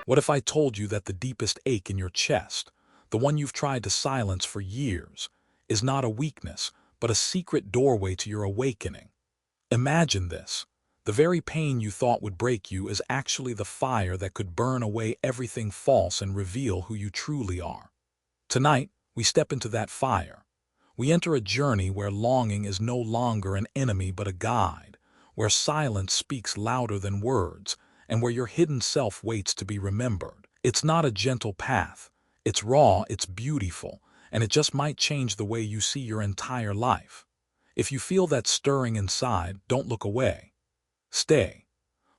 What if I told you that the deepest ache in your chest, the one you've tried to silence for years, is not a weakness, but a secret doorway to your awakening? Imagine this. The very pain you thought would break you is actually the fire that could burn away everything false and reveal who you truly are. Tonight, we step into that fire. We enter a journey where longing is no longer an enemy but a guide, where silence speaks louder than words, and where your hidden self waits to be remembered. It's not a gentle path. It's raw, it's beautiful, and it just might change the way you see your entire life. If you feel that stirring inside, don't look away. Stay.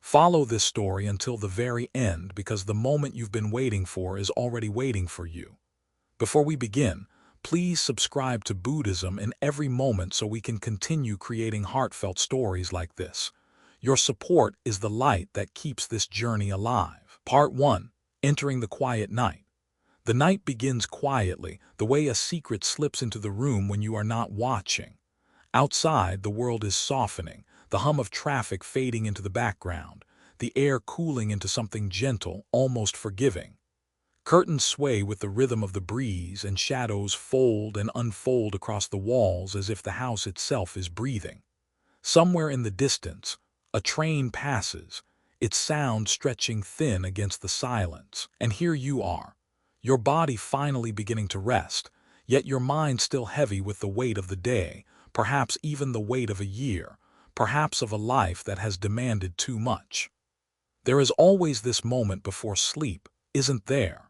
Follow this story until the very end, because the moment you've been waiting for is already waiting for you. Before we begin, please subscribe to Buddhism in every moment so we can continue creating heartfelt stories like this. Your support is the light that keeps this journey alive. Part 1. Entering the quiet night. The night begins quietly, the way a secret slips into the room when you are not watching. Outside, the world is softening, the hum of traffic fading into the background, the air cooling into something gentle, almost forgiving. Curtains sway with the rhythm of the breeze, and shadows fold and unfold across the walls as if the house itself is breathing. Somewhere in the distance, a train passes, its sound stretching thin against the silence. And here you are, your body finally beginning to rest, yet your mind still heavy with the weight of the day, perhaps even the weight of a year, perhaps of a life that has demanded too much. There is always this moment before sleep, isn't there?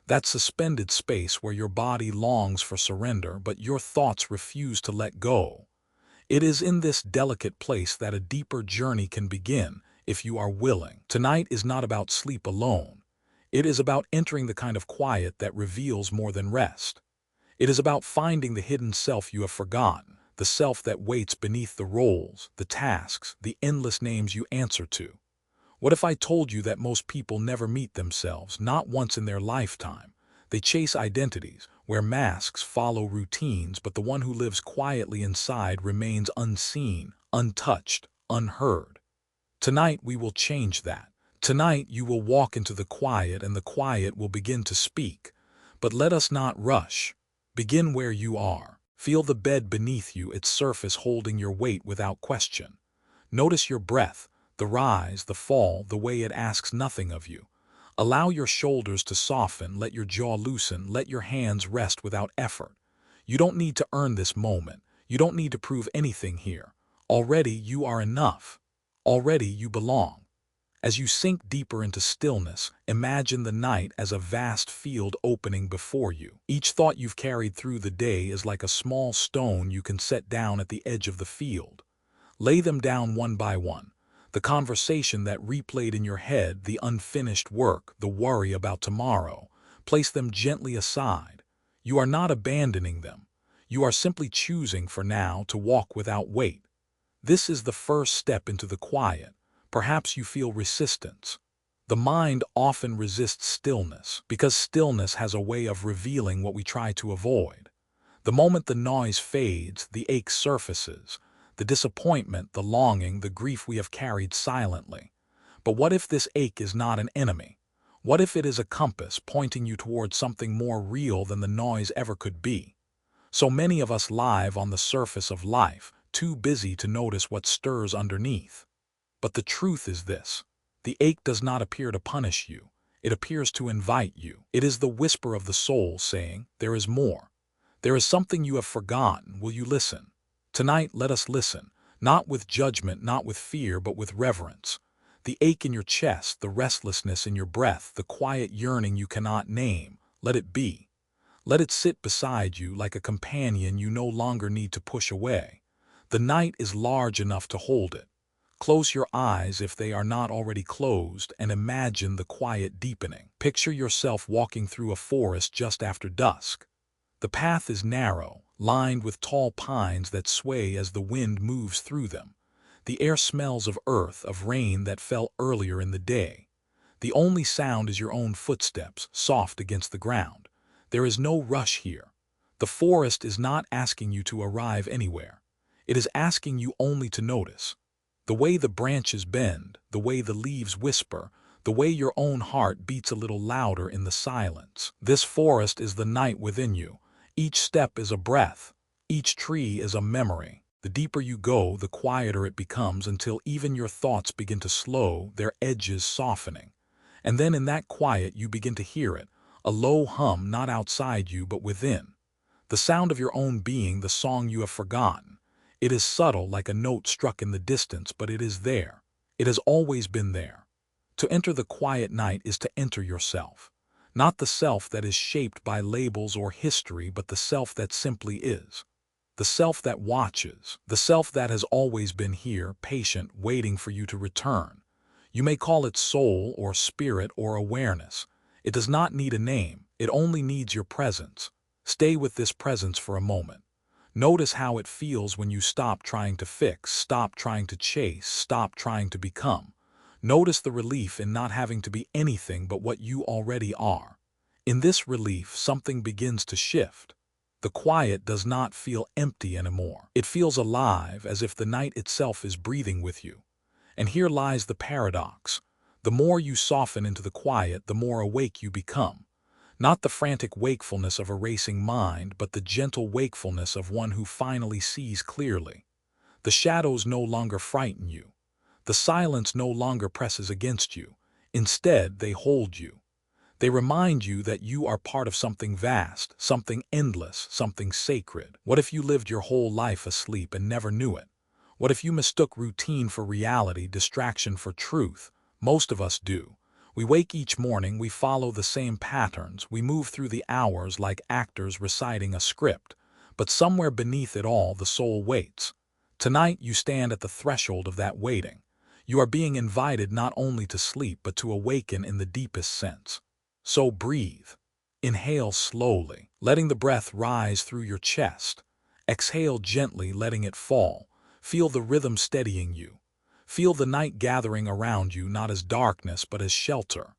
That suspended space where your body longs for surrender, but your thoughts refuse to let go. It is in this delicate place that a deeper journey can begin, if you are willing. Tonight is not about sleep alone. It is about entering the kind of quiet that reveals more than rest. It is about finding the hidden self you have forgotten, the self that waits beneath the roles, the tasks, the endless names you answer to. What if I told you that most people never meet themselves, not once in their lifetime? They chase identities, wear masks, follow routines, but the one who lives quietly inside remains unseen, untouched, unheard. Tonight we will change that. Tonight you will walk into the quiet and the quiet will begin to speak. But let us not rush. Begin where you are. Feel the bed beneath you, its surface holding your weight without question. Notice your breath, the rise, the fall, the way it asks nothing of you. Allow your shoulders to soften, let your jaw loosen, let your hands rest without effort. You don't need to earn this moment. You don't need to prove anything here. Already you are enough. Already you belong. As you sink deeper into stillness, imagine the night as a vast field opening before you. Each thought you've carried through the day is like a small stone you can set down at the edge of the field. Lay them down one by one. The conversation that replayed in your head, the unfinished work, the worry about tomorrow. Place them gently aside. You are not abandoning them. You are simply choosing for now to walk without weight. This is the first step into the quiet. Perhaps you feel resistance. The mind often resists stillness because stillness has a way of revealing what we try to avoid. The moment the noise fades, the ache surfaces. The disappointment, the longing, the grief we have carried silently. But what if this ache is not an enemy? What if it is a compass pointing you towards something more real than the noise ever could be? So many of us live on the surface of life, too busy to notice what stirs underneath. But the truth is this: the ache does not appear to punish you. It appears to invite you. It is the whisper of the soul saying, there is more. There is something you have forgotten. Will you listen? Tonight, let us listen, not with judgment, not with fear, but with reverence. The ache in your chest, the restlessness in your breath, the quiet yearning you cannot name, let it be. Let it sit beside you like a companion you no longer need to push away. The night is large enough to hold it. Close your eyes if they are not already closed and imagine the quiet deepening. Picture yourself walking through a forest just after dusk. The path is narrow, lined with tall pines that sway as the wind moves through them. The air smells of earth, of rain that fell earlier in the day. The only sound is your own footsteps, soft against the ground. There is no rush here. The forest is not asking you to arrive anywhere. It is asking you only to notice. The way the branches bend, the way the leaves whisper, the way your own heart beats a little louder in the silence. This forest is the night within you. Each step is a breath. Each tree is a memory. The deeper you go, the quieter it becomes until even your thoughts begin to slow, their edges softening. And then in that quiet you begin to hear it, a low hum not outside you but within. The sound of your own being, the song you have forgotten. It is subtle like a note struck in the distance, but it is there. It has always been there. To enter the quiet night is to enter yourself. Not the self that is shaped by labels or history, but the self that simply is. The self that watches, the self that has always been here, patient, waiting for you to return. You may call it soul or spirit or awareness. It does not need a name, it only needs your presence. Stay with this presence for a moment. Notice how it feels when you stop trying to fix, stop trying to chase, stop trying to become. Notice the relief in not having to be anything but what you already are. In this relief, something begins to shift. The quiet does not feel empty anymore. It feels alive, as if the night itself is breathing with you. And here lies the paradox. The more you soften into the quiet, the more awake you become. Not the frantic wakefulness of a racing mind, but the gentle wakefulness of one who finally sees clearly. The shadows no longer frighten you. The silence no longer presses against you. Instead, they hold you. They remind you that you are part of something vast, something endless, something sacred. What if you lived your whole life asleep and never knew it? What if you mistook routine for reality, distraction for truth? Most of us do. We wake each morning, we follow the same patterns, we move through the hours like actors reciting a script. But somewhere beneath it all, the soul waits. Tonight, you stand at the threshold of that waiting. You are being invited not only to sleep, but to awaken in the deepest sense. So breathe. Inhale slowly, letting the breath rise through your chest. Exhale gently, letting it fall. Feel the rhythm steadying you. Feel the night gathering around you, not as darkness, but as shelter.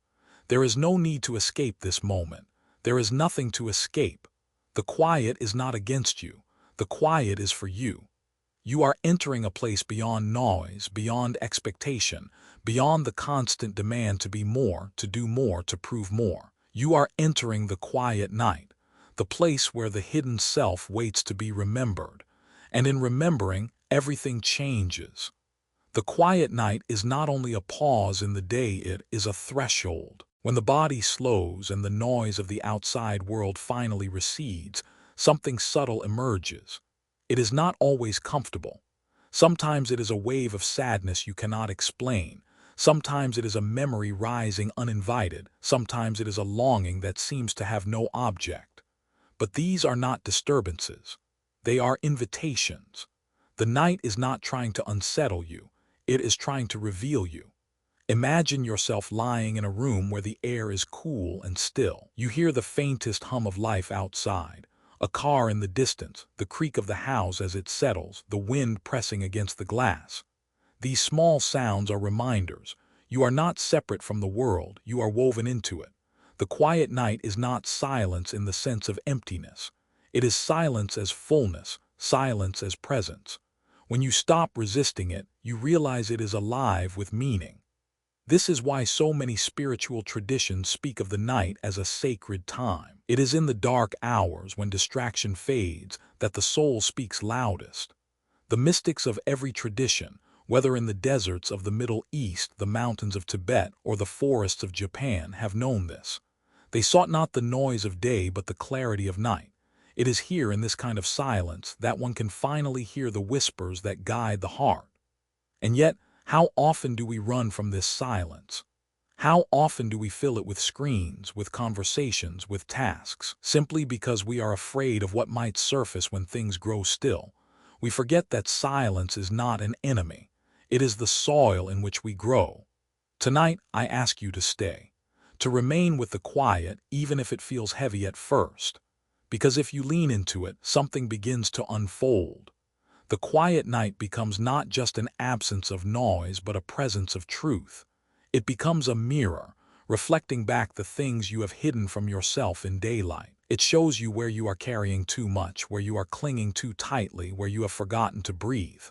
There is no need to escape this moment. There is nothing to escape. The quiet is not against you. The quiet is for you. You are entering a place beyond noise, beyond expectation, beyond the constant demand to be more, to do more, to prove more. You are entering the quiet night, the place where the hidden self waits to be remembered. And in remembering, everything changes. The quiet night is not only a pause in the day, it is a threshold. When the body slows and the noise of the outside world finally recedes, something subtle emerges. It is not always comfortable. Sometimes it is a wave of sadness you cannot explain. Sometimes it is a memory rising uninvited. Sometimes it is a longing that seems to have no object. But these are not disturbances. They are invitations. The night is not trying to unsettle you. It is trying to reveal you. Imagine yourself lying in a room where the air is cool and still. You hear the faintest hum of life outside. A car in the distance, the creak of the house as it settles, the wind pressing against the glass. These small sounds are reminders. You are not separate from the world, you are woven into it. The quiet night is not silence in the sense of emptiness. It is silence as fullness, silence as presence. When you stop resisting it, you realize it is alive with meaning. This is why so many spiritual traditions speak of the night as a sacred time. It is in the dark hours, when distraction fades, that the soul speaks loudest. The mystics of every tradition, whether in the deserts of the Middle East, the mountains of Tibet, or the forests of Japan, have known this. They sought not the noise of day but the clarity of night. It is here in this kind of silence that one can finally hear the whispers that guide the heart. And yet, how often do we run from this silence? How often do we fill it with screens, with conversations, with tasks, simply because we are afraid of what might surface when things grow still? We forget that silence is not an enemy. It is the soil in which we grow. Tonight, I ask you to stay, to remain with the quiet, even if it feels heavy at first. Because if you lean into it, something begins to unfold. The quiet night becomes not just an absence of noise, but a presence of truth. It becomes a mirror, reflecting back the things you have hidden from yourself in daylight. It shows you where you are carrying too much, where you are clinging too tightly, where you have forgotten to breathe.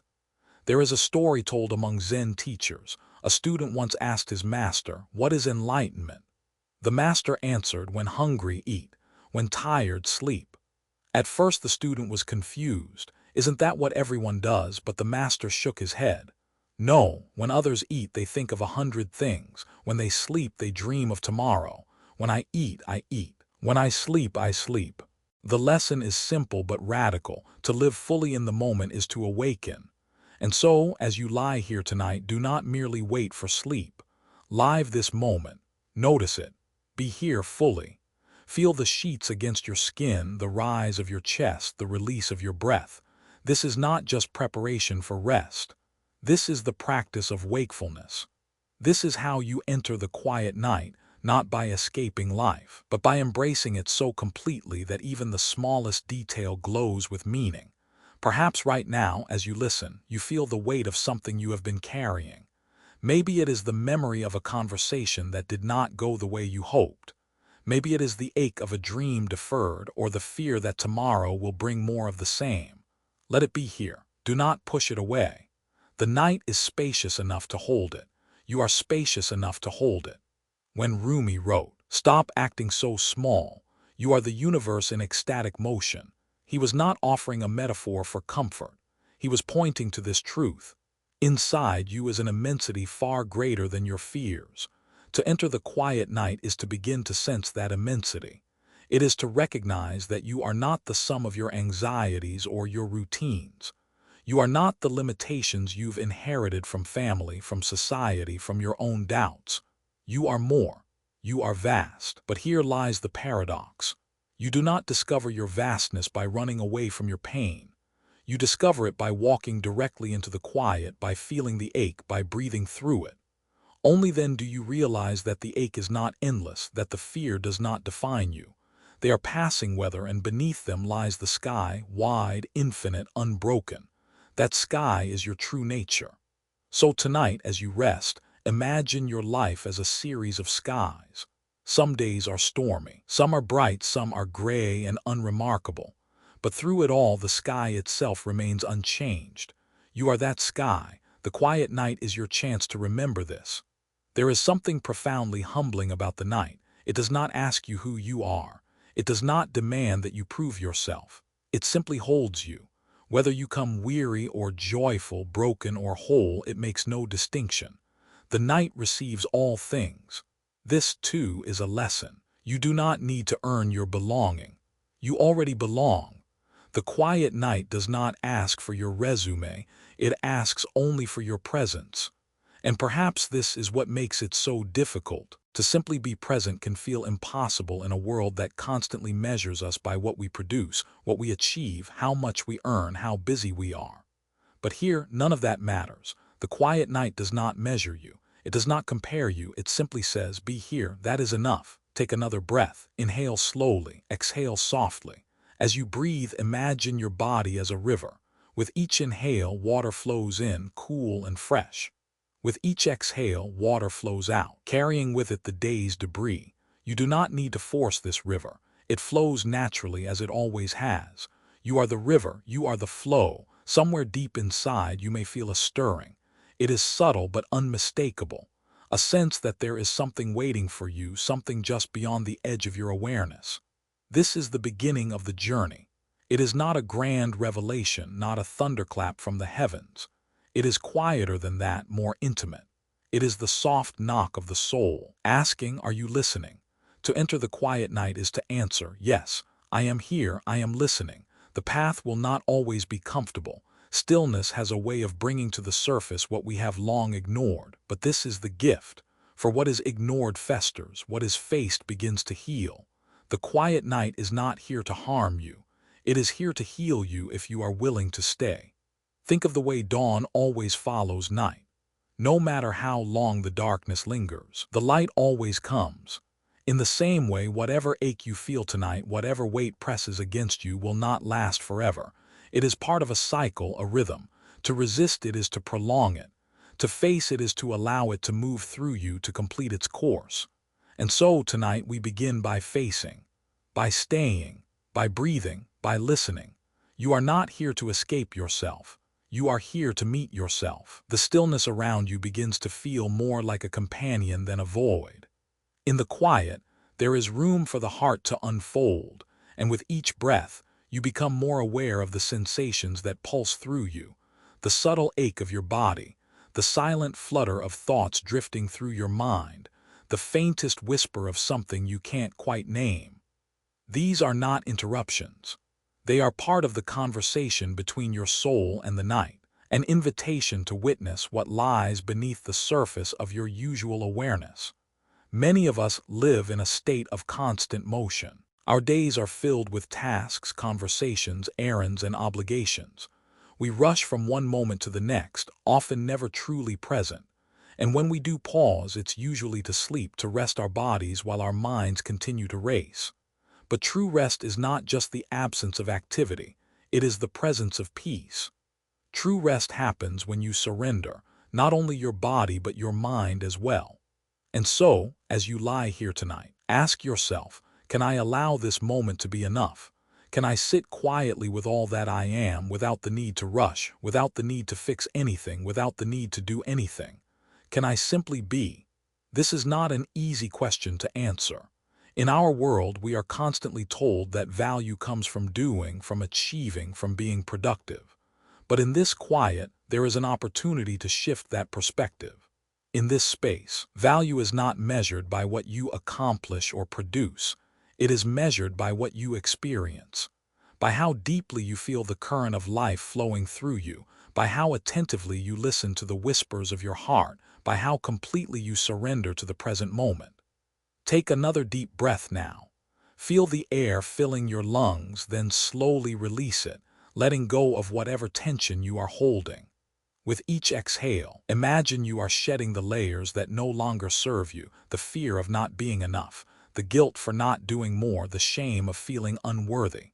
There is a story told among Zen teachers, A student once asked his master, "What is enlightenment?" The master answered, "When hungry, eat. When tired, sleep." At first the student was confused. Isn't that what everyone does? But the master shook his head. No, when others eat, they think of 100 things. When they sleep, they dream of tomorrow. When I eat, I eat. When I sleep, I sleep. The lesson is simple but radical. To live fully in the moment is to awaken. And so, as you lie here tonight, do not merely wait for sleep. Live this moment. Notice it. Be here fully. Feel the sheets against your skin, the rise of your chest, the release of your breath. This is not just preparation for rest. This is the practice of wakefulness. This is how you enter the quiet night, not by escaping life, but by embracing it so completely that even the smallest detail glows with meaning. Perhaps right now, as you listen, you feel the weight of something you have been carrying. Maybe it is the memory of a conversation that did not go the way you hoped. Maybe it is the ache of a dream deferred, or the fear that tomorrow will bring more of the same. Let it be here. Do not push it away. The night is spacious enough to hold it. You are spacious enough to hold it. When Rumi wrote, "Stop acting so small. You are the universe in ecstatic motion," he was not offering a metaphor for comfort. He was pointing to this truth. Inside you is an immensity far greater than your fears. To enter the quiet night is to begin to sense that immensity. It is to recognize that you are not the sum of your anxieties or your routines. You are not the limitations you've inherited from family, from society, from your own doubts. You are more. You are vast. But here lies the paradox. You do not discover your vastness by running away from your pain. You discover it by walking directly into the quiet, by feeling the ache, by breathing through it. Only then do you realize that the ache is not endless, that the fear does not define you. They are passing weather, and beneath them lies the sky, wide, infinite, unbroken. That sky is your true nature. So tonight, as you rest, imagine your life as a series of skies. Some days are stormy, some are bright, some are gray and unremarkable. But through it all, the sky itself remains unchanged. You are that sky. The quiet night is your chance to remember this. There is something profoundly humbling about the night. It does not ask you who you are. It does not demand that you prove yourself. It simply holds you. Whether you come weary or joyful, broken or whole, it makes no distinction. The night receives all things. This, too, is a lesson. You do not need to earn your belonging. You already belong. The quiet night does not ask for your resume. It asks only for your presence. And perhaps this is what makes it so difficult. To simply be present can feel impossible in a world that constantly measures us by what we produce, what we achieve, how much we earn, how busy we are. But here, none of that matters. The quiet night does not measure you. It does not compare you. It simply says, "Be here, that is enough." Take another breath. Inhale slowly, exhale softly. As you breathe, imagine your body as a river. With each inhale, water flows in, cool and fresh. With each exhale, water flows out, carrying with it the day's debris. You do not need to force this river. It flows naturally as it always has. You are the river, you are the flow. Somewhere deep inside, you may feel a stirring. It is subtle but unmistakable. A sense that there is something waiting for you, something just beyond the edge of your awareness. This is the beginning of the journey. It is not a grand revelation, not a thunderclap from the heavens. It is quieter than that, more intimate. It is the soft knock of the soul, asking, "Are you listening?" To enter the quiet night is to answer, "Yes, I am here, I am listening." The path will not always be comfortable. Stillness has a way of bringing to the surface what we have long ignored, but this is the gift. For what is ignored festers, what is faced begins to heal. The quiet night is not here to harm you. It is here to heal you if you are willing to stay. Think of the way dawn always follows night. No matter how long the darkness lingers, the light always comes. In the same way, whatever ache you feel tonight, whatever weight presses against you, will not last forever. It is part of a cycle, a rhythm. To resist it is to prolong it. To face it is to allow it to move through you to complete its course. And so tonight we begin by facing, by staying, by breathing, by listening. You are not here to escape yourself. You are here to meet yourself. The stillness around you begins to feel more like a companion than a void. In the quiet, there is room for the heart to unfold, and with each breath, you become more aware of the sensations that pulse through you, the subtle ache of your body, the silent flutter of thoughts drifting through your mind, the faintest whisper of something you can't quite name. These are not interruptions. They are part of the conversation between your soul and the night, an invitation to witness what lies beneath the surface of your usual awareness. Many of us live in a state of constant motion. Our days are filled with tasks, conversations, errands, and obligations. We rush from one moment to the next, often never truly present. And when we do pause, it's usually to sleep, to rest our bodies while our minds continue to race. But true rest is not just the absence of activity, it is the presence of peace. True rest happens when you surrender, not only your body but your mind as well. And so, as you lie here tonight, ask yourself, can I allow this moment to be enough? Can I sit quietly with all that I am without the need to rush, without the need to fix anything, without the need to do anything? Can I simply be? This is not an easy question to answer. In our world, we are constantly told that value comes from doing, from achieving, from being productive. But in this quiet, there is an opportunity to shift that perspective. In this space, value is not measured by what you accomplish or produce. It is measured by what you experience, by how deeply you feel the current of life flowing through you, by how attentively you listen to the whispers of your heart, by how completely you surrender to the present moment. Take another deep breath now. Feel the air filling your lungs, then slowly release it, letting go of whatever tension you are holding. With each exhale, imagine you are shedding the layers that no longer serve you, the fear of not being enough, the guilt for not doing more, the shame of feeling unworthy.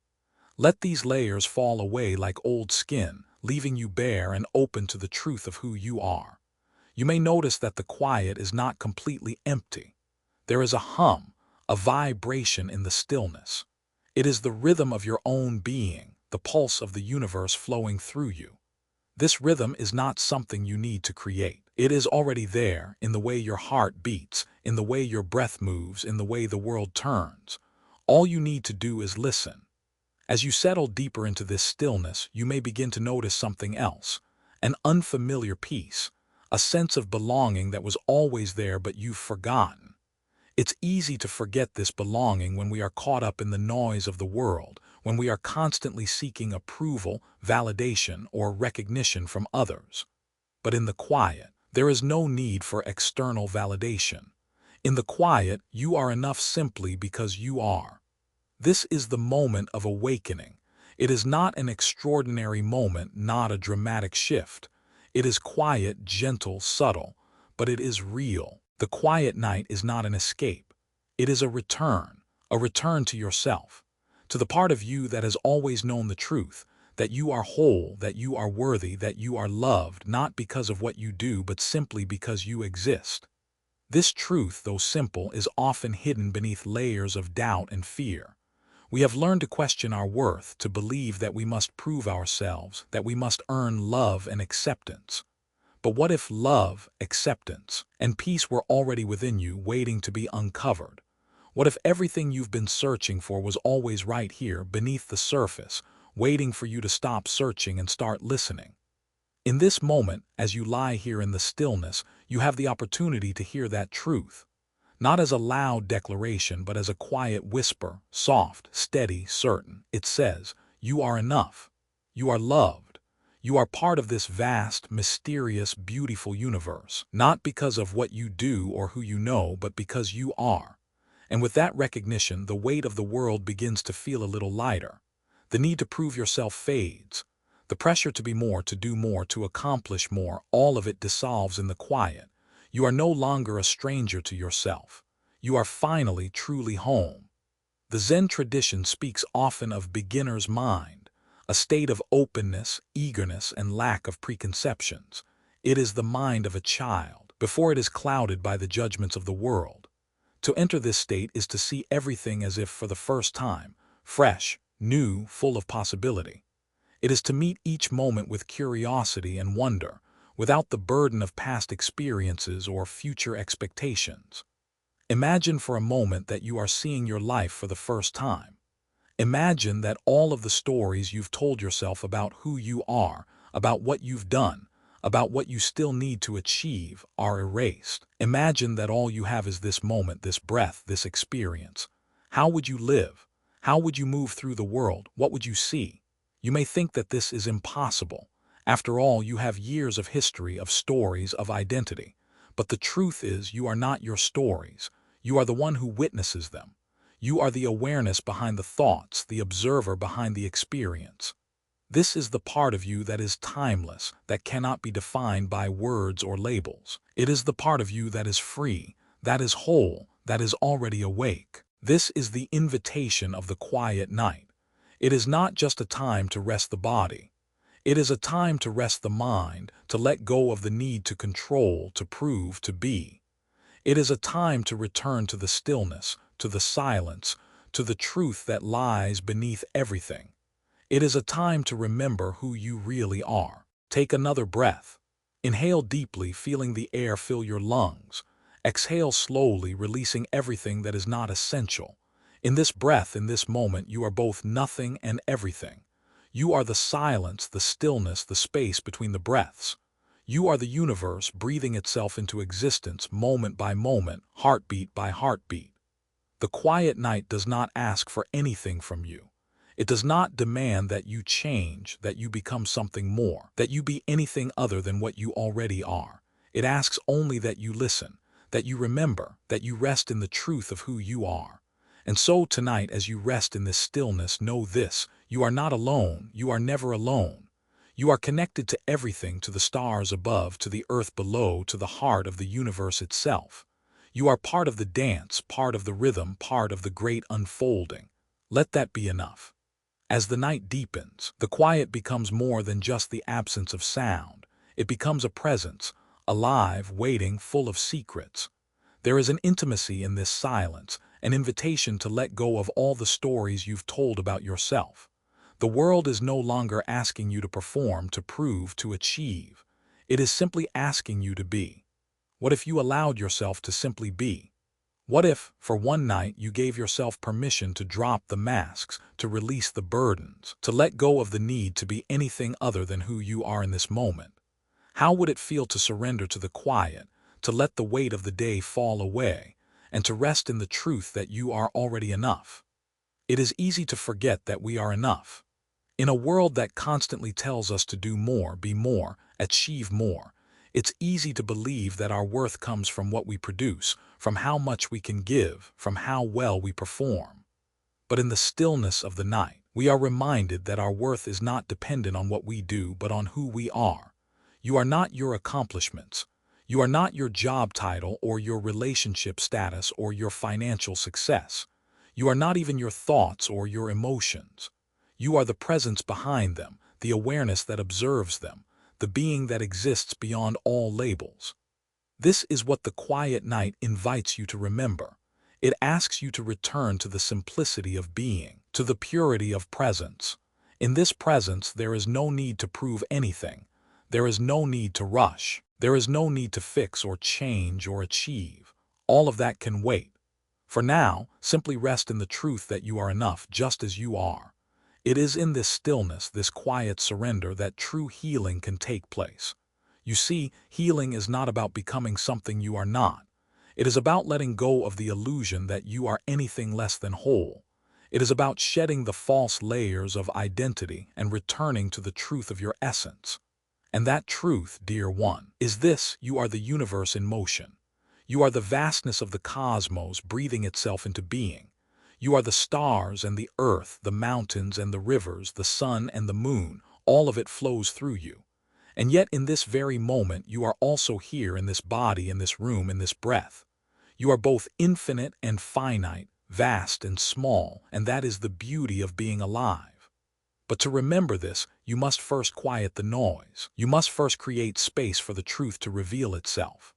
Let these layers fall away like old skin, leaving you bare and open to the truth of who you are. You may notice that the quiet is not completely empty. There is a hum, a vibration in the stillness. It is the rhythm of your own being, the pulse of the universe flowing through you. This rhythm is not something you need to create. It is already there, in the way your heart beats, in the way your breath moves, in the way the world turns. All you need to do is listen. As you settle deeper into this stillness, you may begin to notice something else, an unfamiliar peace, a sense of belonging that was always there but you've forgotten. It's easy to forget this belonging when we are caught up in the noise of the world, when we are constantly seeking approval, validation, or recognition from others. But in the quiet, there is no need for external validation. In the quiet, you are enough simply because you are. This is the moment of awakening. It is not an extraordinary moment, not a dramatic shift. It is quiet, gentle, subtle, but it is real. The quiet night is not an escape. It is a return to yourself, to the part of you that has always known the truth, that you are whole, that you are worthy, that you are loved, not because of what you do, but simply because you exist. This truth, though simple, is often hidden beneath layers of doubt and fear. We have learned to question our worth, to believe that we must prove ourselves, that we must earn love and acceptance. But what if love, acceptance, and peace were already within you, waiting to be uncovered? What if everything you've been searching for was always right here, beneath the surface, waiting for you to stop searching and start listening? In this moment, as you lie here in the stillness, you have the opportunity to hear that truth. Not as a loud declaration, but as a quiet whisper, soft, steady, certain. It says, you are enough. You are loved. You are part of this vast, mysterious, beautiful universe, not because of what you do or who you know, but because you are. And with that recognition, the weight of the world begins to feel a little lighter. The need to prove yourself fades. The pressure to be more, to do more, to accomplish more, all of it dissolves in the quiet. You are no longer a stranger to yourself. You are finally truly home. The Zen tradition speaks often of beginner's mind, a state of openness, eagerness, and lack of preconceptions. It is the mind of a child, before it is clouded by the judgments of the world. To enter this state is to see everything as if for the first time, fresh, new, full of possibility. It is to meet each moment with curiosity and wonder, without the burden of past experiences or future expectations. Imagine for a moment that you are seeing your life for the first time. Imagine that all of the stories you've told yourself about who you are, about what you've done, about what you still need to achieve, are erased. Imagine that all you have is this moment, this breath, this experience. How would you live? How would you move through the world? What would you see? You may think that this is impossible. After all, you have years of history, of stories, of identity. But the truth is, you are not your stories. You are the one who witnesses them. You are the awareness behind the thoughts, the observer behind the experience. This is the part of you that is timeless, that cannot be defined by words or labels. It is the part of you that is free, that is whole, that is already awake. This is the invitation of the quiet night. It is not just a time to rest the body. It is a time to rest the mind, to let go of the need to control, to prove, to be. It is a time to return to the stillness, to the silence, to the truth that lies beneath everything. It is a time to remember who you really are. Take another breath. Inhale deeply, feeling the air fill your lungs. Exhale slowly, releasing everything that is not essential. In this breath, in this moment, you are both nothing and everything. You are the silence, the stillness, the space between the breaths. You are the universe breathing itself into existence moment by moment, heartbeat by heartbeat. The quiet night does not ask for anything from you. It does not demand that you change, that you become something more, that you be anything other than what you already are. It asks only that you listen, that you remember, that you rest in the truth of who you are. And so tonight, as you rest in this stillness, know this: you are not alone, you are never alone. You are connected to everything, to the stars above, to the earth below, to the heart of the universe itself. You are part of the dance, part of the rhythm, part of the great unfolding. Let that be enough. As the night deepens, the quiet becomes more than just the absence of sound. It becomes a presence, alive, waiting, full of secrets. There is an intimacy in this silence, an invitation to let go of all the stories you've told about yourself. The world is no longer asking you to perform, to prove, to achieve. It is simply asking you to be. What if you allowed yourself to simply be? What if, for one night, you gave yourself permission to drop the masks, to release the burdens, to let go of the need to be anything other than who you are in this moment? How would it feel to surrender to the quiet, to let the weight of the day fall away, and to rest in the truth that you are already enough? It is easy to forget that we are enough. In a world that constantly tells us to do more, be more, achieve more, it's easy to believe that our worth comes from what we produce, from how much we can give, from how well we perform. But in the stillness of the night, we are reminded that our worth is not dependent on what we do, but on who we are. You are not your accomplishments. You are not your job title or your relationship status or your financial success. You are not even your thoughts or your emotions. You are the presence behind them, the awareness that observes them, the being that exists beyond all labels. This is what the quiet night invites you to remember. It asks you to return to the simplicity of being, to the purity of presence. In this presence, there is no need to prove anything. There is no need to rush. There is no need to fix or change or achieve. All of that can wait. For now, simply rest in the truth that you are enough just as you are. It is in this stillness, this quiet surrender, that true healing can take place. You see, healing is not about becoming something you are not. It is about letting go of the illusion that you are anything less than whole. It is about shedding the false layers of identity and returning to the truth of your essence. And that truth, dear one, is this: you are the universe in motion. You are the vastness of the cosmos breathing itself into being. You are the stars and the earth, the mountains and the rivers, the sun and the moon. All of it flows through you. And yet in this very moment, you are also here in this body, in this room, in this breath. You are both infinite and finite, vast and small, and that is the beauty of being alive. But to remember this, you must first quiet the noise. You must first create space for the truth to reveal itself.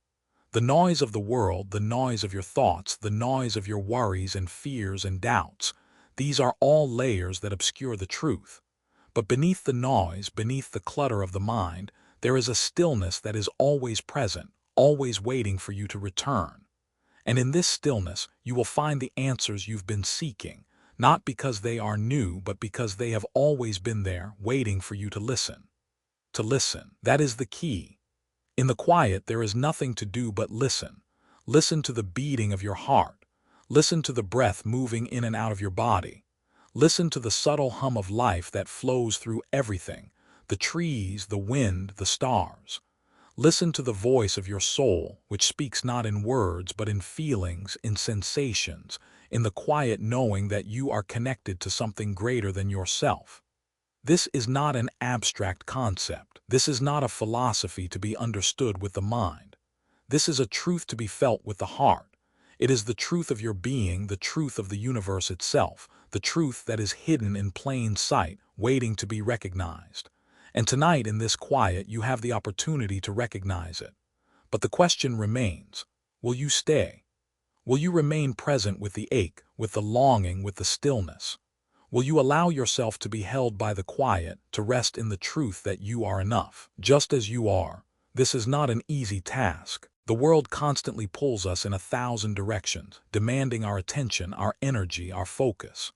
The noise of the world, the noise of your thoughts, the noise of your worries and fears and doubts, these are all layers that obscure the truth. But beneath the noise, beneath the clutter of the mind, there is a stillness that is always present, always waiting for you to return. And in this stillness, you will find the answers you've been seeking, not because they are new, but because they have always been there, waiting for you to listen. To listen, that is the key. In the quiet, there is nothing to do but listen. Listen to the beating of your heart. Listen to the breath moving in and out of your body. Listen to the subtle hum of life that flows through everything, the trees, the wind, the stars. Listen to the voice of your soul, which speaks not in words but in feelings, in sensations, in the quiet knowing that you are connected to something greater than yourself. This is not an abstract concept. This is not a philosophy to be understood with the mind. This is a truth to be felt with the heart. It is the truth of your being, the truth of the universe itself, the truth that is hidden in plain sight, waiting to be recognized. And tonight in this quiet, you have the opportunity to recognize it. But the question remains, will you stay? Will you remain present with the ache, with the longing, with the stillness? Will you allow yourself to be held by the quiet, to rest in the truth that you are enough, just as you are? This is not an easy task. The world constantly pulls us in 1,000 directions, demanding our attention, our energy, our focus.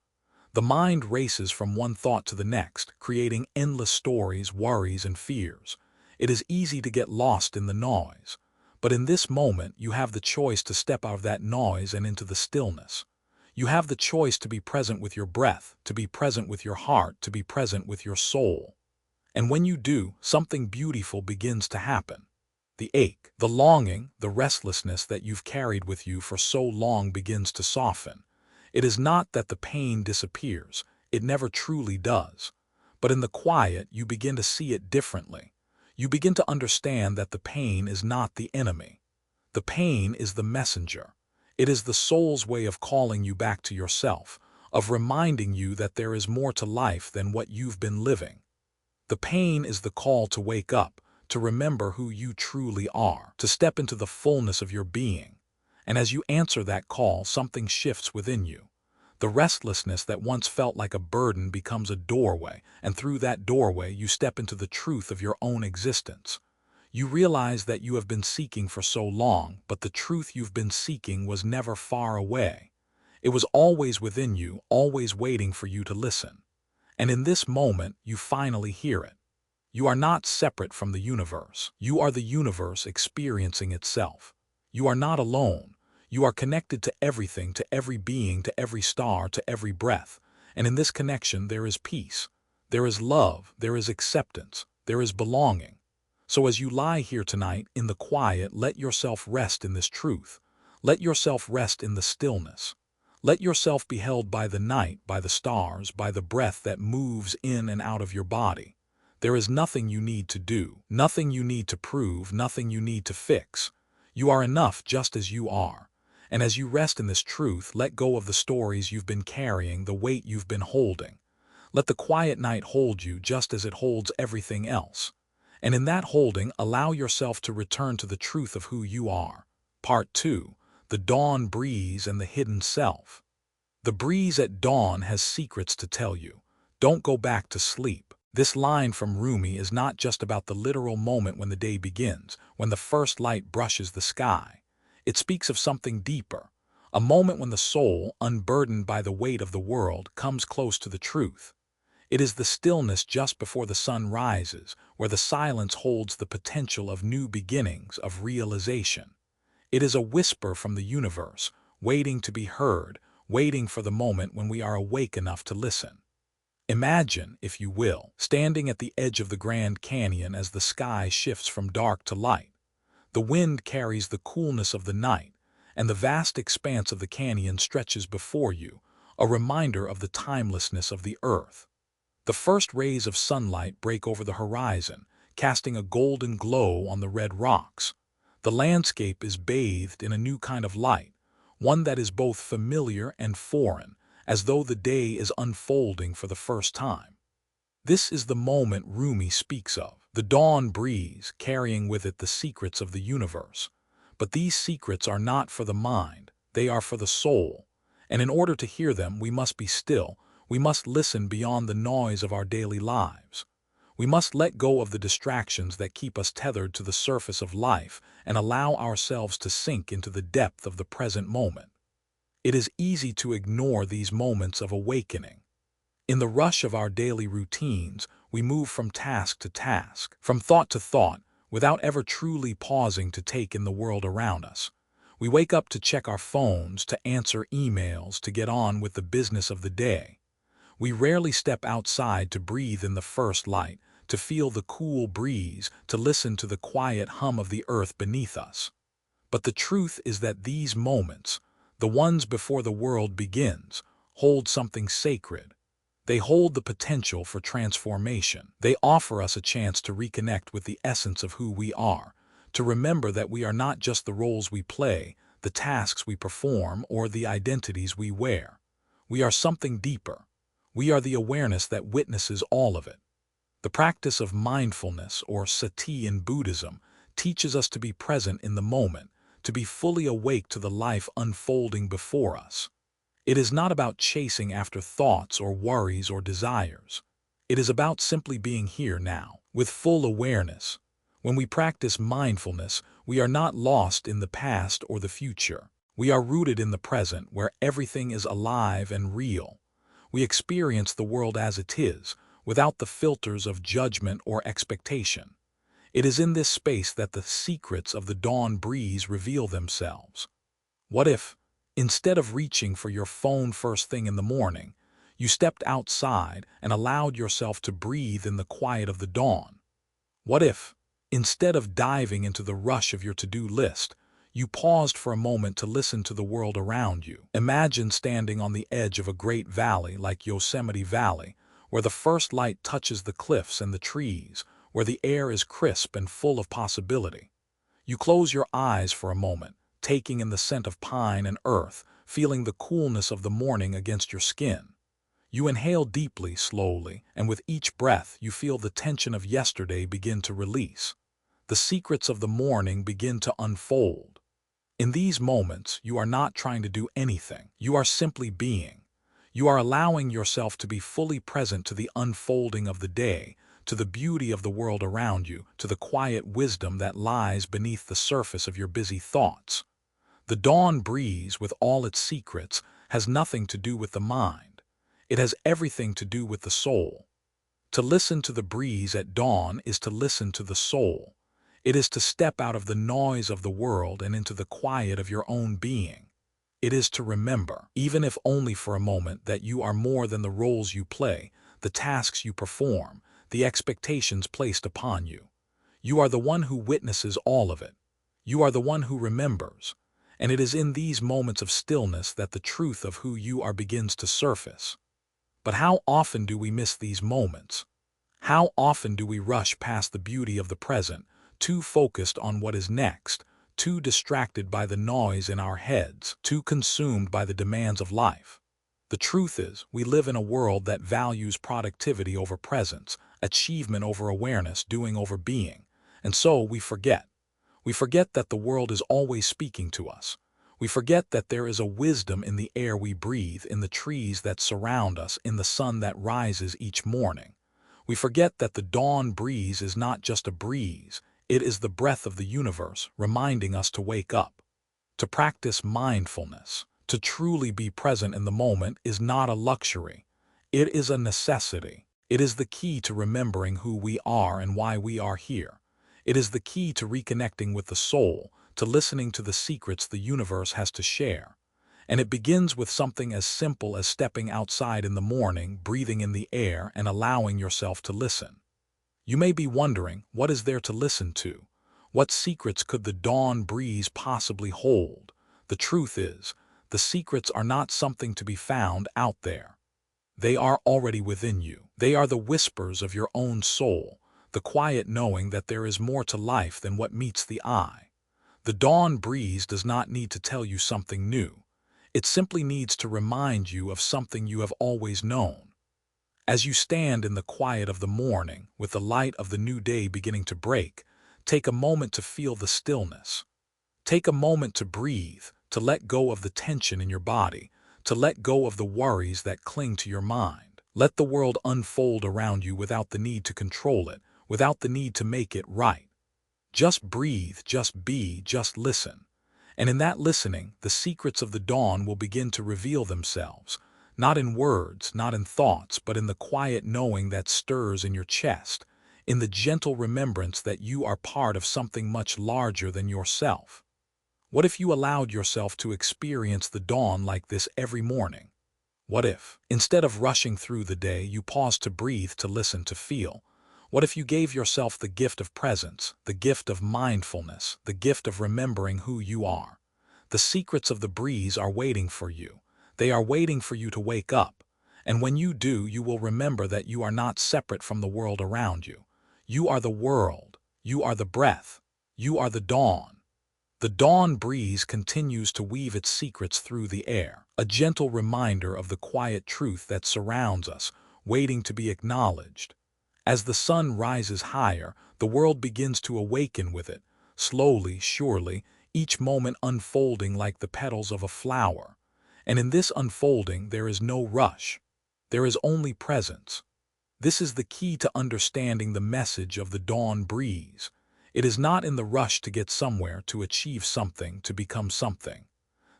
The mind races from one thought to the next, creating endless stories, worries, and fears. It is easy to get lost in the noise. But in this moment, you have the choice to step out of that noise and into the stillness. You have the choice to be present with your breath, to be present with your heart, to be present with your soul. And when you do, something beautiful begins to happen. The ache, the longing, the restlessness that you've carried with you for so long begins to soften. It is not that the pain disappears, it never truly does. But in the quiet, you begin to see it differently. You begin to understand that the pain is not the enemy. The pain is the messenger. It is the soul's way of calling you back to yourself, of reminding you that there is more to life than what you've been living. The pain is the call to wake up, to remember who you truly are, to step into the fullness of your being. And as you answer that call, something shifts within you. The restlessness that once felt like a burden becomes a doorway, and through that doorway you step into the truth of your own existence. You realize that you have been seeking for so long, but the truth you've been seeking was never far away. It was always within you, always waiting for you to listen. And in this moment, you finally hear it. You are not separate from the universe. You are the universe experiencing itself. You are not alone. You are connected to everything, to every being, to every star, to every breath. And in this connection, there is peace. There is love. There is acceptance. There is belonging. So as you lie here tonight in the quiet, let yourself rest in this truth. Let yourself rest in the stillness. Let yourself be held by the night, by the stars, by the breath that moves in and out of your body. There is nothing you need to do, nothing you need to prove, nothing you need to fix. You are enough just as you are. And as you rest in this truth, let go of the stories you've been carrying, the weight you've been holding. Let the quiet night hold you just as it holds everything else. And in that holding, allow yourself to return to the truth of who you are. Part 2. The Dawn Breeze and the Hidden Self. The breeze at dawn has secrets to tell you. Don't go back to sleep. This line from Rumi is not just about the literal moment when the day begins, when the first light brushes the sky. It speaks of something deeper, a moment when the soul, unburdened by the weight of the world, comes close to the truth. It is the stillness just before the sun rises, where the silence holds the potential of new beginnings, of realization. It is a whisper from the universe, waiting to be heard, waiting for the moment when we are awake enough to listen. Imagine, if you will, standing at the edge of the Grand Canyon as the sky shifts from dark to light. The wind carries the coolness of the night, and the vast expanse of the canyon stretches before you, a reminder of the timelessness of the earth. The first rays of sunlight break over the horizon, casting a golden glow on the red rocks. The landscape is bathed in a new kind of light, one that is both familiar and foreign, as though the day is unfolding for the first time. This is the moment Rumi speaks of, the dawn breeze carrying with it the secrets of the universe. But these secrets are not for the mind, they are for the soul. And in order to hear them, we must be still, We must listen beyond the noise of our daily lives. We must let go of the distractions that keep us tethered to the surface of life and allow ourselves to sink into the depth of the present moment. It is easy to ignore these moments of awakening. In the rush of our daily routines, we move from task to task, from thought to thought, without ever truly pausing to take in the world around us. We wake up to check our phones, to answer emails, to get on with the business of the day. We rarely step outside to breathe in the first light, to feel the cool breeze, to listen to the quiet hum of the earth beneath us. But the truth is that these moments, the ones before the world begins, hold something sacred. They hold the potential for transformation. They offer us a chance to reconnect with the essence of who we are, to remember that we are not just the roles we play, the tasks we perform, or the identities we wear. We are something deeper. We are the awareness that witnesses all of it. The practice of mindfulness, or sati in Buddhism, teaches us to be present in the moment, to be fully awake to the life unfolding before us. It is not about chasing after thoughts or worries or desires. It is about simply being here now, with full awareness. When we practice mindfulness, we are not lost in the past or the future. We are rooted in the present, where everything is alive and real. We experience the world as it is, without the filters of judgment or expectation. It is in this space that the secrets of the dawn breeze reveal themselves. What if, instead of reaching for your phone first thing in the morning, you stepped outside and allowed yourself to breathe in the quiet of the dawn? What if, instead of diving into the rush of your to-do list, you paused for a moment to listen to the world around you? Imagine standing on the edge of a great valley like Yosemite Valley, where the first light touches the cliffs and the trees, where the air is crisp and full of possibility. You close your eyes for a moment, taking in the scent of pine and earth, feeling the coolness of the morning against your skin. You inhale deeply, slowly, and with each breath you feel the tension of yesterday begin to release. The secrets of the morning begin to unfold. In these moments, you are not trying to do anything. You are simply being. You are allowing yourself to be fully present to the unfolding of the day, to the beauty of the world around you, to the quiet wisdom that lies beneath the surface of your busy thoughts. The dawn breeze, with all its secrets, has nothing to do with the mind. It has everything to do with the soul. To listen to the breeze at dawn is to listen to the soul. It is to step out of the noise of the world and into the quiet of your own being. It is to remember, even if only for a moment, that you are more than the roles you play, the tasks you perform, the expectations placed upon you. You are the one who witnesses all of it. You are the one who remembers. And it is in these moments of stillness that the truth of who you are begins to surface. But how often do we miss these moments? How often do we rush past the beauty of the present, too focused on what is next, too distracted by the noise in our heads, too consumed by the demands of life? The truth is, we live in a world that values productivity over presence, achievement over awareness, doing over being. And so we forget. We forget that the world is always speaking to us. We forget that there is a wisdom in the air we breathe, in the trees that surround us, in the sun that rises each morning. We forget that the dawn breeze is not just a breeze. It is the breath of the universe, reminding us to wake up. To practice mindfulness, to truly be present in the moment, is not a luxury. It is a necessity. It is the key to remembering who we are and why we are here. It is the key to reconnecting with the soul, to listening to the secrets the universe has to share. And it begins with something as simple as stepping outside in the morning, breathing in the air, and allowing yourself to listen. You may be wondering, what is there to listen to? What secrets could the dawn breeze possibly hold? The truth is, the secrets are not something to be found out there. They are already within you. They are the whispers of your own soul, the quiet knowing that there is more to life than what meets the eye. The dawn breeze does not need to tell you something new. It simply needs to remind you of something you have always known. As you stand in the quiet of the morning, with the light of the new day beginning to break, take a moment to feel the stillness. Take a moment to breathe, to let go of the tension in your body, to let go of the worries that cling to your mind. Let the world unfold around you without the need to control it, without the need to make it right. Just breathe, just be, just listen. And in that listening, the secrets of the dawn will begin to reveal themselves, not in words, not in thoughts, but in the quiet knowing that stirs in your chest, in the gentle remembrance that you are part of something much larger than yourself. What if you allowed yourself to experience the dawn like this every morning? What if, instead of rushing through the day, you paused to breathe, to listen, to feel? What if you gave yourself the gift of presence, the gift of mindfulness, the gift of remembering who you are? The secrets of the breeze are waiting for you. They are waiting for you to wake up. And when you do, you will remember that you are not separate from the world around you. You are the world. You are the breath. You are the dawn. The dawn breeze continues to weave its secrets through the air, a gentle reminder of the quiet truth that surrounds us, waiting to be acknowledged. As the sun rises higher, the world begins to awaken with it, slowly, surely, each moment unfolding like the petals of a flower. And in this unfolding there is no rush. There is only presence. This is the key to understanding the message of the dawn breeze. It is not in the rush to get somewhere, to achieve something, to become something.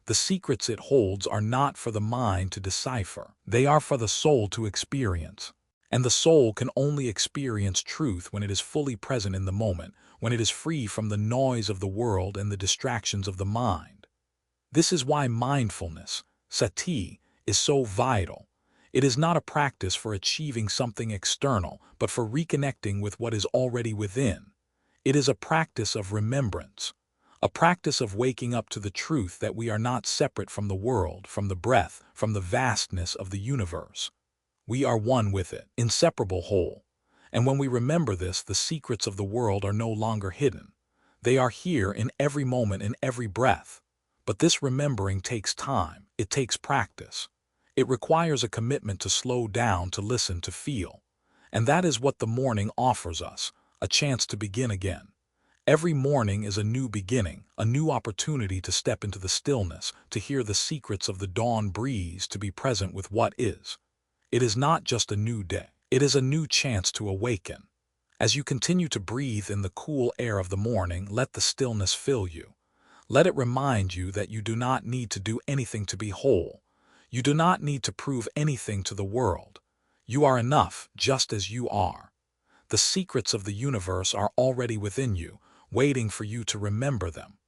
The secrets it holds are not for the mind to decipher. They are for the soul to experience. And the soul can only experience truth when it is fully present in the moment, when it is free from the noise of the world and the distractions of the mind. This is why mindfulness, sati, is so vital. It is not a practice for achieving something external, but for reconnecting with what is already within. It is a practice of remembrance, a practice of waking up to the truth that we are not separate from the world, from the breath, from the vastness of the universe. We are one with it, inseparable whole. And when we remember this, the secrets of the world are no longer hidden. They are here in every moment, in every breath. But this remembering takes time. It takes practice. It requires a commitment to slow down, to listen, to feel. And that is what the morning offers us, a chance to begin again. Every morning is a new beginning, a new opportunity to step into the stillness, to hear the secrets of the dawn breeze, to be present with what is. It is not just a new day. It is a new chance to awaken. As you continue to breathe in the cool air of the morning, let the stillness fill you. Let it remind you that you do not need to do anything to be whole. You do not need to prove anything to the world. You are enough just as you are. The secrets of the universe are already within you, waiting for you to remember them.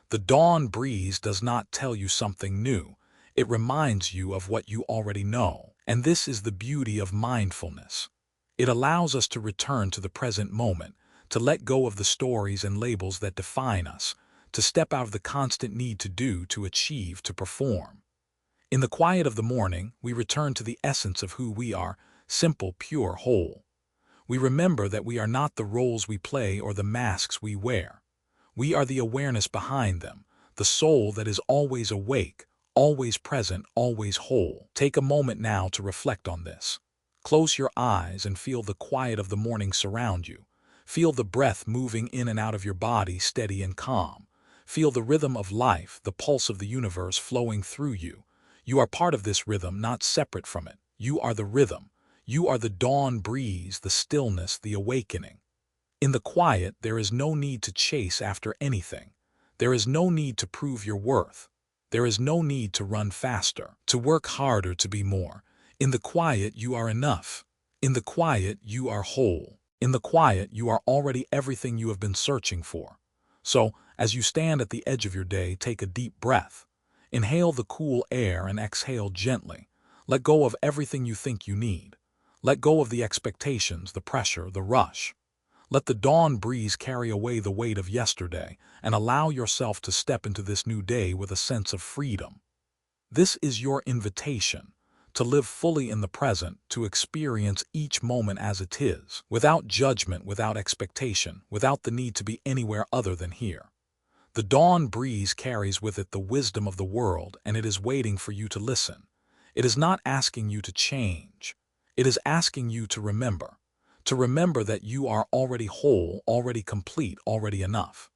The dawn breeze does not tell you something new. It reminds you of what you already know. And this is the beauty of mindfulness. It allows us to return to the present moment, to let go of the stories and labels that define us, to step out of the constant need to do, to achieve, to perform. In the quiet of the morning, we return to the essence of who we are, simple, pure, whole. We remember that we are not the roles we play or the masks we wear. We are the awareness behind them, the soul that is always awake, always present, always whole. Take a moment now to reflect on this. Close your eyes and feel the quiet of the morning surround you. Feel the breath moving in and out of your body, steady and calm. Feel the rhythm of life, the pulse of the universe flowing through you. You are part of this rhythm, not separate from it. You are the rhythm. You are the dawn breeze, the stillness, the awakening. In the quiet, there is no need to chase after anything. There is no need to prove your worth. There is no need to run faster, to work harder, to be more. In the quiet, you are enough. In the quiet, you are whole. In the quiet, you are already everything you have been searching for. So, as you stand at the edge of your day, take a deep breath. Inhale the cool air and exhale gently. Let go of everything you think you need. Let go of the expectations, the pressure, the rush. Let the dawn breeze carry away the weight of yesterday and allow yourself to step into this new day with a sense of freedom. This is your invitation, to live fully in the present, to experience each moment as it is, without judgment, without expectation, without the need to be anywhere other than here. The dawn breeze carries with it the wisdom of the world, and it is waiting for you to listen. It is not asking you to change. It is asking you to remember that you are already whole, already complete, already enough.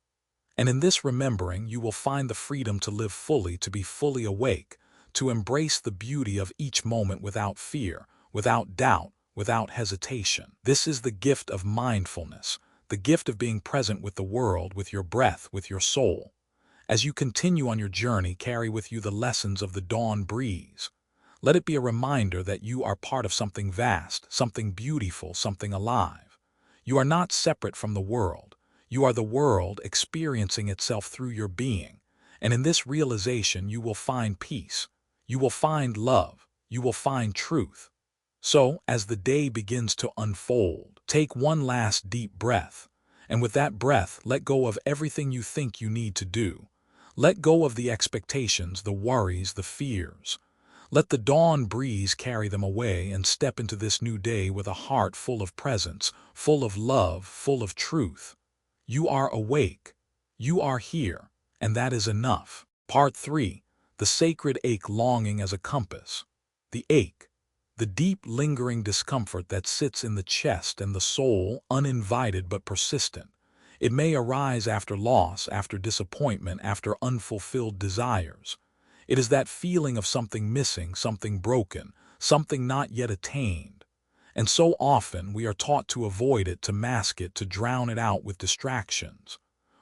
And in this remembering, you will find the freedom to live fully, to be fully awake, to embrace the beauty of each moment without fear, without doubt, without hesitation. This is the gift of mindfulness, the gift of being present with the world, with your breath, with your soul. As you continue on your journey, carry with you the lessons of the dawn breeze. Let it be a reminder that you are part of something vast, something beautiful, something alive. You are not separate from the world. You are the world experiencing itself through your being. And in this realization, you will find peace. You will find love. You will find truth. So, as the day begins to unfold, take one last deep breath. And with that breath, let go of everything you think you need to do. Let go of the expectations, the worries, the fears. Let the dawn breeze carry them away and step into this new day with a heart full of presence, full of love, full of truth. You are awake. You are here. And that is enough. Part 3. The sacred ache longing as a compass. The ache. The deep, lingering discomfort that sits in the chest and the soul, uninvited but persistent. It may arise after loss, after disappointment, after unfulfilled desires. It is that feeling of something missing, something broken, something not yet attained. And so often we are taught to avoid it, to mask it, to drown it out with distractions.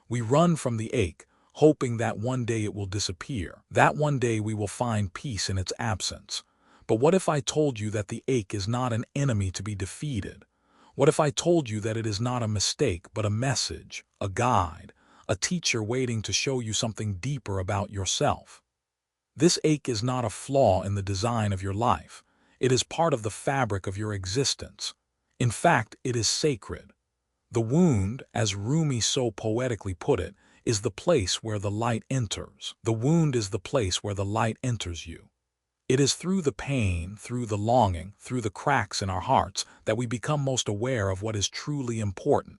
We run from the ache, hoping that one day it will disappear, that one day we will find peace in its absence. But what if I told you that the ache is not an enemy to be defeated? What if I told you that it is not a mistake, but a message, a guide, a teacher waiting to show you something deeper about yourself? This ache is not a flaw in the design of your life. It is part of the fabric of your existence. In fact, it is sacred. The wound, as Rumi so poetically put it, is the place where the light enters. The wound is the place where the light enters you. It is through the pain, through the longing, through the cracks in our hearts that we become most aware of what is truly important.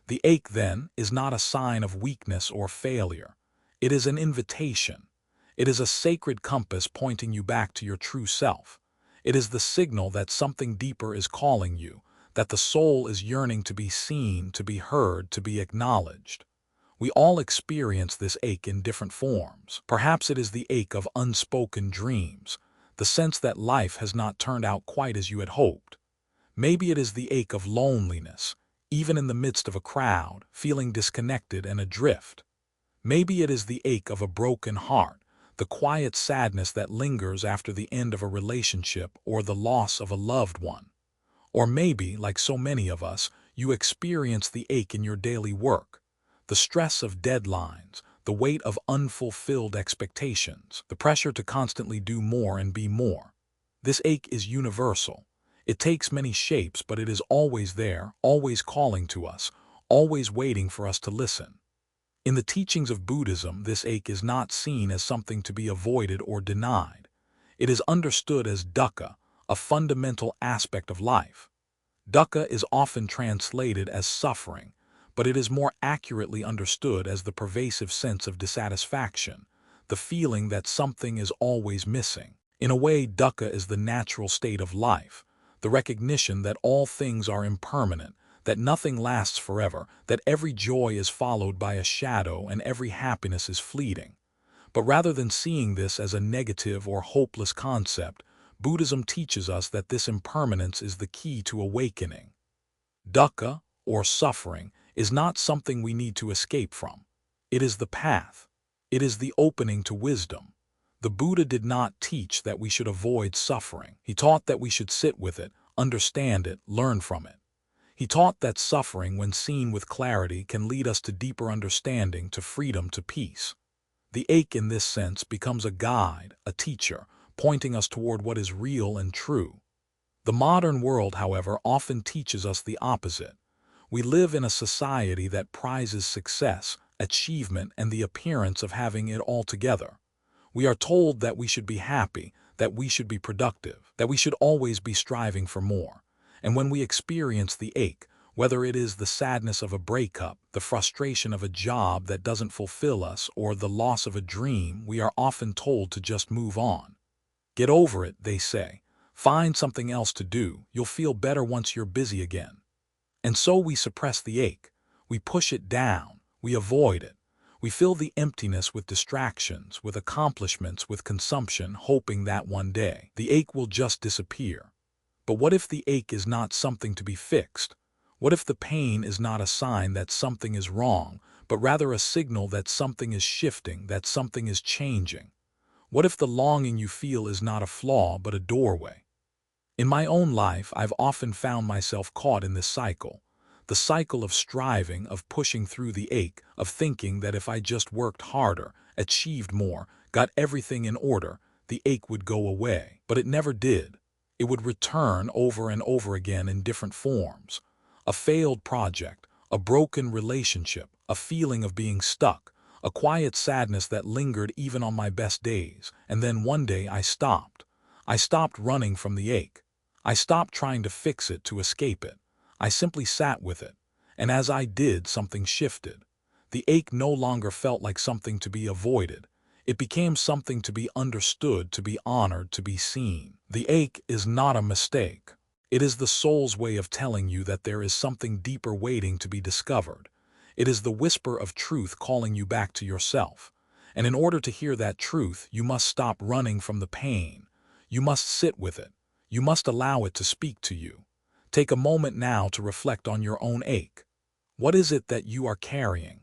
The ache, then, is not a sign of weakness or failure. It is an invitation. It is a sacred compass pointing you back to your true self. It is the signal that something deeper is calling you, that the soul is yearning to be seen, to be heard, to be acknowledged. We all experience this ache in different forms. Perhaps it is the ache of unspoken dreams, the sense that life has not turned out quite as you had hoped. Maybe it is the ache of loneliness, even in the midst of a crowd, feeling disconnected and adrift. Maybe it is the ache of a broken heart, the quiet sadness that lingers after the end of a relationship or the loss of a loved one. Or maybe, like so many of us, you experience the ache in your daily work. The stress of deadlines, the weight of unfulfilled expectations, the pressure to constantly do more and be more. This ache is universal. It takes many shapes, but it is always there, always calling to us, always waiting for us to listen. In the teachings of Buddhism, this ache is not seen as something to be avoided or denied. It is understood as dukkha, a fundamental aspect of life. Dukkha is often translated as suffering, but it is more accurately understood as the pervasive sense of dissatisfaction, the feeling that something is always missing. In a way, dukkha is the natural state of life, the recognition that all things are impermanent, that nothing lasts forever, that every joy is followed by a shadow and every happiness is fleeting. But rather than seeing this as a negative or hopeless concept, Buddhism teaches us that this impermanence is the key to awakening. Dukkha, or suffering, is not something we need to escape from. It is the path. It is the opening to wisdom. The Buddha did not teach that we should avoid suffering. He taught that we should sit with it, understand it, learn from it. He taught that suffering, when seen with clarity, can lead us to deeper understanding, to freedom, to peace. The ache in this sense becomes a guide, a teacher, pointing us toward what is real and true. The modern world, however, often teaches us the opposite. We live in a society that prizes success, achievement, and the appearance of having it all together. We are told that we should be happy, that we should be productive, that we should always be striving for more. And when we experience the ache, whether it is the sadness of a breakup, the frustration of a job that doesn't fulfill us, or the loss of a dream, we are often told to just move on. Get over it, they say. Find something else to do. You'll feel better once you're busy again. And so we suppress the ache. We push it down. We avoid it. We fill the emptiness with distractions, with accomplishments, with consumption, hoping that one day the ache will just disappear. But what if the ache is not something to be fixed? What if the pain is not a sign that something is wrong, but rather a signal that something is shifting, that something is changing? What if the longing you feel is not a flaw, but a doorway? In my own life, I've often found myself caught in this cycle. The cycle of striving, of pushing through the ache, of thinking that if I just worked harder, achieved more, got everything in order, the ache would go away. But it never did. It would return over and over again in different forms. A failed project, a broken relationship, a feeling of being stuck, a quiet sadness that lingered even on my best days. And then one day I stopped. I stopped running from the ache. I stopped trying to fix it, to escape it. I simply sat with it. And as I did, something shifted. The ache no longer felt like something to be avoided. It became something to be understood, to be honored, to be seen. The ache is not a mistake. It is the soul's way of telling you that there is something deeper waiting to be discovered. It is the whisper of truth calling you back to yourself. And in order to hear that truth, you must stop running from the pain. You must sit with it. You must allow it to speak to you. Take a moment now to reflect on your own ache. What is it that you are carrying?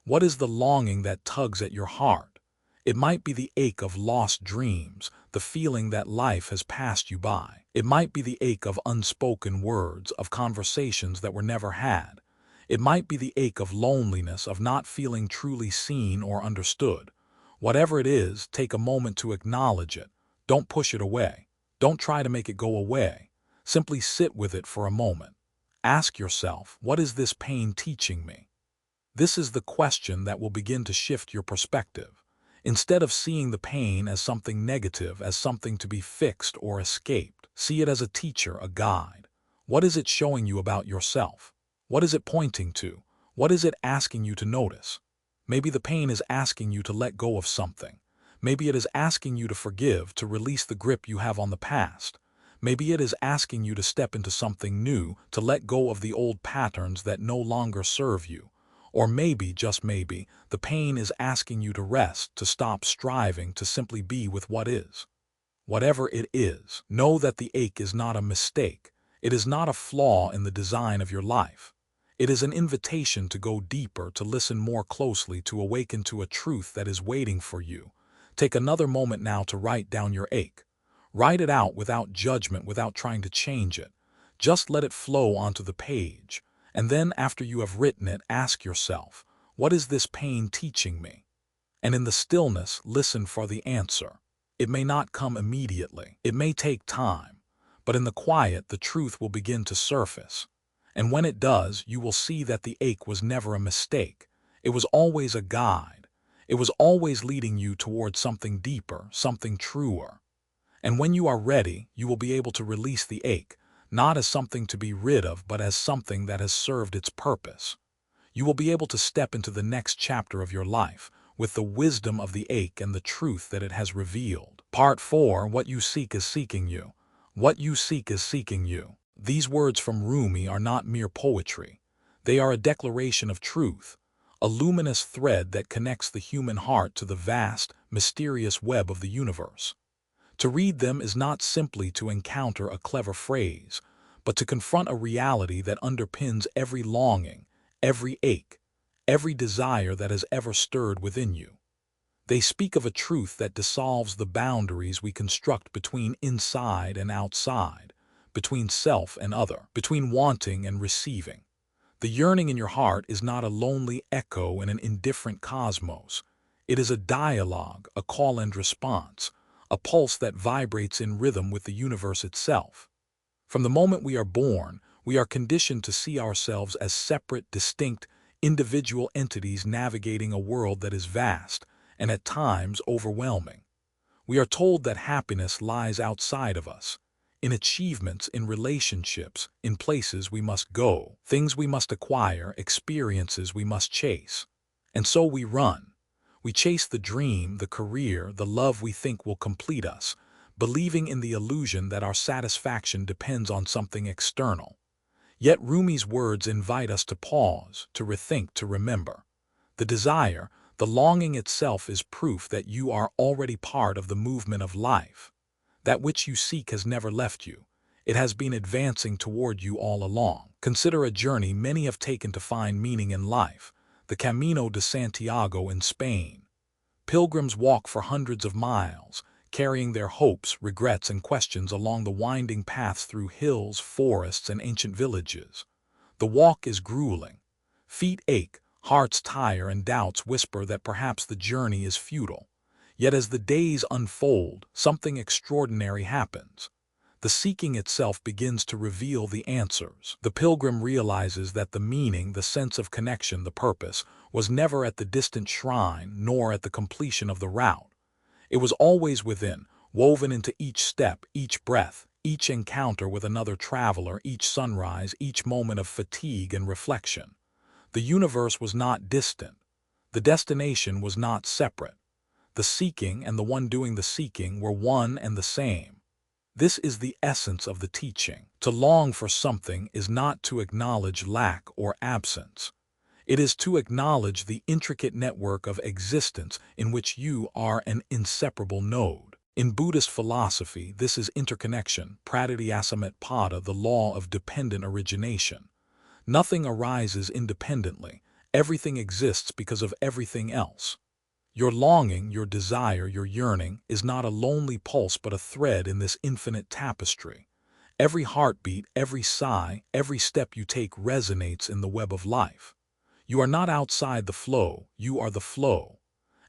What is the longing that tugs at your heart? It might be the ache of lost dreams, the feeling that life has passed you by. It might be the ache of unspoken words, of conversations that were never had. It might be the ache of loneliness, of not feeling truly seen or understood. Whatever it is, take a moment to acknowledge it. Don't push it away. Don't try to make it go away. Simply sit with it for a moment. Ask yourself, what is this pain teaching me? This is the question that will begin to shift your perspective. Instead of seeing the pain as something negative, as something to be fixed or escaped, see it as a teacher, a guide. What is it showing you about yourself? What is it pointing to? What is it asking you to notice? Maybe the pain is asking you to let go of something. Maybe it is asking you to forgive, to release the grip you have on the past. Maybe it is asking you to step into something new, to let go of the old patterns that no longer serve you. Or maybe, just maybe, the pain is asking you to rest, to stop striving, to simply be with what is. Whatever it is, know that the ache is not a mistake. It is not a flaw in the design of your life. It is an invitation to go deeper, to listen more closely, to awaken to a truth that is waiting for you. Take another moment now to write down your ache. Write it out without judgment, without trying to change it. Just let it flow onto the page. And then, after you have written it, ask yourself, what is this pain teaching me? And in the stillness, listen for the answer. It may not come immediately. It may take time. But in the quiet, the truth will begin to surface. And when it does, you will see that the ache was never a mistake. It was always a guide. It was always leading you towards something deeper, something truer. And when you are ready, you will be able to release the ache, not as something to be rid of, but as something that has served its purpose. You will be able to step into the next chapter of your life with the wisdom of the ache and the truth that it has revealed. Part 4. What you seek is seeking you. What you seek is seeking you. These words from Rumi are not mere poetry. They are a declaration of truth, a luminous thread that connects the human heart to the vast, mysterious web of the universe. To read them is not simply to encounter a clever phrase, but to confront a reality that underpins every longing, every ache, every desire that has ever stirred within you. They speak of a truth that dissolves the boundaries we construct between inside and outside, between self and other, between wanting and receiving. The yearning in your heart is not a lonely echo in an indifferent cosmos. It is a dialogue, a call and response, a pulse that vibrates in rhythm with the universe itself. From the moment we are born, we are conditioned to see ourselves as separate, distinct, individual entities navigating a world that is vast and at times overwhelming. We are told that happiness lies outside of us, in achievements, in relationships, in places we must go, things we must acquire, experiences we must chase. And so we run. We chase the dream, the career, the love we think will complete us, believing in the illusion that our satisfaction depends on something external. Yet Rumi's words invite us to pause, to rethink, to remember. The desire, The longing itself is proof that you are already part of the movement of life. That which you seek has never left you. It has been advancing toward you all along. Consider a journey many have taken to find meaning in life, the Camino de Santiago in Spain. Pilgrims walk for hundreds of miles, carrying their hopes, regrets, and questions along the winding paths through hills, forests, and ancient villages. The walk is grueling. Feet ache, hearts tire, and doubts whisper that perhaps the journey is futile. Yet as the days unfold, something extraordinary happens. The seeking itself begins to reveal the answers. The pilgrim realizes that the meaning, the sense of connection, the purpose, was never at the distant shrine nor at the completion of the route. It was always within, woven into each step, each breath, each encounter with another traveler, each sunrise, each moment of fatigue and reflection. The universe was not distant. The destination was not separate. The seeking and the one doing the seeking were one and the same. This is the essence of the teaching. To long for something is not to acknowledge lack or absence. It is to acknowledge the intricate network of existence in which you are an inseparable node. In Buddhist philosophy, this is interconnection, pratityasamutpada, the law of dependent origination. Nothing arises independently. Everything exists because of everything else. Your longing, your desire, your yearning is not a lonely pulse but a thread in this infinite tapestry. Every heartbeat, every sigh, every step you take resonates in the web of life. You are not outside the flow, you are the flow.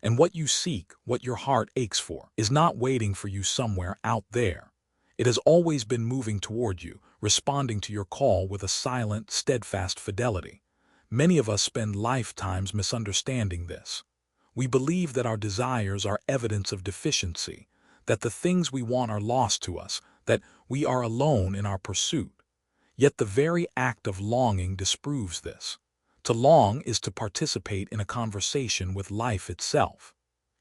And what you seek, what your heart aches for, is not waiting for you somewhere out there. It has always been moving toward you, responding to your call with a silent, steadfast fidelity. Many of us spend lifetimes misunderstanding this. We believe that our desires are evidence of deficiency, that the things we want are lost to us, that we are alone in our pursuit. Yet the very act of longing disproves this. To long is to participate in a conversation with life itself.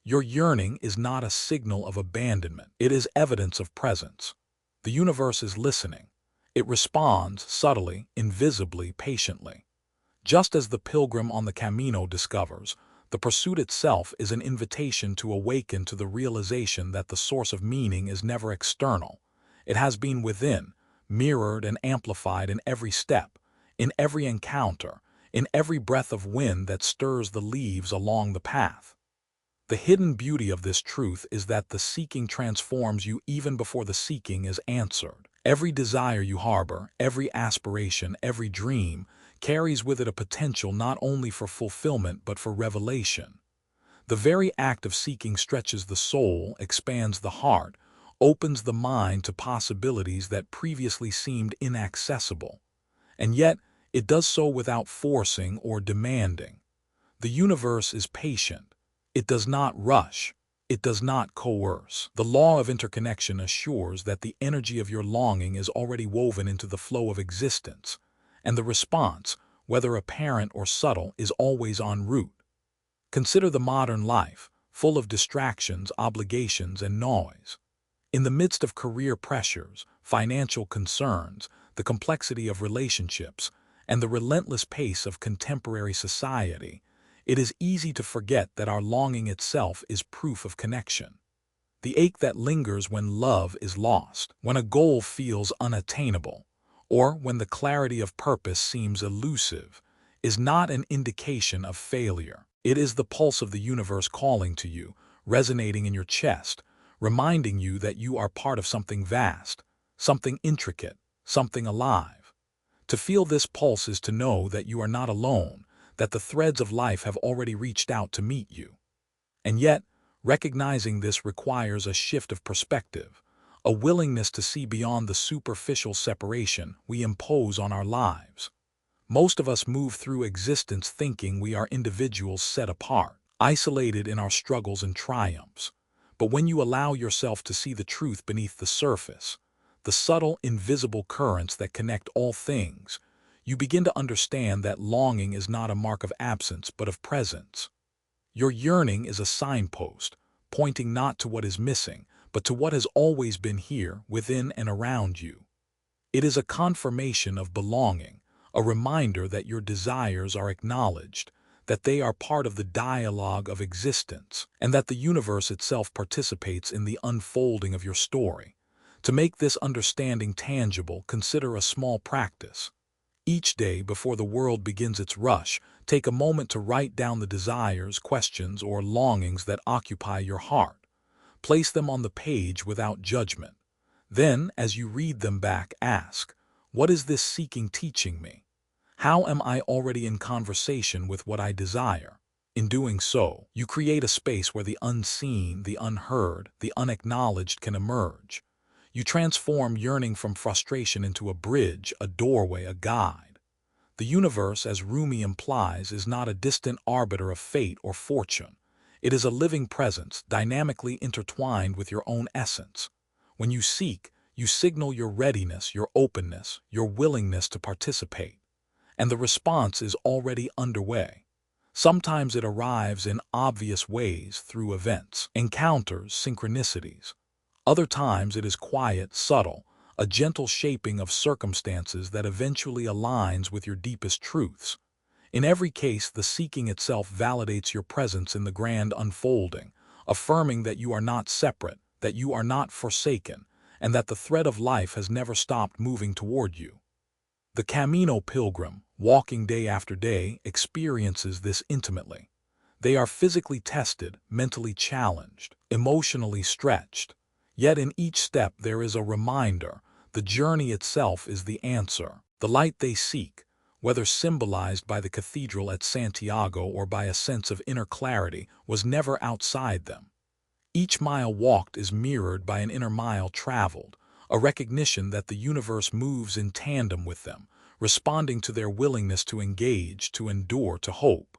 Your yearning is not a signal of abandonment. It is evidence of presence. The universe is listening. It responds subtly, invisibly, patiently. Just as the pilgrim on the Camino discovers, the pursuit itself is an invitation to awaken to the realization that the source of meaning is never external. It has been within, mirrored and amplified in every step, in every encounter, in every breath of wind that stirs the leaves along the path. The hidden beauty of this truth is that the seeking transforms you even before the seeking is answered. Every desire you harbor, every aspiration, every dream, carries with it a potential not only for fulfillment but for revelation. The very act of seeking stretches the soul, expands the heart, opens the mind to possibilities that previously seemed inaccessible. And yet, it does so without forcing or demanding. The universe is patient. It does not rush. It does not coerce. The law of interconnection assures that the energy of your longing is already woven into the flow of existence, and the response, whether apparent or subtle, is always en route. Consider the modern life, full of distractions, obligations, and noise. In the midst of career pressures, financial concerns, the complexity of relationships, and the relentless pace of contemporary society, it is easy to forget that our longing itself is proof of connection. The ache that lingers when love is lost, when a goal feels unattainable, or when the clarity of purpose seems elusive, is not an indication of failure. It is the pulse of the universe calling to you, resonating in your chest, reminding you that you are part of something vast, something intricate, something alive. To feel this pulse is to know that you are not alone, that the threads of life have already reached out to meet you. And yet, recognizing this requires a shift of perspective, a willingness to see beyond the superficial separation we impose on our lives. Most of us move through existence thinking we are individuals set apart, isolated in our struggles and triumphs. But when you allow yourself to see the truth beneath the surface, the subtle, invisible currents that connect all things, you begin to understand that longing is not a mark of absence but of presence. Your yearning is a signpost, pointing not to what is missing, but to what has always been here, within and around you. It is a confirmation of belonging, a reminder that your desires are acknowledged, that they are part of the dialogue of existence, and that the universe itself participates in the unfolding of your story. To make this understanding tangible, consider a small practice. Each day before the world begins its rush, take a moment to write down the desires, questions, or longings that occupy your heart. Place them on the page without judgment. Then, as you read them back, ask, what is this seeking teaching me? How am I already in conversation with what I desire? In doing so, you create a space where the unseen, the unheard, the unacknowledged can emerge. You transform yearning from frustration into a bridge, a doorway, a guide. The universe, as Rumi implies, is not a distant arbiter of fate or fortune. It is a living presence, dynamically intertwined with your own essence. When you seek, you signal your readiness, your openness, your willingness to participate. And the response is already underway. Sometimes it arrives in obvious ways through events, encounters, synchronicities. Other times it is quiet, subtle, a gentle shaping of circumstances that eventually aligns with your deepest truths. In every case, the seeking itself validates your presence in the grand unfolding, affirming that you are not separate, that you are not forsaken, and that the thread of life has never stopped moving toward you. The Camino pilgrim, walking day after day, experiences this intimately. They are physically tested, mentally challenged, emotionally stretched. Yet in each step there is a reminder, the journey itself is the answer. The light they seek, whether symbolized by the cathedral at Santiago or by a sense of inner clarity, was never outside them. Each mile walked is mirrored by an inner mile traveled, a recognition that the universe moves in tandem with them, responding to their willingness to engage, to endure, to hope.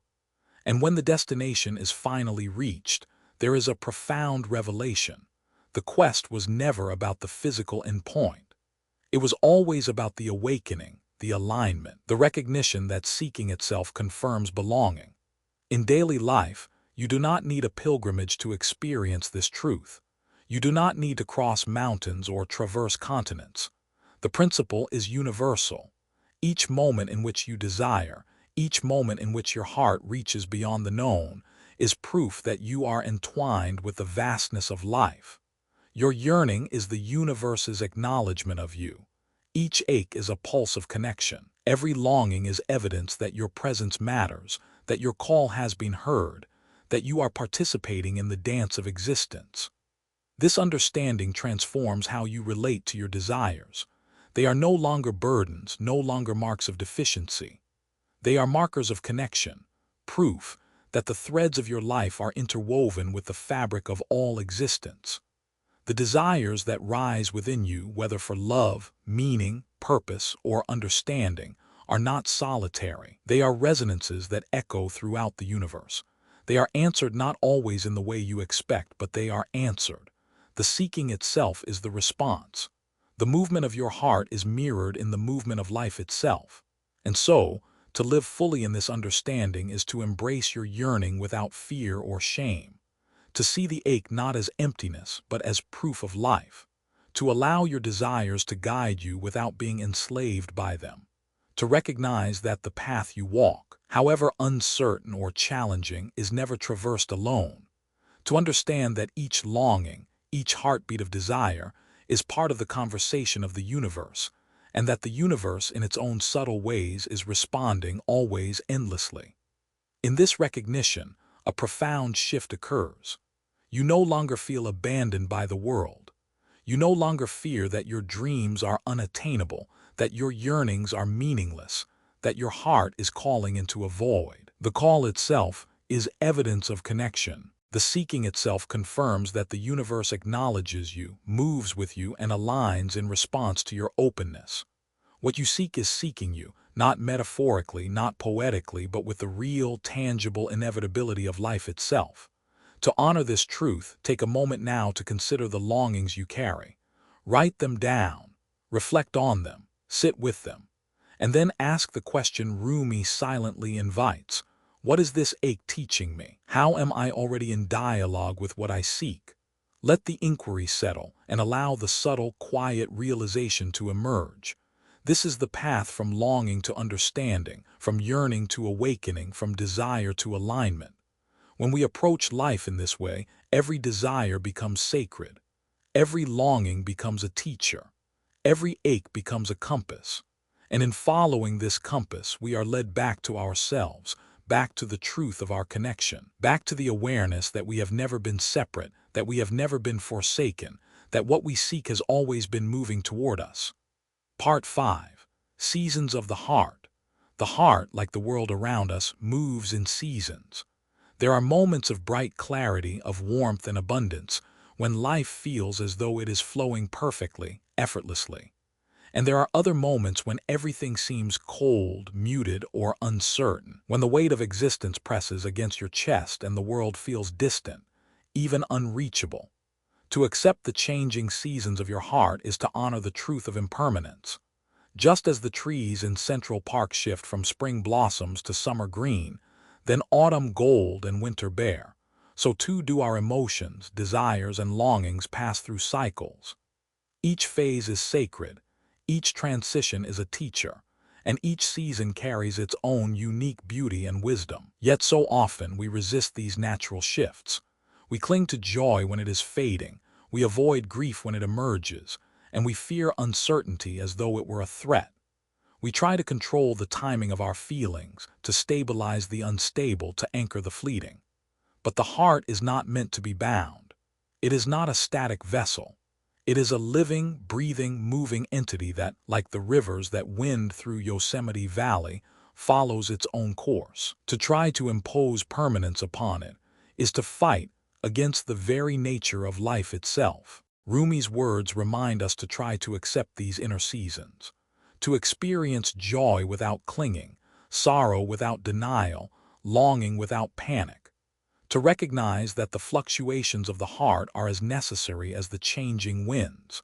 And when the destination is finally reached, there is a profound revelation. The quest was never about the physical endpoint. It was always about the awakening, the alignment, the recognition that seeking itself confirms belonging. In daily life, you do not need a pilgrimage to experience this truth. You do not need to cross mountains or traverse continents. The principle is universal. Each moment in which you desire, each moment in which your heart reaches beyond the known, is proof that you are entwined with the vastness of life. Your yearning is the universe's acknowledgement of you. Each ache is a pulse of connection. Every longing is evidence that your presence matters, that your call has been heard, that you are participating in the dance of existence. This understanding transforms how you relate to your desires. They are no longer burdens, no longer marks of deficiency. They are markers of connection, proof that the threads of your life are interwoven with the fabric of all existence. The desires that rise within you, whether for love, meaning, purpose, or understanding, are not solitary. They are resonances that echo throughout the universe. They are answered not always in the way you expect, but they are answered. The seeking itself is the response. The movement of your heart is mirrored in the movement of life itself. And so, to live fully in this understanding is to embrace your yearning without fear or shame. To see the ache not as emptiness, but as proof of life. To allow your desires to guide you without being enslaved by them. To recognize that the path you walk, however uncertain or challenging, is never traversed alone. To understand that each longing, each heartbeat of desire, is part of the conversation of the universe, and that the universe in its own subtle ways is responding always endlessly. In this recognition, a profound shift occurs. You no longer feel abandoned by the world. You no longer fear that your dreams are unattainable, that your yearnings are meaningless, that your heart is calling into a void. The call itself is evidence of connection. The seeking itself confirms that the universe acknowledges you, moves with you, and aligns in response to your openness. What you seek is seeking you, not metaphorically, not poetically, but with the real, tangible inevitability of life itself. To honor this truth, take a moment now to consider the longings you carry. Write them down, reflect on them, sit with them, and then ask the question Rumi silently invites. What is this ache teaching me? How am I already in dialogue with what I seek? Let the inquiry settle and allow the subtle, quiet realization to emerge. This is the path from longing to understanding, from yearning to awakening, from desire to alignment. When we approach life in this way, every desire becomes sacred. Every longing becomes a teacher. Every ache becomes a compass. And in following this compass, we are led back to ourselves, back to the truth of our connection, back to the awareness that we have never been separate, that we have never been forsaken, that what we seek has always been moving toward us. Part 5. Seasons of the Heart. The heart, like the world around us, moves in seasons. There are moments of bright clarity, of warmth and abundance, when life feels as though it is flowing perfectly, effortlessly. And there are other moments when everything seems cold, muted, or uncertain, when the weight of existence presses against your chest and the world feels distant, even unreachable. To accept the changing seasons of your heart is to honor the truth of impermanence. Just as the trees in Central Park shift from spring blossoms to summer green, then autumn gold and winter bare, so too do our emotions, desires, and longings pass through cycles. Each phase is sacred, each transition is a teacher, and each season carries its own unique beauty and wisdom. Yet so often we resist these natural shifts. We cling to joy when it is fading, we avoid grief when it emerges, and we fear uncertainty as though it were a threat. We try to control the timing of our feelings, to stabilize the unstable, to anchor the fleeting. But the heart is not meant to be bound. It is not a static vessel. It is a living, breathing, moving entity that, like the rivers that wind through Yosemite Valley, follows its own course. To try to impose permanence upon it is to fight against the very nature of life itself. Rumi's words remind us to try to accept these inner seasons, to experience joy without clinging, sorrow without denial, longing without panic, to recognize that the fluctuations of the heart are as necessary as the changing winds.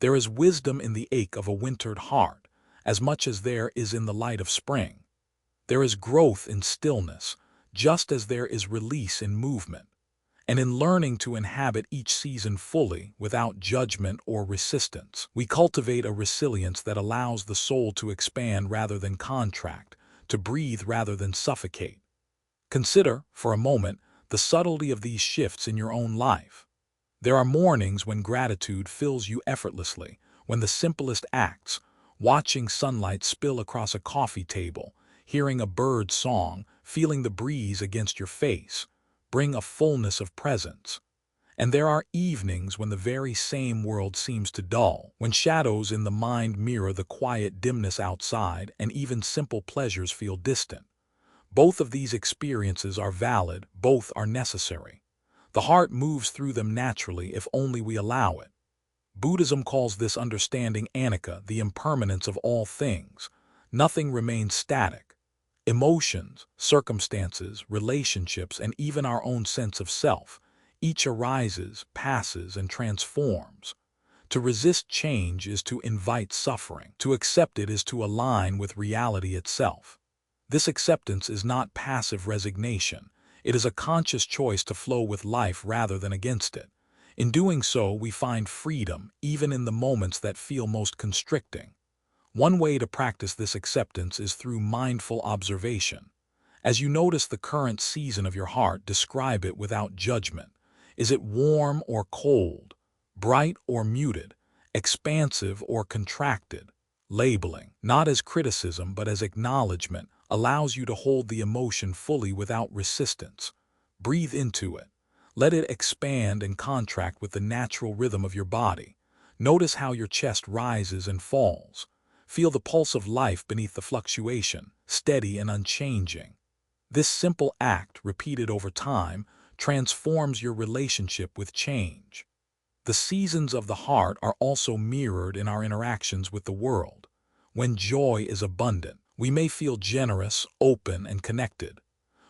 There is wisdom in the ache of a wintered heart, as much as there is in the light of spring. There is growth in stillness, just as there is release in movement. And in learning to inhabit each season fully, without judgment or resistance, we cultivate a resilience that allows the soul to expand rather than contract, to breathe rather than suffocate. Consider, for a moment, the subtlety of these shifts in your own life. There are mornings when gratitude fills you effortlessly, when the simplest acts, watching sunlight spill across a coffee table, hearing a bird's song, feeling the breeze against your face, bring a fullness of presence. And there are evenings when the very same world seems to dull, when shadows in the mind mirror the quiet dimness outside and even simple pleasures feel distant. Both of these experiences are valid, both are necessary. The heart moves through them naturally if only we allow it. Buddhism calls this understanding anicca, the impermanence of all things. Nothing remains static. Emotions, circumstances, relationships, and even our own sense of self, each arises, passes, and transforms. To resist change is to invite suffering. To accept it is to align with reality itself. This acceptance is not passive resignation. It is a conscious choice to flow with life rather than against it. In doing so, we find freedom, even in the moments that feel most constricting. One way to practice this acceptance is through mindful observation. As you notice the current season of your heart, describe it without judgment. Is it warm or cold, bright or muted, expansive or contracted? Labeling, not as criticism but as acknowledgement, allows you to hold the emotion fully without resistance. Breathe into it. Let it expand and contract with the natural rhythm of your body. Notice how your chest rises and falls. Feel the pulse of life beneath the fluctuation, steady and unchanging. This simple act, repeated over time, transforms your relationship with change. The seasons of the heart are also mirrored in our interactions with the world. When joy is abundant, we may feel generous, open, and connected.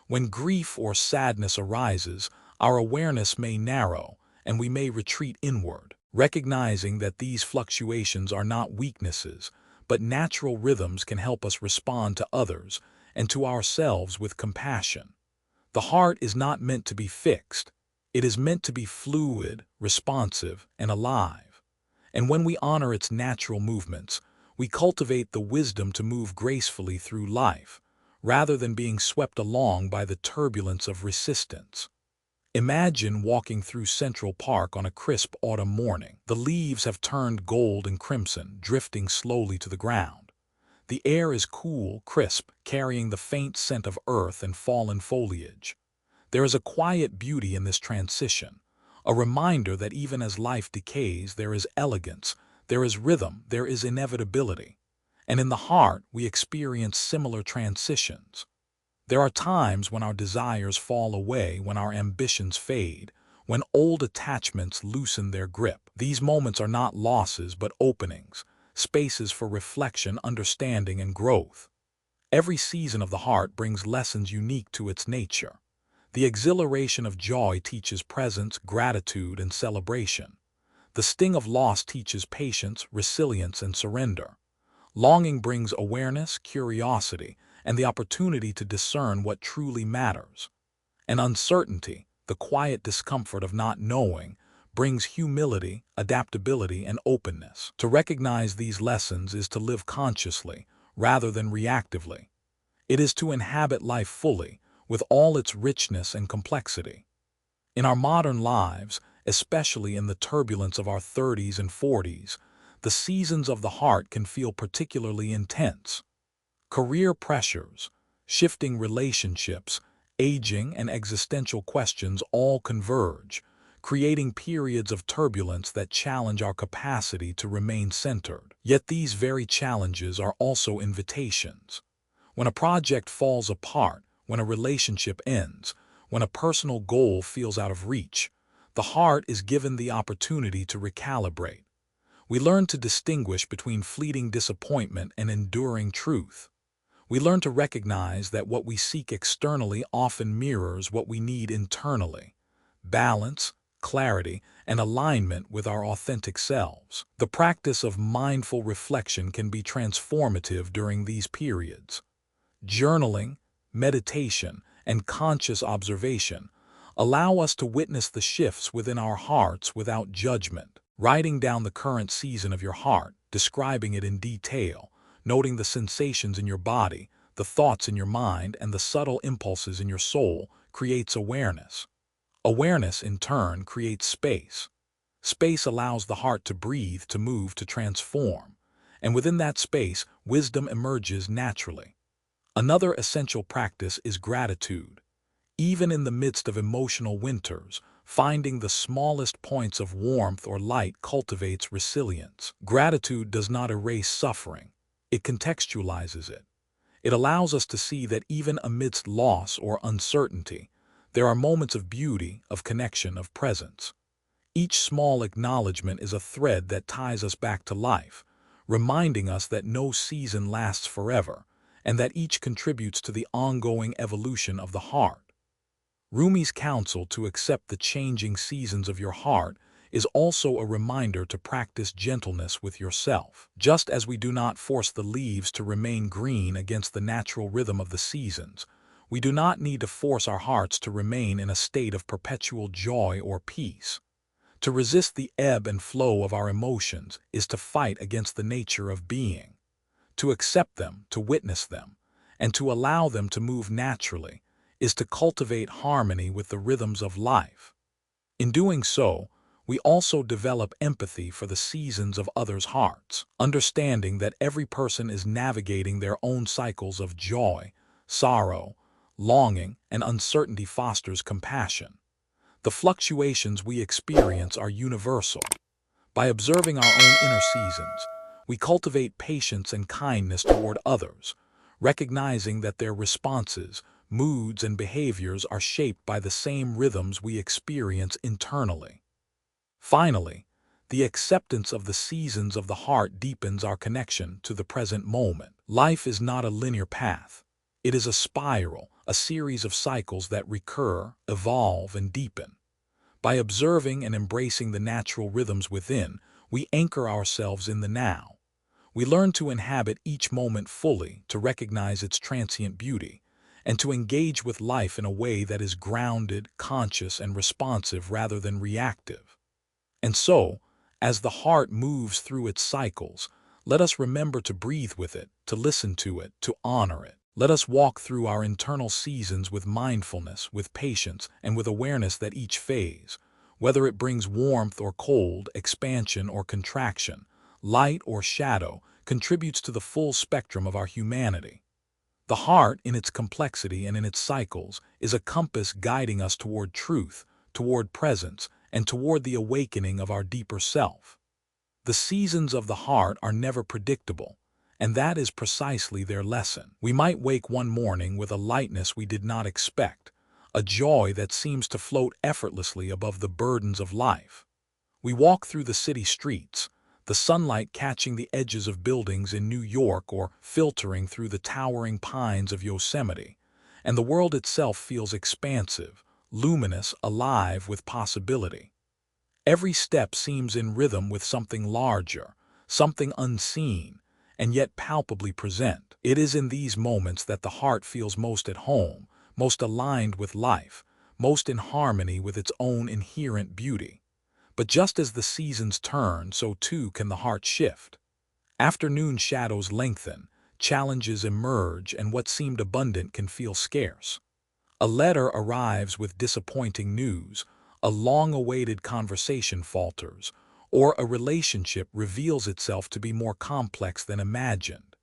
When grief or sadness arises, our awareness may narrow, and we may retreat inward, recognizing that these fluctuations are not weaknesses, but natural rhythms can help us respond to others and to ourselves with compassion. The heart is not meant to be fixed. It is meant to be fluid, responsive, and alive. And when we honor its natural movements, We cultivate the wisdom to move gracefully through life, rather than being swept along by the turbulence of resistance. Imagine walking through Central Park on a crisp autumn morning. The leaves have turned gold and crimson, drifting slowly to the ground. The air is cool, crisp, carrying the faint scent of earth and fallen foliage. There is a quiet beauty in this transition, a reminder that even as life decays, there is elegance, there is rhythm, there is inevitability. And in the heart, we experience similar transitions. There are times when our desires fall away, when our ambitions fade, when old attachments loosen their grip. These moments are not losses but openings, spaces for reflection, understanding, and growth. Every season of the heart brings lessons unique to its nature. The exhilaration of joy teaches presence, gratitude, and celebration. The sting of loss teaches patience, resilience, and surrender. Longing brings awareness, curiosity, and the opportunity to discern what truly matters. And uncertainty, the quiet discomfort of not knowing, brings humility, adaptability, and openness. To recognize these lessons is to live consciously, rather than reactively. It is to inhabit life fully, with all its richness and complexity. In our modern lives, especially in the turbulence of our 30s and 40s, the seasons of the heart can feel particularly intense. Career pressures, shifting relationships, aging, and existential questions all converge, creating periods of turbulence that challenge our capacity to remain centered. Yet these very challenges are also invitations. When a project falls apart, when a relationship ends, when a personal goal feels out of reach, the heart is given the opportunity to recalibrate. We learn to distinguish between fleeting disappointment and enduring truth. We learn to recognize that what we seek externally often mirrors what we need internally: balance, clarity, and alignment with our authentic selves. The practice of mindful reflection can be transformative during these periods. Journaling, meditation, and conscious observation allow us to witness the shifts within our hearts without judgment. Writing down the current season of your heart, describing it in detail, noting the sensations in your body, the thoughts in your mind, and the subtle impulses in your soul, creates awareness. Awareness, in turn, creates space. Space allows the heart to breathe, to move, to transform. And within that space, wisdom emerges naturally. Another essential practice is gratitude. Even in the midst of emotional winters, finding the smallest points of warmth or light cultivates resilience. Gratitude does not erase suffering. It contextualizes it. It allows us to see that even amidst loss or uncertainty, there are moments of beauty, of connection, of presence. Each small acknowledgement is a thread that ties us back to life, reminding us that no season lasts forever, and that each contributes to the ongoing evolution of the heart. Rumi's counsel to accept the changing seasons of your heart is also a reminder to practice gentleness with yourself. Just as we do not force the leaves to remain green against the natural rhythm of the seasons, we do not need to force our hearts to remain in a state of perpetual joy or peace. To resist the ebb and flow of our emotions is to fight against the nature of being. To accept them, to witness them, and to allow them to move naturally is to cultivate harmony with the rhythms of life. In doing so, we also develop empathy for the seasons of others' hearts, understanding that every person is navigating their own cycles of joy, sorrow, longing, and uncertainty fosters compassion. The fluctuations we experience are universal. By observing our own inner seasons, we cultivate patience and kindness toward others, recognizing that their responses, moods, and behaviors are shaped by the same rhythms we experience internally. Finally, the acceptance of the seasons of the heart deepens our connection to the present moment. Life is not a linear path. It is a spiral, a series of cycles that recur, evolve, and deepen. By observing and embracing the natural rhythms within, we anchor ourselves in the now. We learn to inhabit each moment fully, to recognize its transient beauty, and to engage with life in a way that is grounded, conscious, and responsive rather than reactive. And so, as the heart moves through its cycles, Let us remember to breathe with it, to listen to it, to honor it. Let us walk through our internal seasons with mindfulness, with patience, and with awareness that each phase, whether it brings warmth or cold, expansion or contraction, light or shadow, contributes to the full spectrum of our humanity. The heart, in its complexity and in its cycles, is a compass guiding us toward truth, toward presence, and toward the awakening of our deeper self. The seasons of the heart are never predictable, and that is precisely their lesson. We might wake one morning with a lightness we did not expect, a joy that seems to float effortlessly above the burdens of life. We walk through the city streets, the sunlight catching the edges of buildings in New York or filtering through the towering pines of Yosemite, and the world itself feels expansive, luminous, alive with possibility. Every step seems in rhythm with something larger, something unseen, and yet palpably present. It is in these moments that the heart feels most at home, most aligned with life, most in harmony with its own inherent beauty. But just as the seasons turn, so too can the heart shift. Afternoon shadows lengthen, challenges emerge, and what seemed abundant can feel scarce. A letter arrives with disappointing news, a long-awaited conversation falters, or a relationship reveals itself to be more complex than imagined.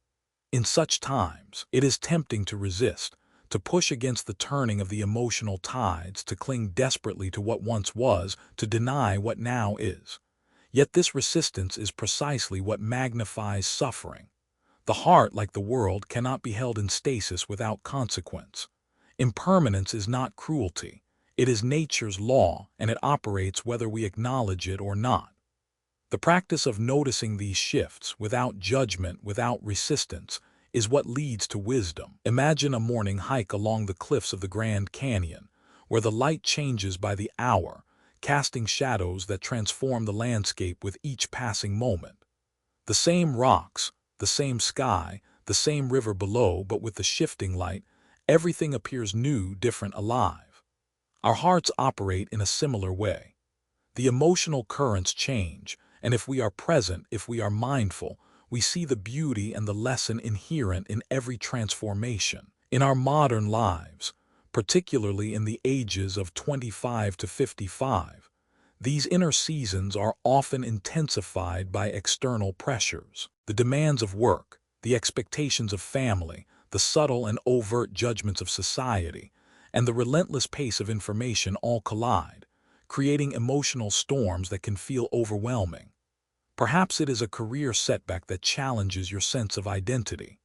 In such times, it is tempting to resist, to push against the turning of the emotional tides, to cling desperately to what once was, to deny what now is. Yet this resistance is precisely what magnifies suffering. The heart, like the world, cannot be held in stasis without consequence. Impermanence is not cruelty. It is nature's law, and it operates whether we acknowledge it or not. The practice of noticing these shifts, without judgment, without resistance, is what leads to wisdom. Imagine a morning hike along the cliffs of the Grand Canyon, where the light changes by the hour, casting shadows that transform the landscape with each passing moment. The same rocks, the same sky, the same river below, but with the shifting light, everything appears new, different, alive. Our hearts operate in a similar way. The emotional currents change, and if we are present, if we are mindful, we see the beauty and the lesson inherent in every transformation. In our modern lives, particularly in the ages of 25 to 55, these inner seasons are often intensified by external pressures. The demands of work, the expectations of family, the subtle and overt judgments of society, and the relentless pace of information all collide, creating emotional storms that can feel overwhelming. Perhaps it is a career setback that challenges your sense of identity.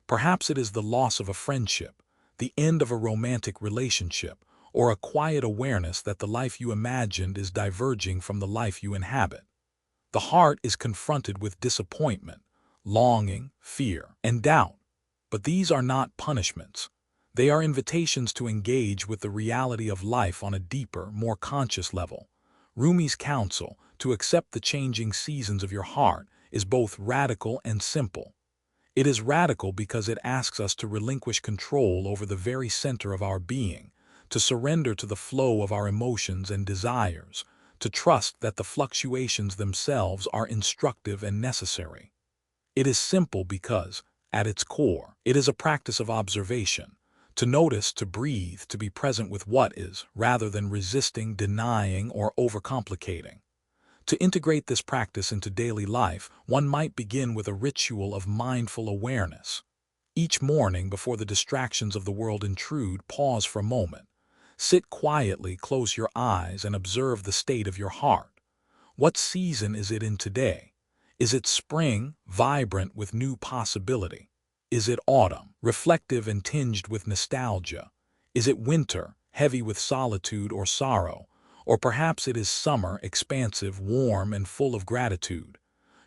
Perhaps it is the loss of a friendship, the end of a romantic relationship, or a quiet awareness that the life you imagined is diverging from the life you inhabit. The heart is confronted with disappointment, longing, fear, and doubt. But these are not punishments. They are invitations to engage with the reality of life on a deeper, more conscious level. Rumi's counsel, to accept the changing seasons of your heart, is both radical and simple. It is radical because it asks us to relinquish control over the very center of our being, to surrender to the flow of our emotions and desires, to trust that the fluctuations themselves are instructive and necessary. It is simple because, at its core, it is a practice of observation. To notice, to breathe, to be present with what is, rather than resisting, denying, or overcomplicating. To integrate this practice into daily life, one might begin with a ritual of mindful awareness. Each morning, before the distractions of the world intrude, pause for a moment. Sit quietly, close your eyes, and observe the state of your heart. What season is it in today? Is it spring, vibrant with new possibility? Is it autumn, reflective and tinged with nostalgia? Is it winter, heavy with solitude or sorrow? Or perhaps it is summer, expansive, warm, and full of gratitude.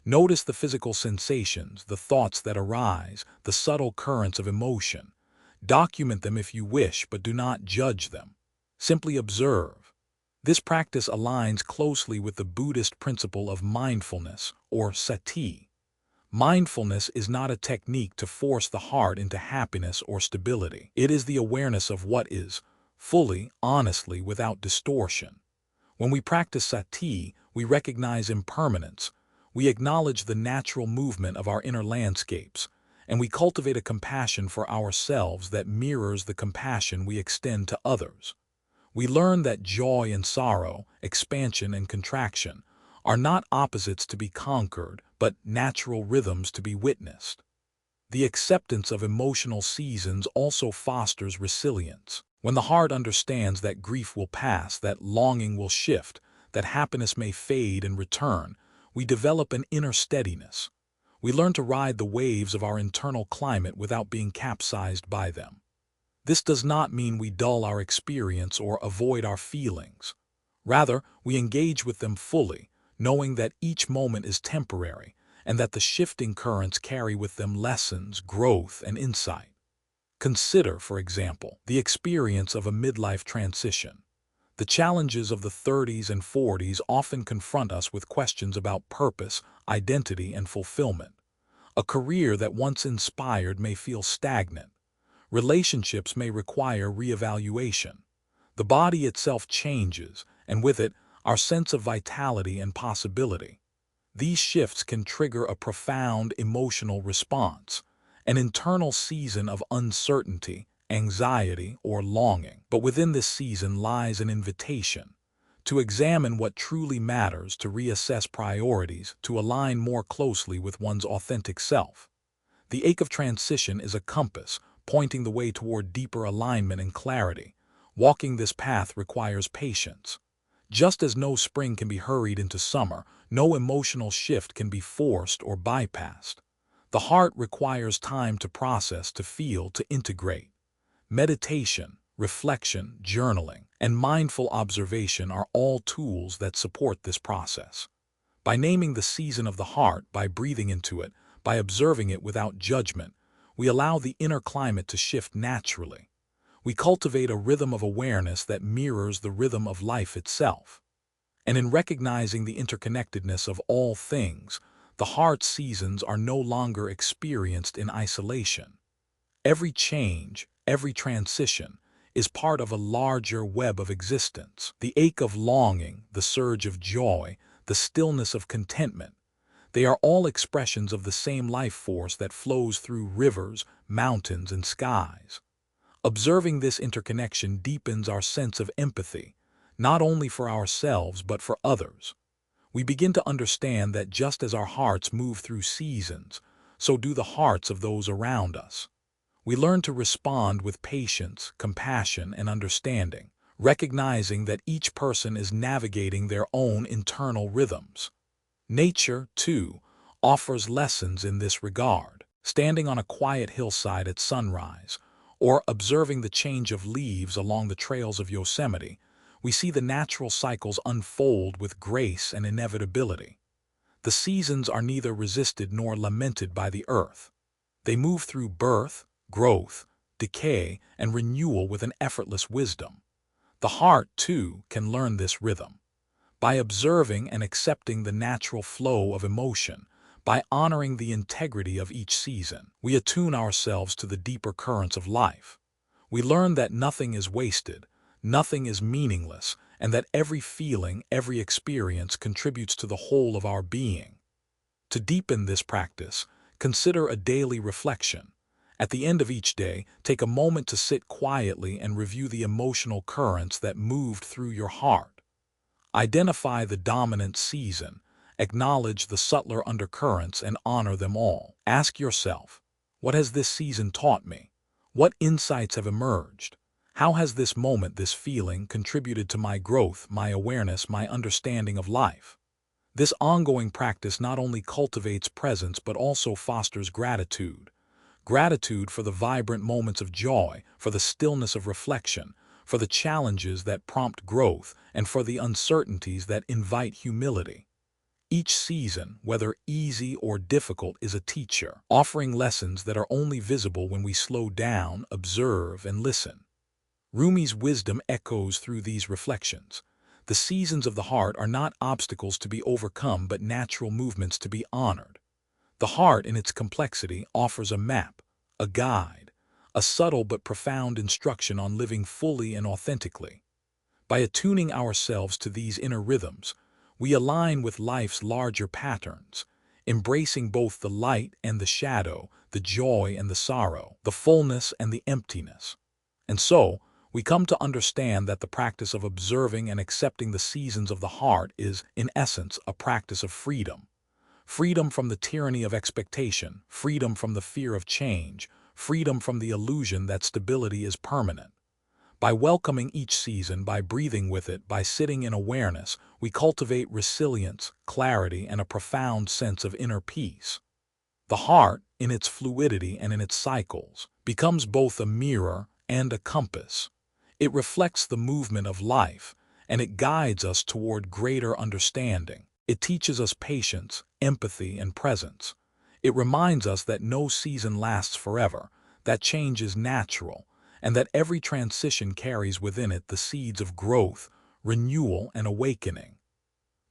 Notice the physical sensations, the thoughts that arise, the subtle currents of emotion. Document them if you wish, but do not judge them. Simply observe. This practice aligns closely with the Buddhist principle of mindfulness, or sati. Mindfulness is not a technique to force the heart into happiness or stability. It is the awareness of what is, fully, honestly, without distortion. When we practice sati, we recognize impermanence. We acknowledge the natural movement of our inner landscapes, and we cultivate a compassion for ourselves that mirrors the compassion we extend to others. We learn that joy and sorrow, expansion and contraction, are not opposites to be conquered, but natural rhythms to be witnessed. The acceptance of emotional seasons also fosters resilience. When the heart understands that grief will pass, that longing will shift, that happiness may fade and return, we develop an inner steadiness. We learn to ride the waves of our internal climate without being capsized by them. This does not mean we dull our experience or avoid our feelings. Rather, we engage with them fully, knowing that each moment is temporary and that the shifting currents carry with them lessons, growth, and insight. Consider, for example, the experience of a midlife transition. The challenges of the 30s and 40s often confront us with questions about purpose, identity, and fulfillment. A career that once inspired may feel stagnant. Relationships may require reevaluation. The body itself changes, and with it, our sense of vitality and possibility. These shifts can trigger a profound emotional response, an internal season of uncertainty, anxiety, or longing. But within this season lies an invitation to examine what truly matters, to reassess priorities, to align more closely with one's authentic self. The ache of transition is a compass, pointing the way toward deeper alignment and clarity. Walking this path requires patience. Just as no spring can be hurried into summer, no emotional shift can be forced or bypassed. The heart requires time to process, to feel, to integrate. Meditation, reflection, journaling, and mindful observation are all tools that support this process. By naming the season of the heart, by breathing into it, by observing it without judgment, we allow the inner climate to shift naturally. We cultivate a rhythm of awareness that mirrors the rhythm of life itself. And in recognizing the interconnectedness of all things, the heart's seasons are no longer experienced in isolation. Every change, every transition, is part of a larger web of existence. The ache of longing, the surge of joy, the stillness of contentment, they are all expressions of the same life force that flows through rivers, mountains, and skies. Observing this interconnection deepens our sense of empathy, not only for ourselves but for others. We begin to understand that just as our hearts move through seasons, so do the hearts of those around us. We learn to respond with patience, compassion, and understanding, recognizing that each person is navigating their own internal rhythms. Nature, too, offers lessons in this regard. Standing on a quiet hillside at sunrise, or observing the change of leaves along the trails of Yosemite, we see the natural cycles unfold with grace and inevitability. The seasons are neither resisted nor lamented by the earth. They move through birth, growth, decay, and renewal with an effortless wisdom. The heart, too, can learn this rhythm. By observing and accepting the natural flow of emotion, by honoring the integrity of each season, we attune ourselves to the deeper currents of life. We learn that nothing is wasted, nothing is meaningless, and that every feeling, every experience contributes to the whole of our being. To deepen this practice, consider a daily reflection. At the end of each day, take a moment to sit quietly and review the emotional currents that moved through your heart. Identify the dominant season, acknowledge the subtler undercurrents, and honor them all. Ask yourself, what has this season taught me? What insights have emerged? How has this moment, this feeling, contributed to my growth, my awareness, my understanding of life? This ongoing practice not only cultivates presence but also fosters gratitude. Gratitude for the vibrant moments of joy, for the stillness of reflection, for the challenges that prompt growth, and for the uncertainties that invite humility. Each season, whether easy or difficult, is a teacher, offering lessons that are only visible when we slow down, observe, and listen. Rumi's wisdom echoes through these reflections. The seasons of the heart are not obstacles to be overcome but natural movements to be honored. The heart, in its complexity, offers a map, a guide, a subtle but profound instruction on living fully and authentically. By attuning ourselves to these inner rhythms, We align with life's larger patterns, embracing both the light and the shadow, the joy and the sorrow, the fullness and the emptiness. And so, we come to understand that the practice of observing and accepting the seasons of the heart is, in essence, a practice of freedom. Freedom from the tyranny of expectation, freedom from the fear of change, freedom from the illusion that stability is permanent. By welcoming each season, by breathing with it, by sitting in awareness, we cultivate resilience, clarity, and a profound sense of inner peace. The heart, in its fluidity and in its cycles, becomes both a mirror and a compass. It reflects the movement of life, and it guides us toward greater understanding. It teaches us patience, empathy, and presence. It reminds us that no season lasts forever, that change is natural, and that every transition carries within it the seeds of growth, renewal, and awakening.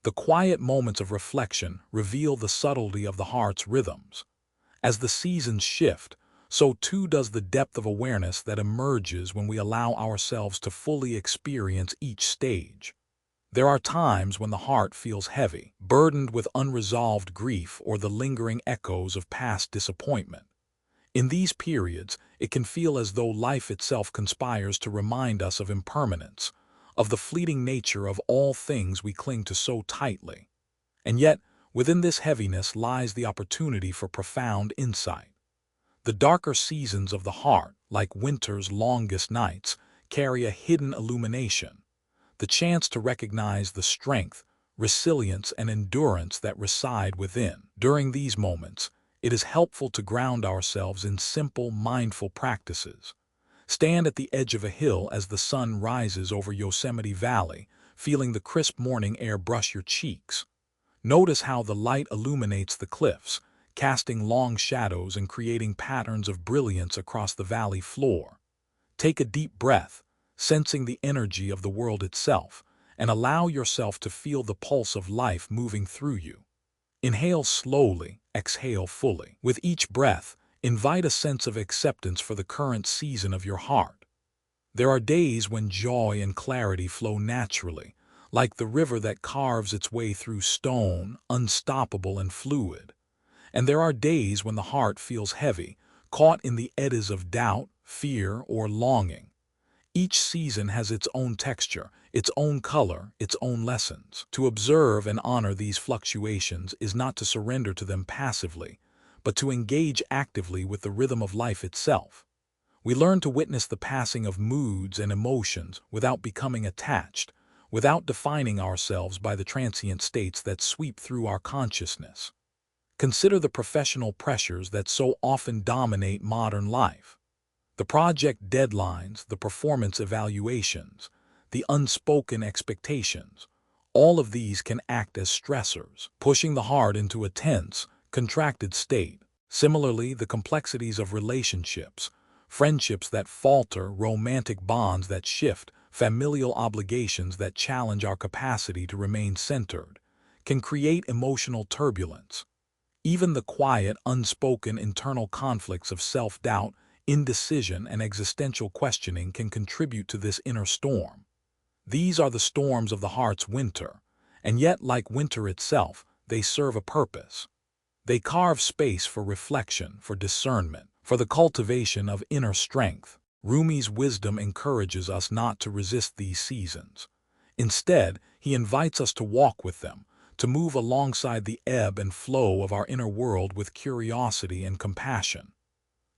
The quiet moments of reflection reveal the subtlety of the heart's rhythms. As the seasons shift, so too does the depth of awareness that emerges when we allow ourselves to fully experience each stage. There are times when the heart feels heavy, burdened with unresolved grief or the lingering echoes of past disappointment. In these periods, it can feel as though life itself conspires to remind us of impermanence, of the fleeting nature of all things we cling to so tightly. And yet, within this heaviness lies the opportunity for profound insight. The darker seasons of the heart, like winter's longest nights, carry a hidden illumination, the chance to recognize the strength, resilience, and endurance that reside within. During these moments, it is helpful to ground ourselves in simple, mindful practices. Stand at the edge of a hill as the sun rises over Yosemite Valley, feeling the crisp morning air brush your cheeks. Notice how the light illuminates the cliffs, casting long shadows and creating patterns of brilliance across the valley floor. Take a deep breath, sensing the energy of the world itself, and allow yourself to feel the pulse of life moving through you. Inhale slowly, exhale fully. With each breath, invite a sense of acceptance for the current season of your heart. There are days when joy and clarity flow naturally, like the river that carves its way through stone, unstoppable and fluid. And there are days when the heart feels heavy, caught in the eddies of doubt, fear, or longing. Each season has its own texture, its own color, its own lessons. To observe and honor these fluctuations is not to surrender to them passively, but to engage actively with the rhythm of life itself. We learn to witness the passing of moods and emotions without becoming attached, without defining ourselves by the transient states that sweep through our consciousness. Consider the professional pressures that so often dominate modern life. The project deadlines, the performance evaluations, the unspoken expectations, all of these can act as stressors, pushing the heart into a tense, contracted state. Similarly, the complexities of relationships, friendships that falter, romantic bonds that shift, familial obligations that challenge our capacity to remain centered, can create emotional turbulence. Even the quiet, unspoken internal conflicts of self-doubt, indecision, and existential questioning can contribute to this inner storm. These are the storms of the heart's winter, and yet, like winter itself, they serve a purpose. They carve space for reflection, for discernment, for the cultivation of inner strength. Rumi's wisdom encourages us not to resist these seasons. Instead, he invites us to walk with them, to move alongside the ebb and flow of our inner world with curiosity and compassion.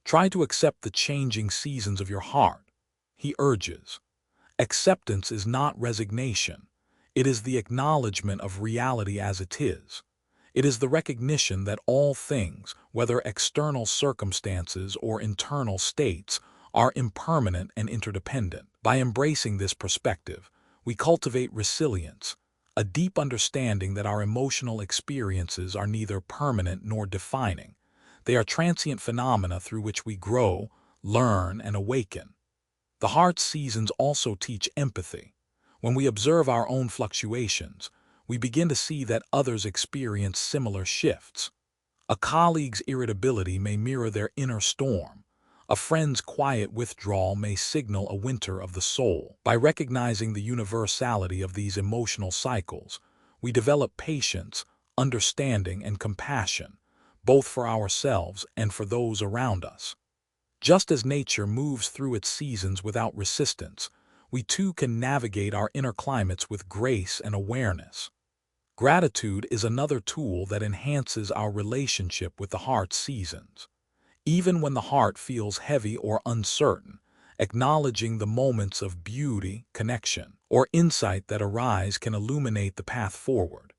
Try to accept the changing seasons of your heart, he urges. Acceptance is not resignation. It is the acknowledgement of reality as it is. It is the recognition that all things, whether external circumstances or internal states, are impermanent and interdependent. By embracing this perspective, we cultivate resilience, a deep understanding that our emotional experiences are neither permanent nor defining. They are transient phenomena through which we grow, learn, and awaken. The heart's seasons also teach empathy. When we observe our own fluctuations, we begin to see that others experience similar shifts. A colleague's irritability may mirror their inner storm. A friend's quiet withdrawal may signal a winter of the soul. By recognizing the universality of these emotional cycles, we develop patience, understanding, and compassion, both for ourselves and for those around us. Just as nature moves through its seasons without resistance, we too can navigate our inner climates with grace and awareness. Gratitude is another tool that enhances our relationship with the heart's seasons. Even when the heart feels heavy or uncertain, acknowledging the moments of beauty, connection, or insight that arise can illuminate the path forward.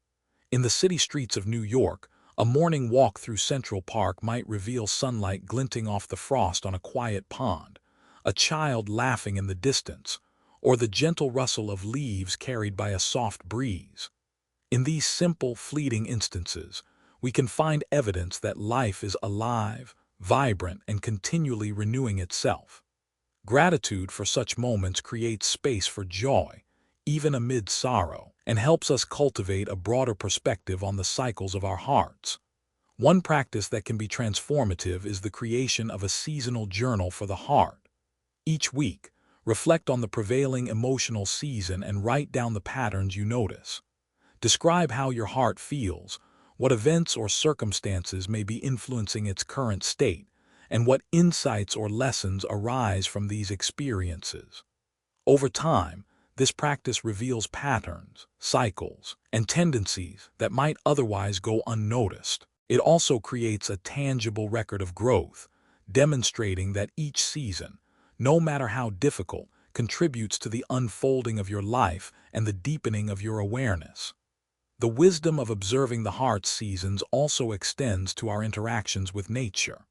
In the city streets of New York, a morning walk through Central Park might reveal sunlight glinting off the frost on a quiet pond, a child laughing in the distance, or the gentle rustle of leaves carried by a soft breeze. In these simple, fleeting instances, we can find evidence that life is alive, vibrant, and continually renewing itself. Gratitude for such moments creates space for joy, even amid sorrow, and helps us cultivate a broader perspective on the cycles of our hearts. One practice that can be transformative is the creation of a seasonal journal for the heart. Each week, reflect on the prevailing emotional season and write down the patterns you notice. Describe how your heart feels, what events or circumstances may be influencing its current state, and what insights or lessons arise from these experiences. Over time, this practice reveals patterns, cycles, and tendencies that might otherwise go unnoticed. It also creates a tangible record of growth, demonstrating that each season, no matter how difficult, contributes to the unfolding of your life and the deepening of your awareness. The wisdom of observing the heart's seasons also extends to our interactions with nature.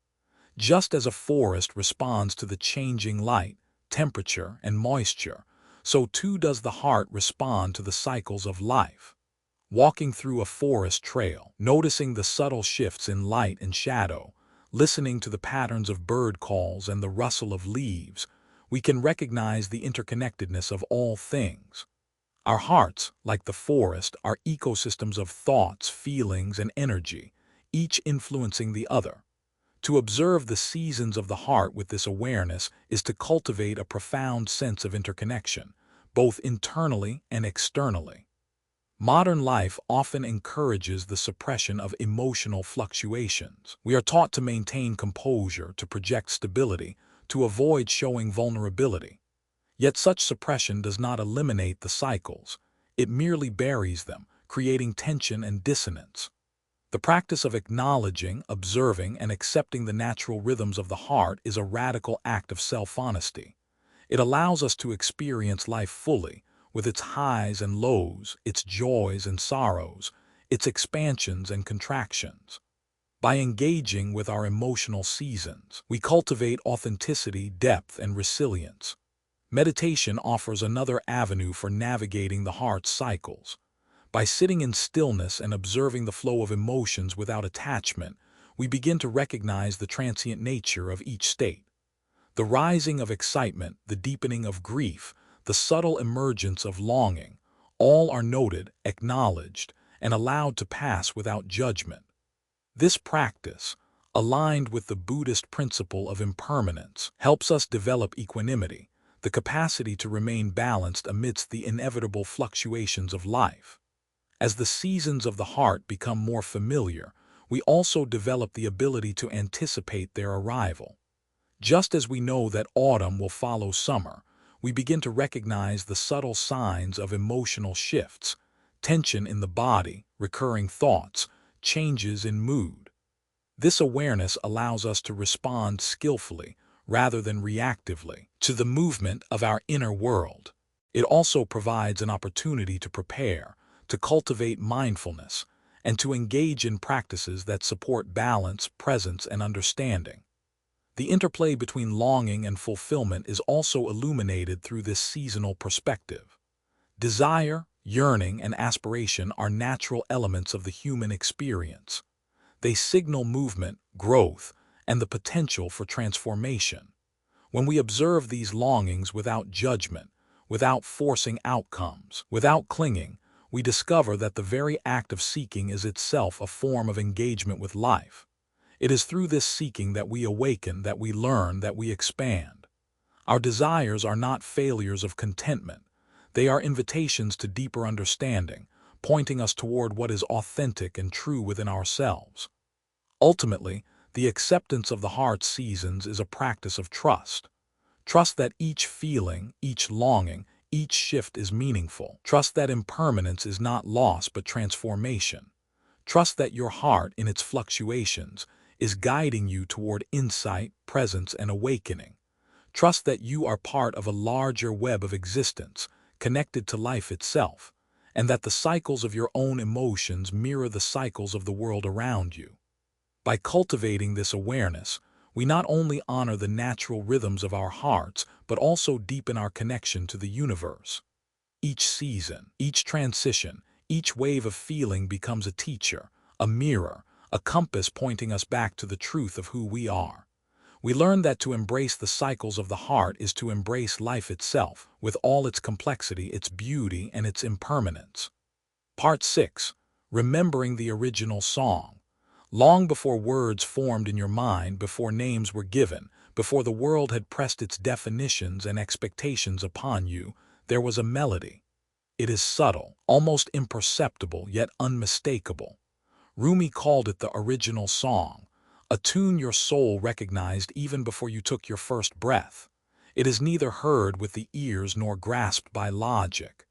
Just as a forest responds to the changing light, temperature, and moisture, so too does the heart respond to the cycles of life. Walking through a forest trail, noticing the subtle shifts in light and shadow, listening to the patterns of bird calls and the rustle of leaves, we can recognize the interconnectedness of all things. Our hearts, like the forest, are ecosystems of thoughts, feelings, and energy, each influencing the other. To observe the seasons of the heart with this awareness is to cultivate a profound sense of interconnection, both internally and externally. Modern life often encourages the suppression of emotional fluctuations. We are taught to maintain composure, to project stability, to avoid showing vulnerability. Yet such suppression does not eliminate the cycles. It merely buries them, creating tension and dissonance. The practice of acknowledging, observing, and accepting the natural rhythms of the heart is a radical act of self-honesty. It allows us to experience life fully, with its highs and lows, its joys and sorrows, its expansions and contractions. By engaging with our emotional seasons, we cultivate authenticity, depth, and resilience. Meditation offers another avenue for navigating the heart's cycles. By sitting in stillness and observing the flow of emotions without attachment, we begin to recognize the transient nature of each state. The rising of excitement, the deepening of grief, the subtle emergence of longing, all are noted, acknowledged, and allowed to pass without judgment. This practice, aligned with the Buddhist principle of impermanence, helps us develop equanimity, the capacity to remain balanced amidst the inevitable fluctuations of life. As the seasons of the heart become more familiar, we also develop the ability to anticipate their arrival. Just as we know that autumn will follow summer, we begin to recognize the subtle signs of emotional shifts, tension in the body, recurring thoughts, changes in mood. This awareness allows us to respond skillfully, rather than reactively, to the movement of our inner world. It also provides an opportunity to prepare, to cultivate mindfulness, and to engage in practices that support balance, presence, and understanding. The interplay between longing and fulfillment is also illuminated through this seasonal perspective. Desire, yearning, and aspiration are natural elements of the human experience. They signal movement, growth, and the potential for transformation. When we observe these longings without judgment, without forcing outcomes, without clinging, we discover that the very act of seeking is itself a form of engagement with life. It is through this seeking that we awaken, that we learn, that we expand. Our desires are not failures of contentment. They are invitations to deeper understanding, pointing us toward what is authentic and true within ourselves. Ultimately, the acceptance of the heart's seasons is a practice of trust. Trust that each feeling, each longing, each shift is meaningful. Trust that impermanence is not loss but transformation. Trust that your heart, in its fluctuations, is guiding you toward insight, presence, and awakening. Trust that you are part of a larger web of existence, connected to life itself, and that the cycles of your own emotions mirror the cycles of the world around you. By cultivating this awareness, we not only honor the natural rhythms of our hearts, but also deepen our connection to the universe. Each season, each transition, each wave of feeling becomes a teacher, a mirror, a compass pointing us back to the truth of who we are. We learn that to embrace the cycles of the heart is to embrace life itself, with all its complexity, its beauty, and its impermanence. Part 6. Remembering the original song. Long before words formed in your mind, before names were given, before the world had pressed its definitions and expectations upon you, there was a melody. It is subtle, almost imperceptible, yet unmistakable. Rumi called it the original song, a tune your soul recognized even before you took your first breath. It is neither heard with the ears nor grasped by logic.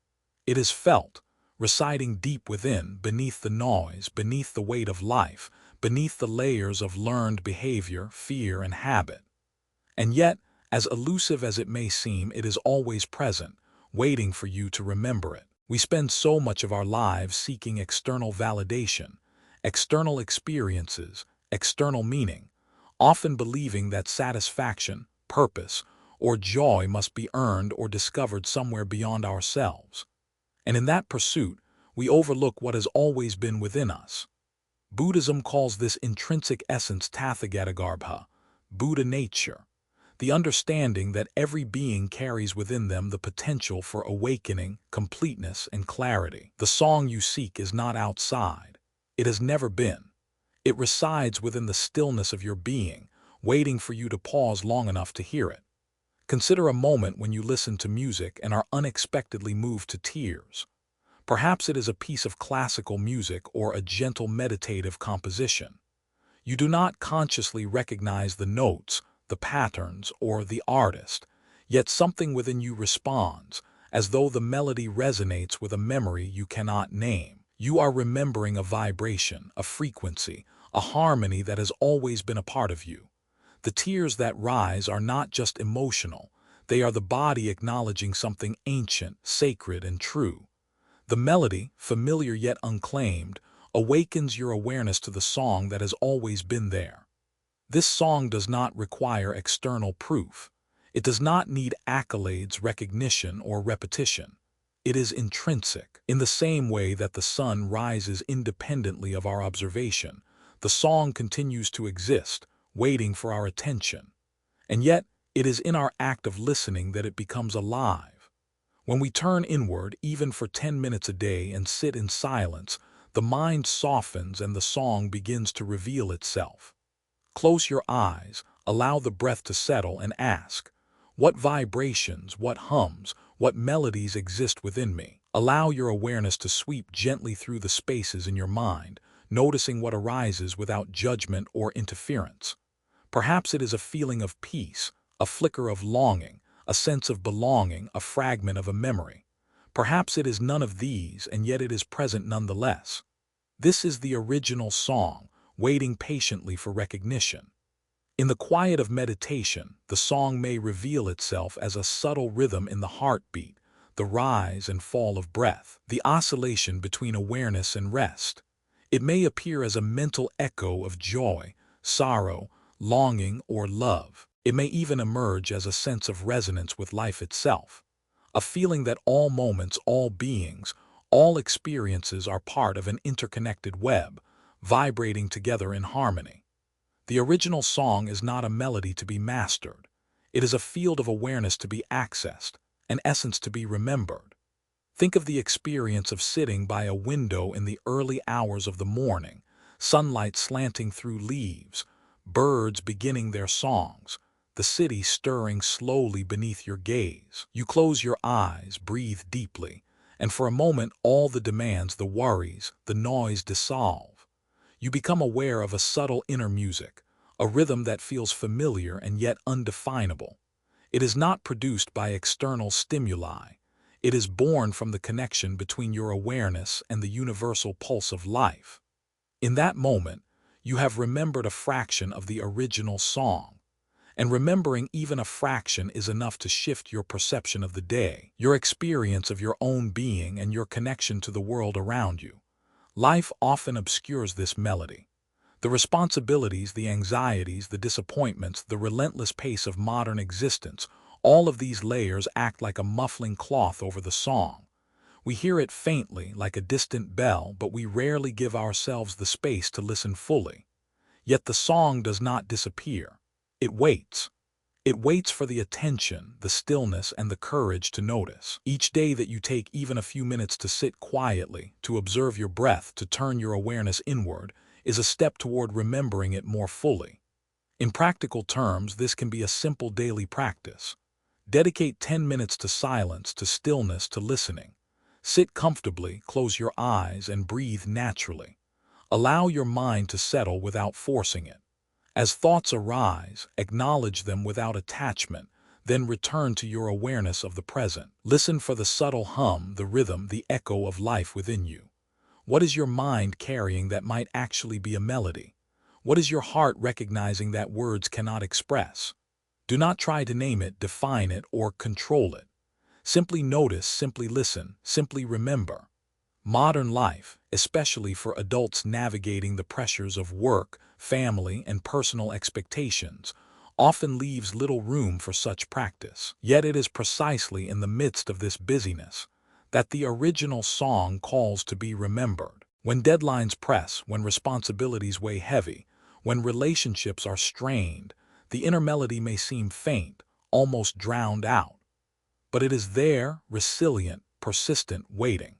It is felt, residing deep within, beneath the noise, beneath the weight of life, beneath the layers of learned behavior, fear, and habit. And yet, as elusive as it may seem, it is always present, waiting for you to remember it. We spend so much of our lives seeking external validation, external experiences, external meaning, often believing that satisfaction, purpose, or joy must be earned or discovered somewhere beyond ourselves. And in that pursuit, we overlook what has always been within us. Buddhism calls this intrinsic essence Tathagatagarbha, Buddha nature, the understanding that every being carries within them the potential for awakening, completeness, and clarity. The song you seek is not outside. It has never been. It resides within the stillness of your being, waiting for you to pause long enough to hear it. Consider a moment when you listen to music and are unexpectedly moved to tears. Perhaps it is a piece of classical music or a gentle meditative composition. You do not consciously recognize the notes, the patterns, or the artist, yet something within you responds, as though the melody resonates with a memory you cannot name. You are remembering a vibration, a frequency, a harmony that has always been a part of you. The tears that rise are not just emotional, they are the body acknowledging something ancient, sacred, and true. The melody, familiar yet unclaimed, awakens your awareness to the song that has always been there. This song does not require external proof. It does not need accolades, recognition, or repetition. It is intrinsic. In the same way that the sun rises independently of our observation, the song continues to exist, waiting for our attention. And yet, it is in our act of listening that it becomes alive. When we turn inward, even for 10 minutes a day, and sit in silence, the mind softens and the song begins to reveal itself. Close your eyes, allow the breath to settle, and ask, what vibrations, what hums, what melodies exist within me? Allow your awareness to sweep gently through the spaces in your mind, noticing what arises without judgment or interference. Perhaps it is a feeling of peace, a flicker of longing, a sense of belonging, a fragment of a memory. Perhaps it is none of these, and yet it is present nonetheless. This is the original song, waiting patiently for recognition. In the quiet of meditation, the song may reveal itself as a subtle rhythm in the heartbeat, the rise and fall of breath, the oscillation between awareness and rest. It may appear as a mental echo of joy, sorrow, longing, or love. It may even emerge as a sense of resonance with life itself, a feeling that all moments, all beings, all experiences are part of an interconnected web, vibrating together in harmony. The original song is not a melody to be mastered. It is a field of awareness to be accessed, an essence to be remembered. Think of the experience of sitting by a window in the early hours of the morning, sunlight slanting through leaves, birds beginning their songs, the city stirring slowly beneath your gaze. You close your eyes, breathe deeply, and for a moment all the demands, the worries, the noise dissolve. You become aware of a subtle inner music, a rhythm that feels familiar and yet undefinable. It is not produced by external stimuli. It is born from the connection between your awareness and the universal pulse of life. In that moment, you have remembered a fraction of the original song. And remembering even a fraction is enough to shift your perception of the day, your experience of your own being, and your connection to the world around you. Life often obscures this melody. The responsibilities, the anxieties, the disappointments, the relentless pace of modern existence, all of these layers act like a muffling cloth over the song. We hear it faintly, like a distant bell, but we rarely give ourselves the space to listen fully. Yet the song does not disappear. It waits. It waits for the attention, the stillness, and the courage to notice. Each day that you take even a few minutes to sit quietly, to observe your breath, to turn your awareness inward, is a step toward remembering it more fully. In practical terms, this can be a simple daily practice. Dedicate 10 minutes to silence, to stillness, to listening. Sit comfortably, close your eyes, and breathe naturally. Allow your mind to settle without forcing it. As thoughts arise, acknowledge them without attachment, then return to your awareness of the present. Listen for the subtle hum, the rhythm, the echo of life within you. What is your mind carrying that might actually be a melody? What is your heart recognizing that words cannot express? Do not try to name it, define it, or control it. Simply notice, simply listen, simply remember. Modern life, especially for adults navigating the pressures of work, family, and personal expectations, often leaves little room for such practice. Yet it is precisely in the midst of this busyness that the original song calls to be remembered. When deadlines press, when responsibilities weigh heavy, when relationships are strained, the inner melody may seem faint, almost drowned out. But it is there, resilient, persistent, waiting.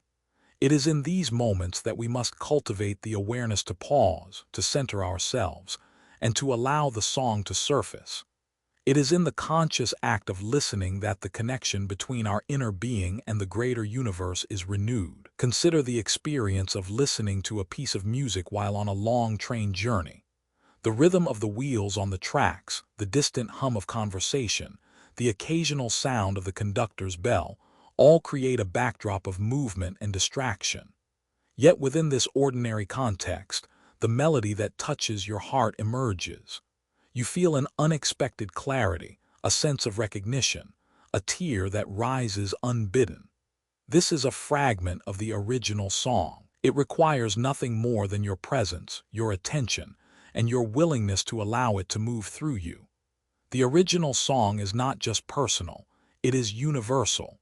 It is in these moments that we must cultivate the awareness to pause, to center ourselves, and to allow the song to surface. It is in the conscious act of listening that the connection between our inner being and the greater universe is renewed. Consider the experience of listening to a piece of music while on a long train journey. The rhythm of the wheels on the tracks, the distant hum of conversation, the occasional sound of the conductor's bell, all create a backdrop of movement and distraction. Yet within this ordinary context, the melody that touches your heart emerges. You feel an unexpected clarity, a sense of recognition, a tear that rises unbidden. This is a fragment of the original song. It requires nothing more than your presence, your attention, and your willingness to allow it to move through you. The original song is not just personal, it is universal.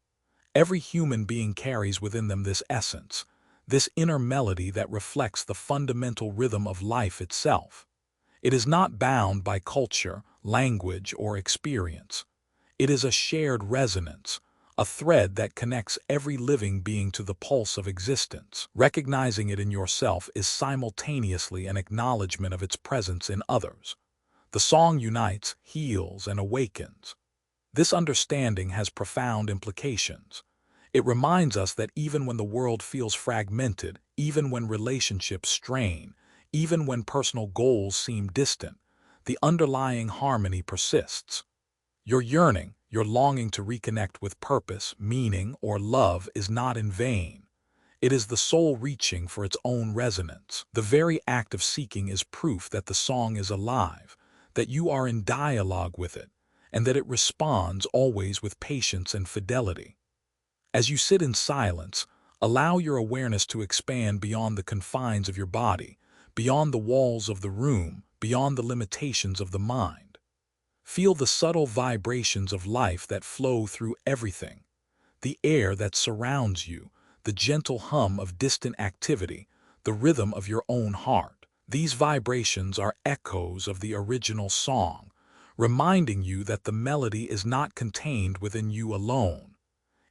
Every human being carries within them this essence, this inner melody that reflects the fundamental rhythm of life itself. It is not bound by culture, language, or experience. It is a shared resonance, a thread that connects every living being to the pulse of existence. Recognizing it in yourself is simultaneously an acknowledgement of its presence in others. The song unites, heals, and awakens. This understanding has profound implications. It reminds us that even when the world feels fragmented, even when relationships strain, even when personal goals seem distant, the underlying harmony persists. Your yearning, your longing to reconnect with purpose, meaning, or love is not in vain. It is the soul reaching for its own resonance. The very act of seeking is proof that the song is alive, that you are in dialogue with it, and that it responds always with patience and fidelity. As you sit in silence, allow your awareness to expand beyond the confines of your body, beyond the walls of the room, beyond the limitations of the mind. Feel the subtle vibrations of life that flow through everything, the air that surrounds you, the gentle hum of distant activity, the rhythm of your own heart. These vibrations are echoes of the original song, reminding you that the melody is not contained within you alone.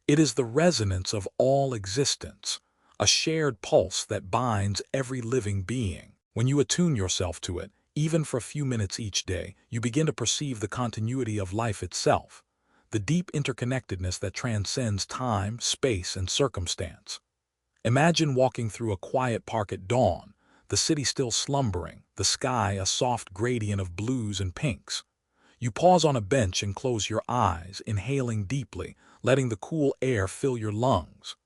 It is the resonance of all existence, a shared pulse that binds every living being. When you attune yourself to it, even for a few minutes each day, you begin to perceive the continuity of life itself. the deep interconnectedness that transcends time, space, and circumstance. Imagine walking through a quiet park at dawn, the city still slumbering, the sky a soft gradient of blues and pinks. You pause on a bench and close your eyes, inhaling deeply, letting the cool air fill your lungs.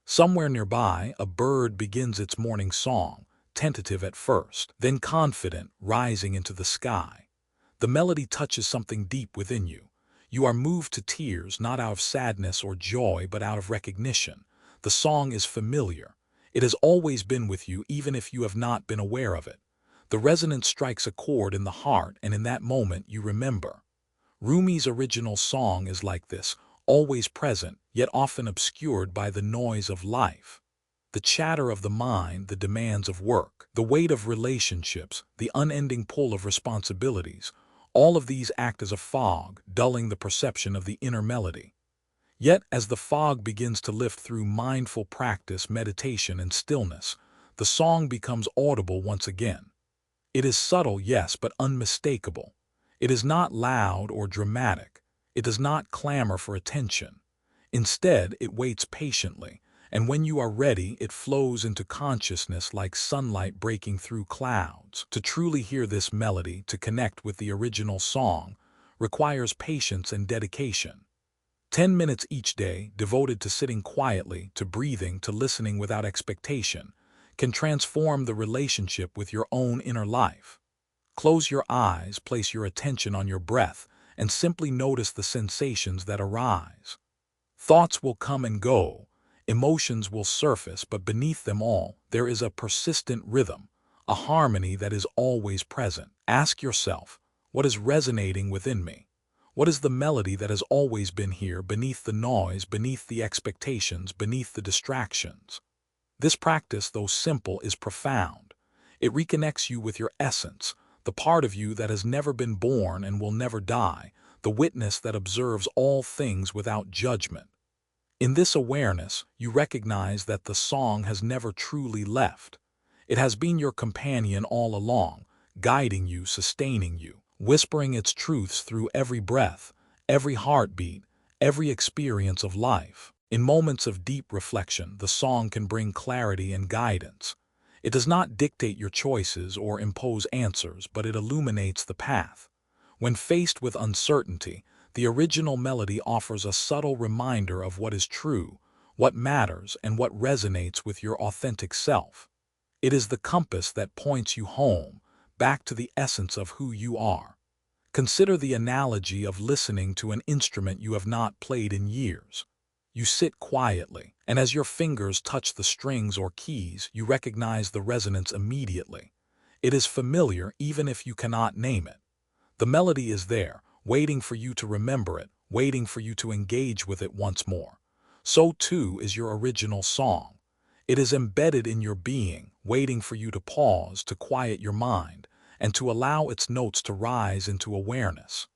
Somewhere nearby, a bird begins its morning song, tentative at first, then confident, rising into the sky. The melody touches something deep within you. You are moved to tears, not out of sadness or joy, but out of recognition. The song is familiar. It has always been with you, even if you have not been aware of it. The resonance strikes a chord in the heart, and in that moment you remember. Rumi's original song is like this, always present, yet often obscured by the noise of life. The chatter of the mind, the demands of work, the weight of relationships, the unending pull of responsibilities, all of these act as a fog, dulling the perception of the inner melody. Yet, as the fog begins to lift through mindful practice, meditation, and stillness, the song becomes audible once again. It is subtle, yes, but unmistakable. It is not loud or dramatic. It does not clamor for attention. Instead, it waits patiently, and when you are ready, it flows into consciousness like sunlight breaking through clouds. To truly hear this melody, to connect with the original song, requires patience and dedication. 10 minutes each day, devoted to sitting quietly, to breathing, to listening without expectation, can transform the relationship with your own inner life. Close your eyes, place your attention on your breath, and simply notice the sensations that arise. Thoughts will come and go, emotions will surface, but beneath them all, there is a persistent rhythm, a harmony that is always present. Ask yourself, what is resonating within me? What is the melody that has always been here, beneath the noise, beneath the expectations, beneath the distractions? This practice, though simple, is profound. It reconnects you with your essence, the part of you that has never been born and will never die, the witness that observes all things without judgment. In this awareness, you recognize that the song has never truly left. It has been your companion all along, guiding you, sustaining you, whispering its truths through every breath, every heartbeat, every experience of life. In moments of deep reflection, the song can bring clarity and guidance. It does not dictate your choices or impose answers, but it illuminates the path. When faced with uncertainty, the original melody offers a subtle reminder of what is true, what matters, and what resonates with your authentic self. It is the compass that points you home, back to the essence of who you are. Consider the analogy of listening to an instrument you have not played in years. You sit quietly, and as your fingers touch the strings or keys, you recognize the resonance immediately. It is familiar even if you cannot name it. The melody is there, waiting for you to remember it, waiting for you to engage with it once more. So too is your original song. It is embedded in your being, waiting for you to pause, to quiet your mind, and to allow its notes to rise into awareness.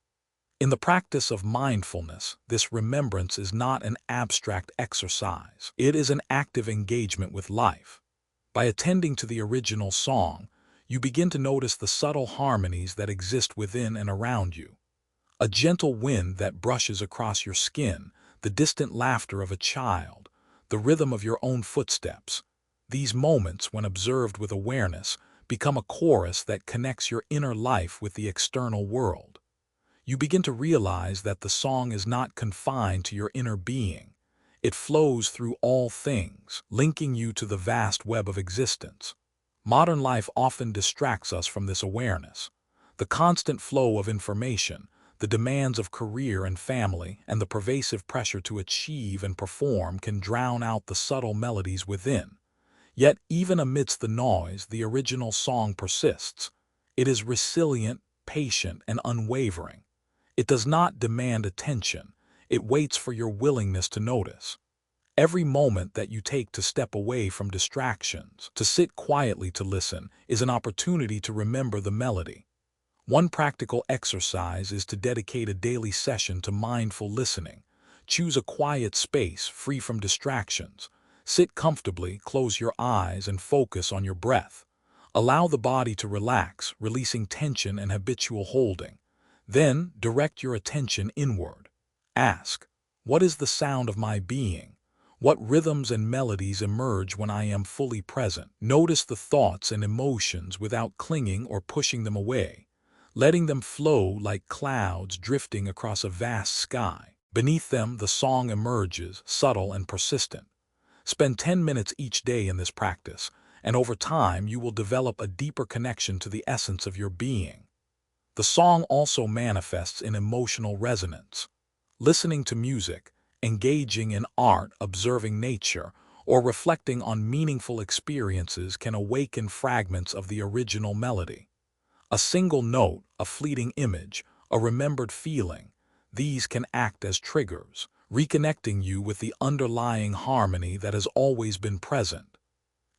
In the practice of mindfulness, this remembrance is not an abstract exercise. It is an active engagement with life. By attending to the original song, you begin to notice the subtle harmonies that exist within and around you. A gentle wind that brushes across your skin, the distant laughter of a child, the rhythm of your own footsteps. These moments, when observed with awareness, become a chorus that connects your inner life with the external world. You begin to realize that the song is not confined to your inner being. It flows through all things, linking you to the vast web of existence. Modern life often distracts us from this awareness. The constant flow of information, the demands of career and family, and the pervasive pressure to achieve and perform can drown out the subtle melodies within. Yet, even amidst the noise, the original song persists. It is resilient, patient, and unwavering. It does not demand attention. It waits for your willingness to notice. Every moment that you take to step away from distractions, to sit quietly to listen, is an opportunity to remember the melody. One practical exercise is to dedicate a daily session to mindful listening. Choose a quiet space, free from distractions. Sit comfortably, close your eyes, and focus on your breath. Allow the body to relax, releasing tension and habitual holding. Then, direct your attention inward. Ask, what is the sound of my being? What rhythms and melodies emerge when I am fully present? Notice the thoughts and emotions without clinging or pushing them away, letting them flow like clouds drifting across a vast sky. Beneath them, the song emerges, subtle and persistent. Spend 10 minutes each day in this practice, and over time you will develop a deeper connection to the essence of your being. The song also manifests in emotional resonance. Listening to music, engaging in art, observing nature, or reflecting on meaningful experiences can awaken fragments of the original melody. A single note, a fleeting image, a remembered feeling, these can act as triggers, reconnecting you with the underlying harmony that has always been present.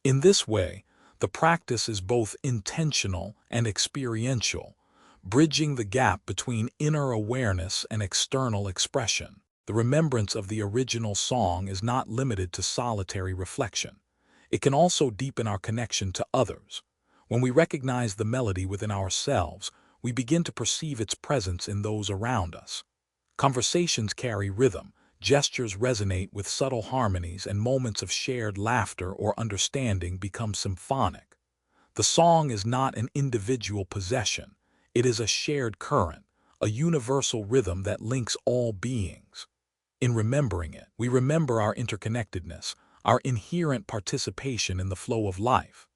In this way, the practice is both intentional and experiential, bridging the gap between inner awareness and external expression. The remembrance of the original song is not limited to solitary reflection. It can also deepen our connection to others. When we recognize the melody within ourselves, we begin to perceive its presence in those around us. Conversations carry rhythm, gestures resonate with subtle harmonies, and moments of shared laughter or understanding become symphonic. The song is not an individual possession. It is a shared current, a universal rhythm that links all beings. In remembering it, we remember our interconnectedness, our inherent participation in the flow of life.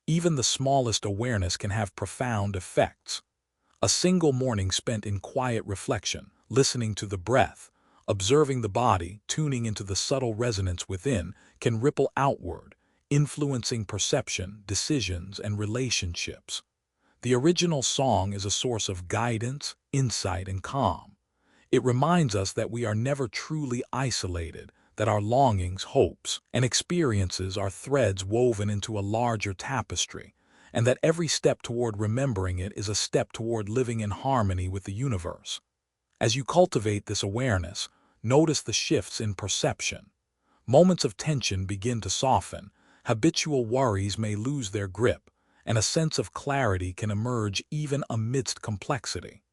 Even the smallest awareness can have profound effects. A single morning spent in quiet reflection, listening to the breath, observing the body, tuning into the subtle resonance within, can ripple outward, influencing perception, decisions, and relationships. The original song is a source of guidance, insight, and calm. It reminds us that we are never truly isolated, that our longings, hopes, and experiences are threads woven into a larger tapestry, and that every step toward remembering it is a step toward living in harmony with the universe. As you cultivate this awareness, notice the shifts in perception. Moments of tension begin to soften, habitual worries may lose their grip, and a sense of clarity can emerge even amidst complexity.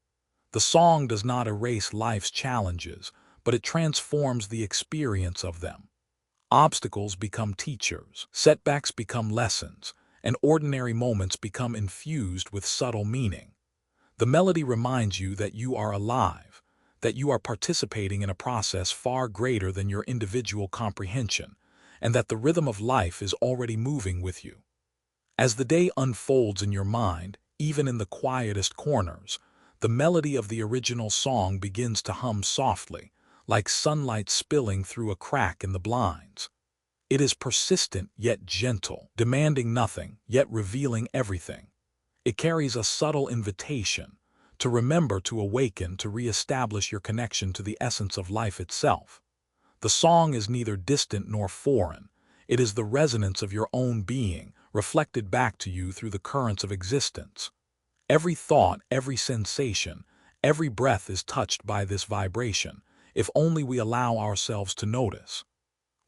The song does not erase life's challenges, but it transforms the experience of them. Obstacles become teachers, setbacks become lessons, and ordinary moments become infused with subtle meaning. The melody reminds you that you are alive, that you are participating in a process far greater than your individual comprehension, and that the rhythm of life is already moving with you. As the day unfolds in your mind, even in the quietest corners, the melody of the original song begins to hum softly, like sunlight spilling through a crack in the blinds. It is persistent yet gentle, demanding nothing, yet revealing everything. It carries a subtle invitation to remember, to awaken, to reestablish your connection to the essence of life itself. The song is neither distant nor foreign. It is the resonance of your own being, reflected back to you through the currents of existence. Every thought, every sensation, every breath is touched by this vibration, if only we allow ourselves to notice.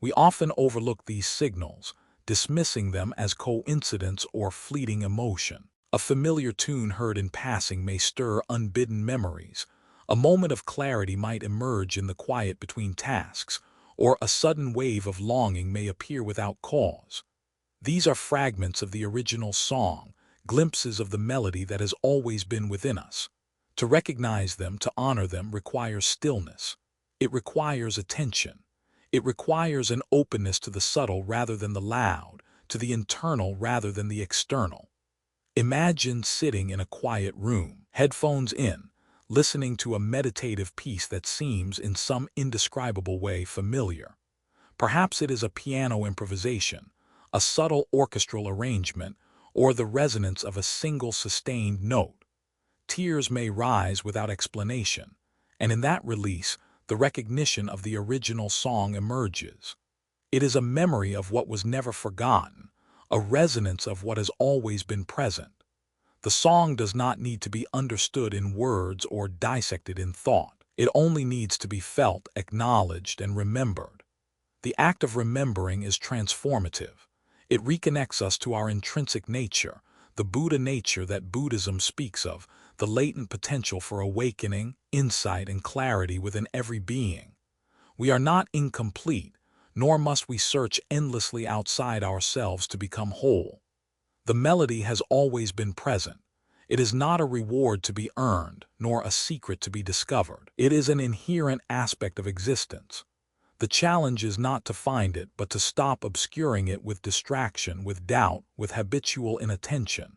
We often overlook these signals, dismissing them as coincidence or fleeting emotion. A familiar tune heard in passing may stir unbidden memories. A moment of clarity might emerge in the quiet between tasks, or a sudden wave of longing may appear without cause. These are fragments of the original song, glimpses of the melody that has always been within us. To recognize them, to honor them, requires stillness. It requires attention. It requires an openness to the subtle rather than the loud, to the internal rather than the external. Imagine sitting in a quiet room, headphones in, listening to a meditative piece that seems in some indescribable way familiar. Perhaps it is a piano improvisation, a subtle orchestral arrangement, or the resonance of a single sustained note. Tears may rise without explanation, and in that release, the recognition of the original song emerges. It is a memory of what was never forgotten, a resonance of what has always been present. The song does not need to be understood in words or dissected in thought. It only needs to be felt, acknowledged, and remembered. The act of remembering is transformative. It reconnects us to our intrinsic nature, the Buddha nature that Buddhism speaks of, the latent potential for awakening, insight, and clarity within every being. We are not incomplete, nor must we search endlessly outside ourselves to become whole. The melody has always been present. It is not a reward to be earned, nor a secret to be discovered. It is an inherent aspect of existence. The challenge is not to find it, but to stop obscuring it with distraction, with doubt, with habitual inattention.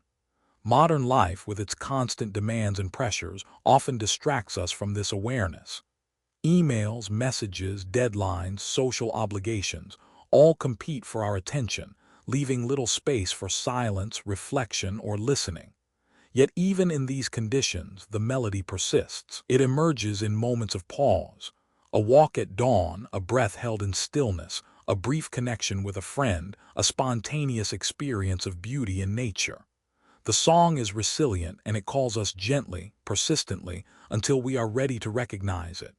Modern life, with its constant demands and pressures, often distracts us from this awareness. Emails, messages, deadlines, social obligations all compete for our attention, leaving little space for silence, reflection, or listening. Yet even in these conditions, the melody persists. It emerges in moments of pause. A walk at dawn, a breath held in stillness, a brief connection with a friend, a spontaneous experience of beauty in nature. The song is resilient, and it calls us gently, persistently, until we are ready to recognize it.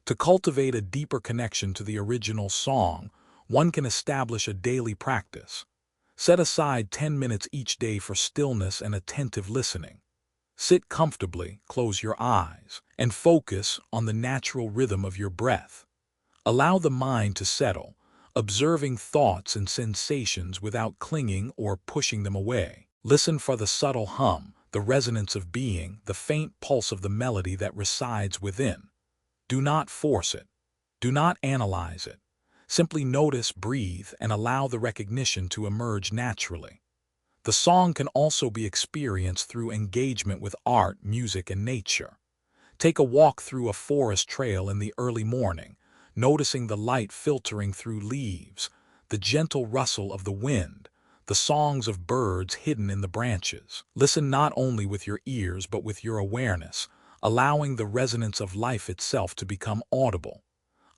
To cultivate a deeper connection to the original song, one can establish a daily practice. Set aside 10 minutes each day for stillness and attentive listening. Sit comfortably, close your eyes, and focus on the natural rhythm of your breath. Allow the mind to settle, observing thoughts and sensations without clinging or pushing them away. Listen for the subtle hum, the resonance of being, the faint pulse of the melody that resides within. Do not force it. Do not analyze it. Simply notice, breathe, and allow the recognition to emerge naturally. The song can also be experienced through engagement with art, music, and nature. Take a walk through a forest trail in the early morning, noticing the light filtering through leaves, the gentle rustle of the wind, the songs of birds hidden in the branches. Listen not only with your ears but with your awareness, allowing the resonance of life itself to become audible.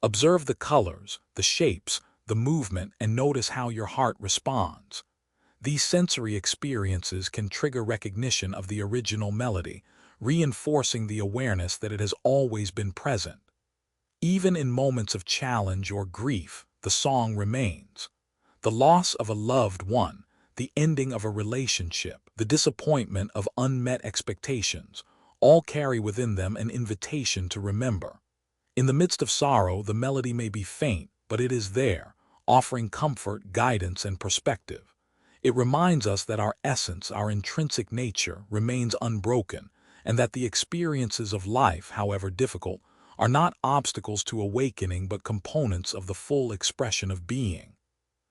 Observe the colors, the shapes, the movement, and notice how your heart responds. These sensory experiences can trigger recognition of the original melody, reinforcing the awareness that it has always been present. Even in moments of challenge or grief, the song remains. The loss of a loved one, the ending of a relationship, the disappointment of unmet expectations, all carry within them an invitation to remember. In the midst of sorrow, the melody may be faint, but it is there, offering comfort, guidance, and perspective. It reminds us that our essence, our intrinsic nature, remains unbroken, and that the experiences of life, however difficult, are not obstacles to awakening but components of the full expression of being.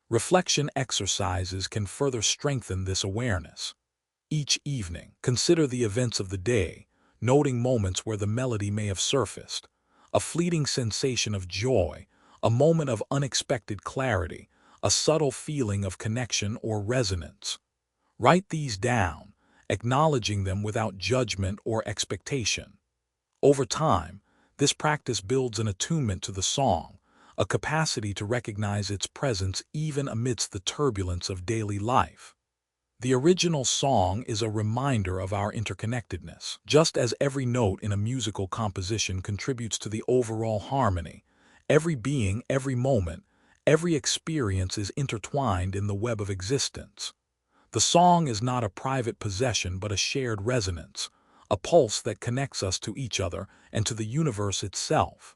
Reflection exercises can further strengthen this awareness. Each evening, consider the events of the day, noting moments where the melody may have surfaced. A fleeting sensation of joy, a moment of unexpected clarity, a subtle feeling of connection or resonance. Write these down, acknowledging them without judgment or expectation. Over time, this practice builds an attunement to the song, a capacity to recognize its presence even amidst the turbulence of daily life. The original song is a reminder of our interconnectedness. Just as every note in a musical composition contributes to the overall harmony, every being, every moment, every experience is intertwined in the web of existence. The song is not a private possession but a shared resonance, a pulse that connects us to each other and to the universe itself.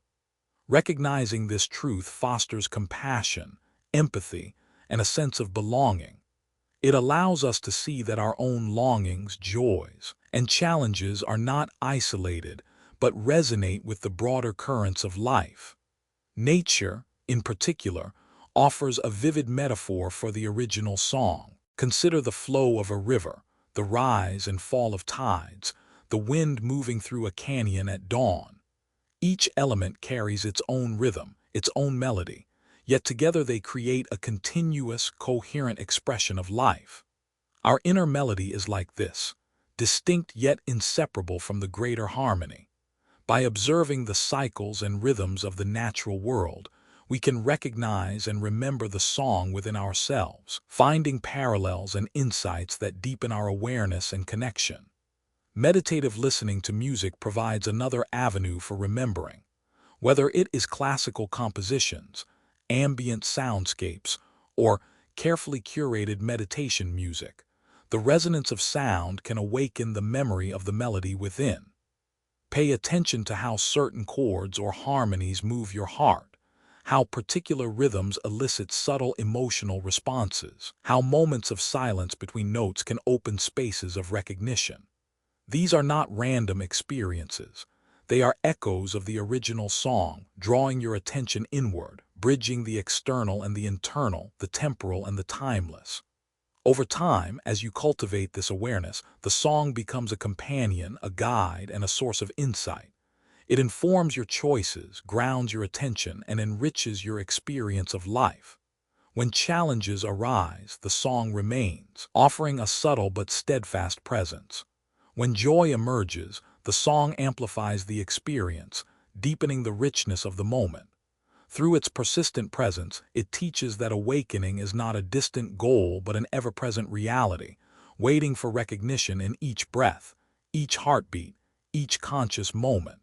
Recognizing this truth fosters compassion, empathy, and a sense of belonging. It allows us to see that our own longings, joys, and challenges are not isolated, but resonate with the broader currents of life. Nature, in particular, offers a vivid metaphor for the original song. Consider the flow of a river, the rise and fall of tides, the wind moving through a canyon at dawn. Each element carries its own rhythm, its own melody, yet together they create a continuous, coherent expression of life. Our inner melody is like this, distinct yet inseparable from the greater harmony. By observing the cycles and rhythms of the natural world, we can recognize and remember the song within ourselves, finding parallels and insights that deepen our awareness and connection. Meditative listening to music provides another avenue for remembering. Whether it is classical compositions, ambient soundscapes, or carefully curated meditation music, The resonance of sound can awaken the memory of the melody within. Pay attention to how certain chords or harmonies move your heart, how particular rhythms elicit subtle emotional responses, how moments of silence between notes can open spaces of recognition. These are not random experiences. They are echoes of the original song, drawing your attention inward, bridging the external and the internal, the temporal and the timeless. Over time, as you cultivate this awareness, the song becomes a companion, a guide, and a source of insight. It informs your choices, grounds your attention, and enriches your experience of life. When challenges arise, the song remains, offering a subtle but steadfast presence. When joy emerges, the song amplifies the experience, deepening the richness of the moment. Through its persistent presence, it teaches that awakening is not a distant goal but an ever-present reality, waiting for recognition in each breath, each heartbeat, each conscious moment.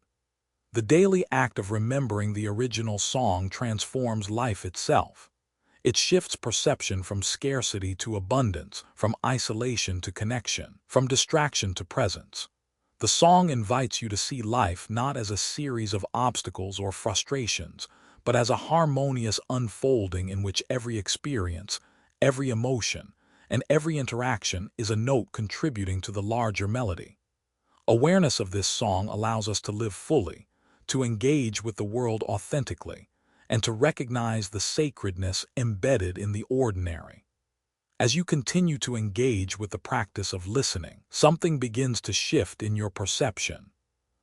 The daily act of remembering the original song transforms life itself. It shifts perception from scarcity to abundance, from isolation to connection, from distraction to presence. The song invites you to see life not as a series of obstacles or frustrations, but as a harmonious unfolding in which every experience, every emotion, and every interaction is a note contributing to the larger melody. Awareness of this song allows us to live fully, to engage with the world authentically, and to recognize the sacredness embedded in the ordinary. As you continue to engage with the practice of listening, something begins to shift in your perception.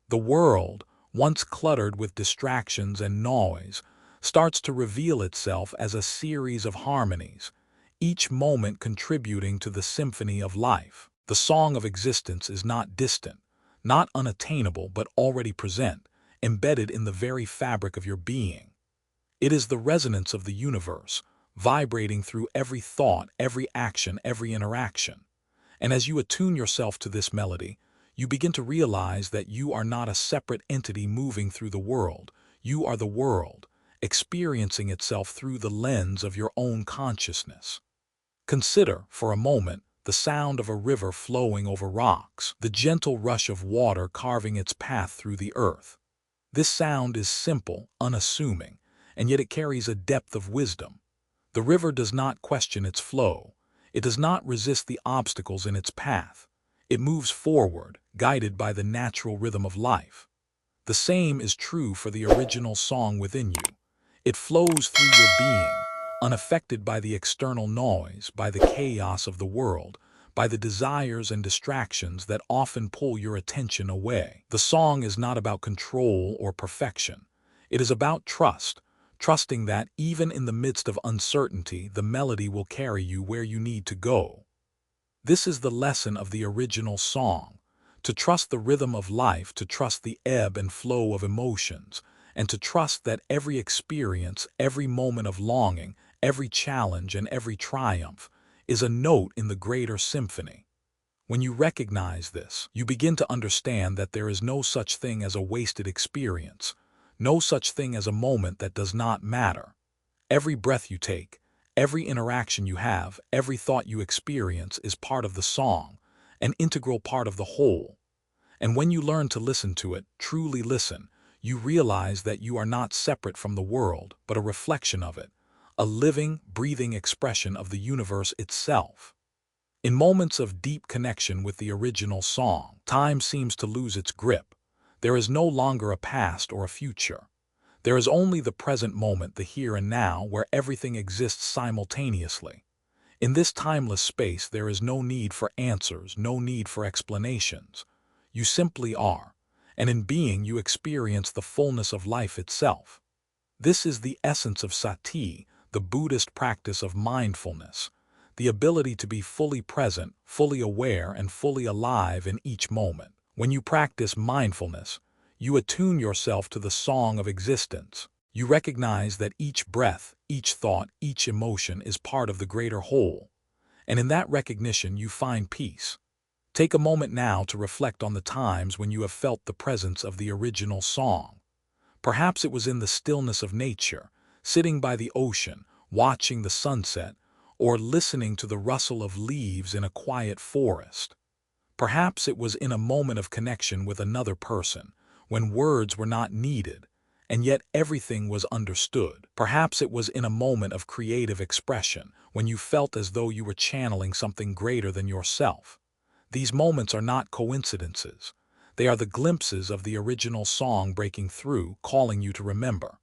The world, once cluttered with distractions and noise, starts to reveal itself as a series of harmonies, each moment contributing to the symphony of life. The song of existence is not distant, not unattainable, but already present, embedded in the very fabric of your being. It is the resonance of the universe, vibrating through every thought, every action, every interaction. And as you attune yourself to this melody, you begin to realize that you are not a separate entity moving through the world. You are the world, experiencing itself through the lens of your own consciousness. Consider, for a moment, the sound of a river flowing over rocks, the gentle rush of water carving its path through the earth. This sound is simple, unassuming, and yet it carries a depth of wisdom. The river does not question its flow. It does not resist the obstacles in its path. It moves forward, guided by the natural rhythm of life. The same is true for the original song within you. It flows through your being, unaffected by the external noise, by the chaos of the world, by the desires and distractions that often pull your attention away. The song is not about control or perfection. It is about trust, trusting that even in the midst of uncertainty, the melody will carry you where you need to go. This is the lesson of the original song: to trust the rhythm of life, to trust the ebb and flow of emotions, and to trust that every experience, every moment of longing, every challenge, and every triumph is a note in the greater symphony. When you recognize this, you begin to understand that there is no such thing as a wasted experience, no such thing as a moment that does not matter. Every breath you take, every interaction you have, every thought you experience is part of the song, an integral part of the whole. And when you learn to listen to it, truly listen, you realize that you are not separate from the world, but a reflection of it, a living, breathing expression of the universe itself. In moments of deep connection with the original song, time seems to lose its grip. There is no longer a past or a future. There is only the present moment, the here and now, where everything exists simultaneously. In this timeless space, there is no need for answers, no need for explanations. You simply are, and in being you experience the fullness of life itself. This is the essence of sati, the Buddhist practice of mindfulness, the ability to be fully present, fully aware, and fully alive in each moment. When you practice mindfulness, you attune yourself to the song of existence. You recognize that each breath, each thought, each emotion is part of the greater whole, and in that recognition you find peace. Take a moment now to reflect on the times when you have felt the presence of the original song. Perhaps it was in the stillness of nature, sitting by the ocean, watching the sunset, or listening to the rustle of leaves in a quiet forest. Perhaps it was in a moment of connection with another person, when words were not needed, and yet everything was understood. Perhaps it was in a moment of creative expression, when you felt as though you were channeling something greater than yourself. These moments are not coincidences. They are the glimpses of the original song breaking through, calling you to remember.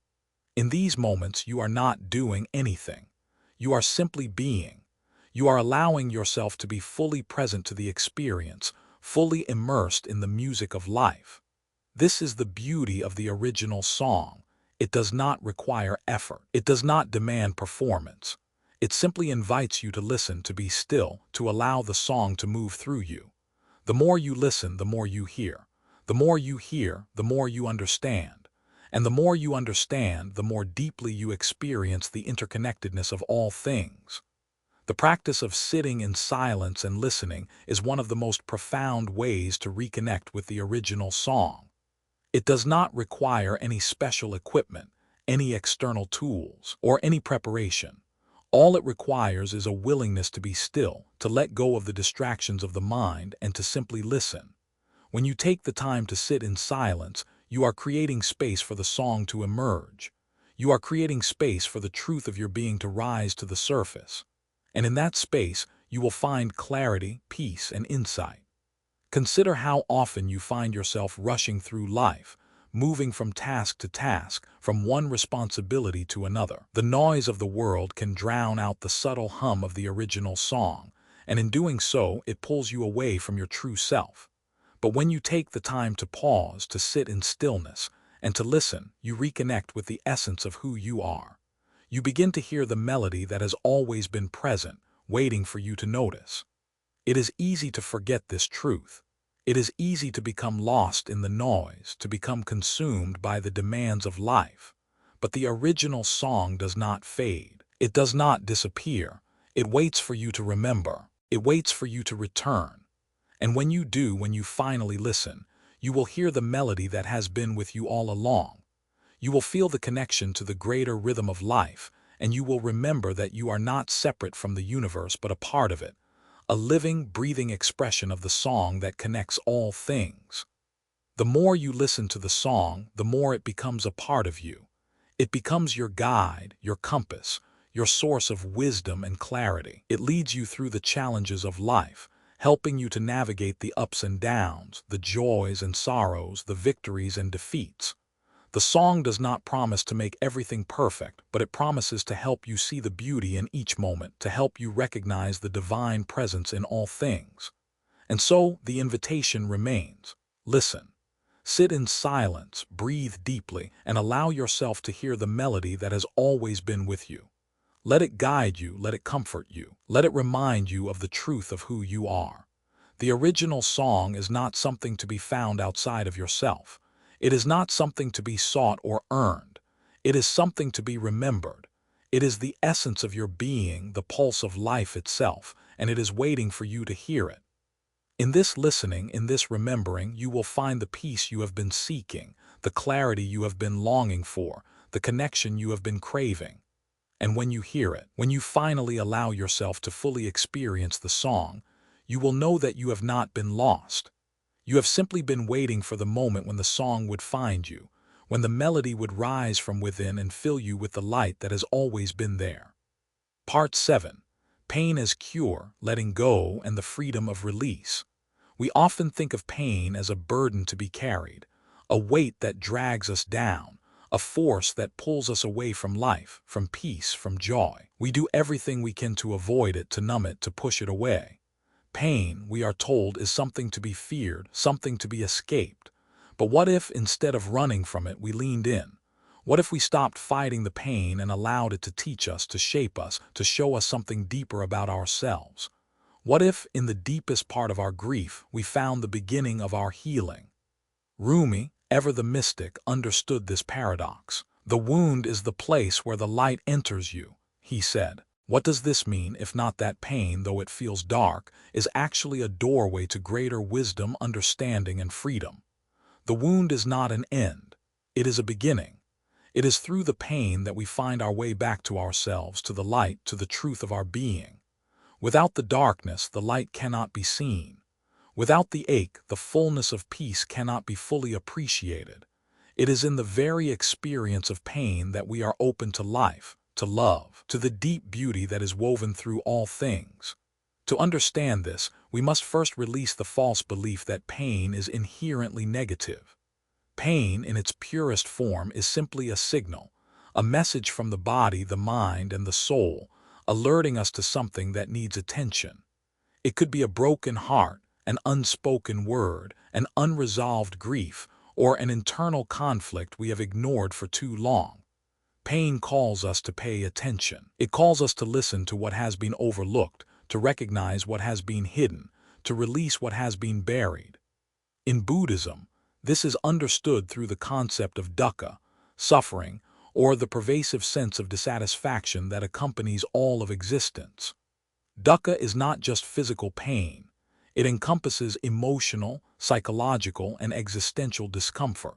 In these moments, you are not doing anything. You are simply being. You are allowing yourself to be fully present to the experience, fully immersed in the music of life. This is the beauty of the original song. It does not require effort. It does not demand performance. It simply invites you to listen, to be still, to allow the song to move through you. The more you listen, the more you hear. The more you hear, the more you understand. And the more you understand, the more deeply you experience the interconnectedness of all things. The practice of sitting in silence and listening is one of the most profound ways to reconnect with the original song. It does not require any special equipment, any external tools, or any preparation. All it requires is a willingness to be still, to let go of the distractions of the mind, and to simply listen. When you take the time to sit in silence, you are creating space for the song to emerge. You are creating space for the truth of your being to rise to the surface. And in that space, you will find clarity, peace, and insight. Consider how often you find yourself rushing through life, moving from task to task, from one responsibility to another. The noise of the world can drown out the subtle hum of the original song, and in doing so, it pulls you away from your true self. But when you take the time to pause, to sit in stillness, and to listen, you reconnect with the essence of who you are. You begin to hear the melody that has always been present, waiting for you to notice. It is easy to forget this truth. It is easy to become lost in the noise, to become consumed by the demands of life. But the original song does not fade. It does not disappear. It waits for you to remember. It waits for you to return. And when you do, when you finally listen, you will hear the melody that has been with you all along. You will feel the connection to the greater rhythm of life, and you will remember that you are not separate from the universe but a part of it, a living, breathing expression of the song that connects all things. The more you listen to the song, the more it becomes a part of you. It becomes your guide, your compass, your source of wisdom and clarity. It leads you through the challenges of life, helping you to navigate the ups and downs, the joys and sorrows, the victories and defeats. The song does not promise to make everything perfect, but it promises to help you see the beauty in each moment, to help you recognize the divine presence in all things. And so the invitation remains. Listen. Sit in silence, breathe deeply, and allow yourself to hear the melody that has always been with you. Let it guide you, let it comfort you, let it remind you of the truth of who you are. The original song is not something to be found outside of yourself. It is not something to be sought or earned. It is something to be remembered. It is the essence of your being, the pulse of life itself, and it is waiting for you to hear it. In this listening, in this remembering, you will find the peace you have been seeking, the clarity you have been longing for, the connection you have been craving. And when you hear it, when you finally allow yourself to fully experience the song, you will know that you have not been lost. You have simply been waiting for the moment when the song would find you, when the melody would rise from within and fill you with the light that has always been there. Part 7. Pain as cure, letting go, and the freedom of release. We often think of pain as a burden to be carried, a weight that drags us down, a force that pulls us away from life, from peace, from joy. We do everything we can to avoid it, to numb it, to push it away. Pain, we are told, is something to be feared, something to be escaped. But what if, instead of running from it, we leaned in? What if we stopped fighting the pain and allowed it to teach us, to shape us, to show us something deeper about ourselves? What if, in the deepest part of our grief, we found the beginning of our healing? Rumi, ever the mystic, understood this paradox. The wound is the place where the light enters you, he said. What does this mean if not that pain, though it feels dark, is actually a doorway to greater wisdom, understanding, and freedom? The wound is not an end. It is a beginning. It is through the pain that we find our way back to ourselves, to the light, to the truth of our being. Without the darkness, the light cannot be seen. Without the ache, the fullness of peace cannot be fully appreciated. It is in the very experience of pain that we are open to life, to love, to the deep beauty that is woven through all things. To understand this, we must first release the false belief that pain is inherently negative. Pain, in its purest form, is simply a signal, a message from the body, the mind, and the soul, alerting us to something that needs attention. It could be a broken heart, an unspoken word, an unresolved grief, or an internal conflict we have ignored for too long. Pain calls us to pay attention. It calls us to listen to what has been overlooked, to recognize what has been hidden, to release what has been buried. In Buddhism, this is understood through the concept of dukkha, suffering, or the pervasive sense of dissatisfaction that accompanies all of existence. Dukkha is not just physical pain. It encompasses emotional, psychological, and existential discomfort.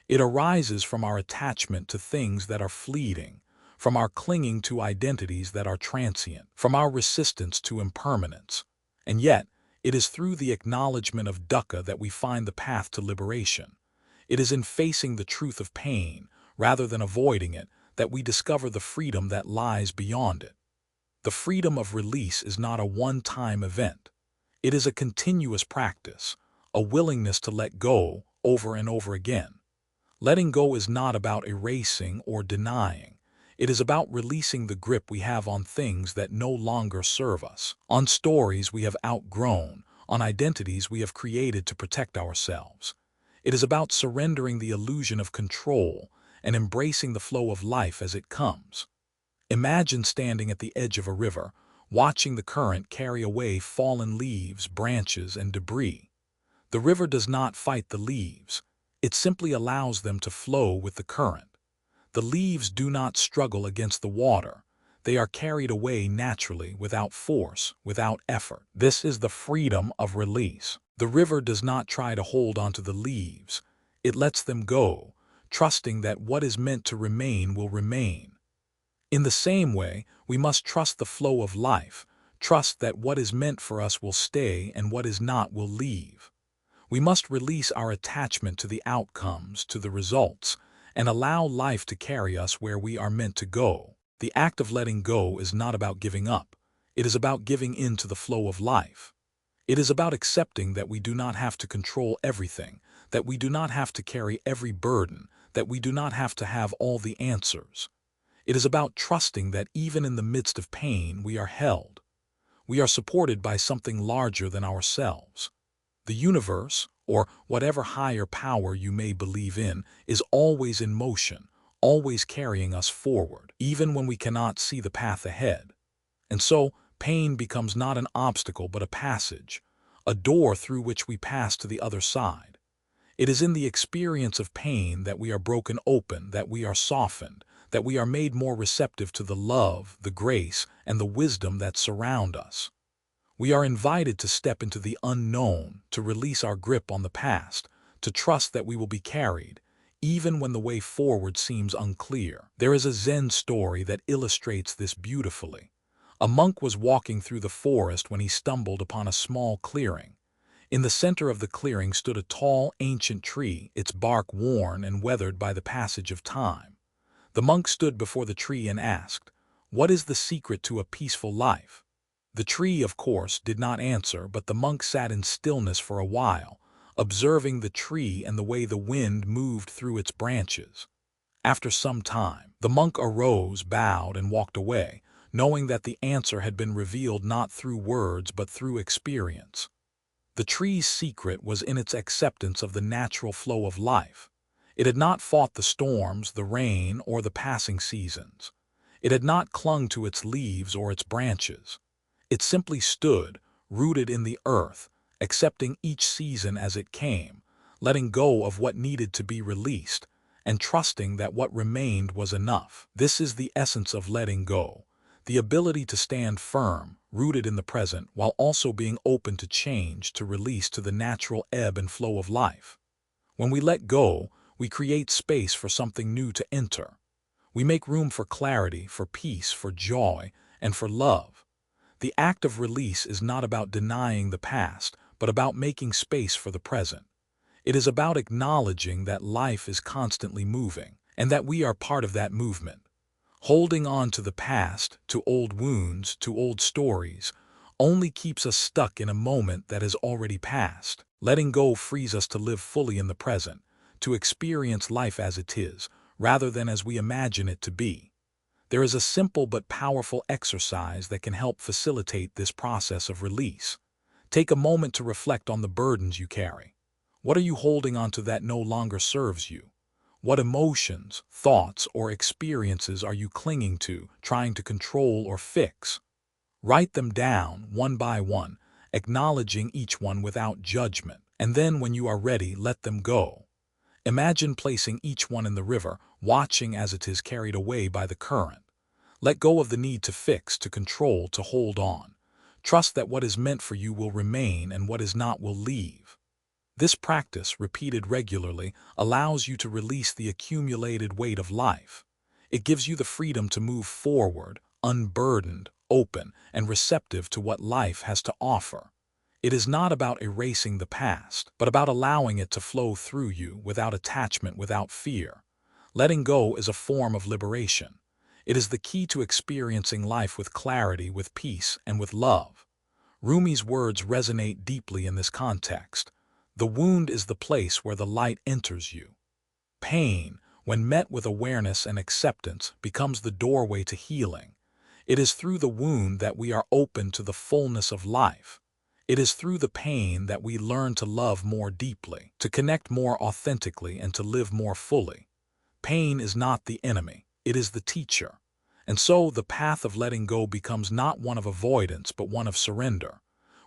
It arises from our attachment to things that are fleeting, from our clinging to identities that are transient, from our resistance to impermanence. And yet, it is through the acknowledgement of dukkha that we find the path to liberation. It is in facing the truth of pain, rather than avoiding it, that we discover the freedom that lies beyond it. The freedom of release is not a one-time event. It is a continuous practice, a willingness to let go over and over again. Letting go is not about erasing or denying. It is about releasing the grip we have on things that no longer serve us, on stories we have outgrown, on identities we have created to protect ourselves. It is about surrendering the illusion of control and embracing the flow of life as it comes. Imagine standing at the edge of a river, watching the current carry away fallen leaves, branches, and debris. The river does not fight the leaves. It simply allows them to flow with the current. The leaves do not struggle against the water. They are carried away naturally, without force, without effort. This is the freedom of release. The river does not try to hold onto the leaves. It lets them go, trusting that what is meant to remain will remain. In the same way, we must trust the flow of life, trust that what is meant for us will stay and what is not will leave. We must release our attachment to the outcomes, to the results, and allow life to carry us where we are meant to go. The act of letting go is not about giving up. It is about giving in to the flow of life. It is about accepting that we do not have to control everything, that we do not have to carry every burden, that we do not have to have all the answers. It is about trusting that even in the midst of pain, we are held. We are supported by something larger than ourselves. The universe, or whatever higher power you may believe in, is always in motion, always carrying us forward, even when we cannot see the path ahead. And so, pain becomes not an obstacle but a passage, a door through which we pass to the other side. It is in the experience of pain that we are broken open, that we are softened, that we are made more receptive to the love, the grace, and the wisdom that surround us. We are invited to step into the unknown, to release our grip on the past, to trust that we will be carried, even when the way forward seems unclear. There is a Zen story that illustrates this beautifully. A monk was walking through the forest when he stumbled upon a small clearing. In the center of the clearing stood a tall, ancient tree, its bark worn and weathered by the passage of time. The monk stood before the tree and asked, "What is the secret to a peaceful life?" The tree, of course, did not answer, but the monk sat in stillness for a while, observing the tree and the way the wind moved through its branches. After some time, the monk arose, bowed, and walked away, knowing that the answer had been revealed not through words but through experience. The tree's secret was in its acceptance of the natural flow of life. It had not fought the storms, the rain, or the passing seasons. It had not clung to its leaves or its branches. It simply stood, rooted in the earth, accepting each season as it came, letting go of what needed to be released, and trusting that what remained was enough. This is the essence of letting go, the ability to stand firm, rooted in the present, while also being open to change, to release, to the natural ebb and flow of life. When we let go, We create space for something new to enter. We make room for clarity, for peace, for joy, and for love. The act of release is not about denying the past, but about making space for the present. It is about acknowledging that life is constantly moving, and that we are part of that movement. Holding on to the past, to old wounds, to old stories, only keeps us stuck in a moment that has already passed. Letting go frees us to live fully in the present, to experience life as it is, rather than as we imagine it to be. There is a simple but powerful exercise that can help facilitate this process of release. Take a moment to reflect on the burdens you carry. What are you holding on to that no longer serves you? What emotions, thoughts, or experiences are you clinging to, trying to control or fix? Write them down, one by one, acknowledging each one without judgment, and then when you are ready, let them go. Imagine placing each one in the river, watching as it is carried away by the current. Let go of the need to fix, to control, to hold on. Trust that what is meant for you will remain and what is not will leave. This practice, repeated regularly, allows you to release the accumulated weight of life. It gives you the freedom to move forward, unburdened, open, and receptive to what life has to offer. It is not about erasing the past, but about allowing it to flow through you without attachment, without fear. Letting go is a form of liberation. It is the key to experiencing life with clarity, with peace, and with love. Rumi's words resonate deeply in this context. The wound is the place where the light enters you. Pain, when met with awareness and acceptance, becomes the doorway to healing. It is through the wound that we are open to the fullness of life. It is through the pain that we learn to love more deeply, to connect more authentically, and to live more fully. Pain is not the enemy, it is the teacher. And so the path of letting go becomes not one of avoidance, but one of surrender.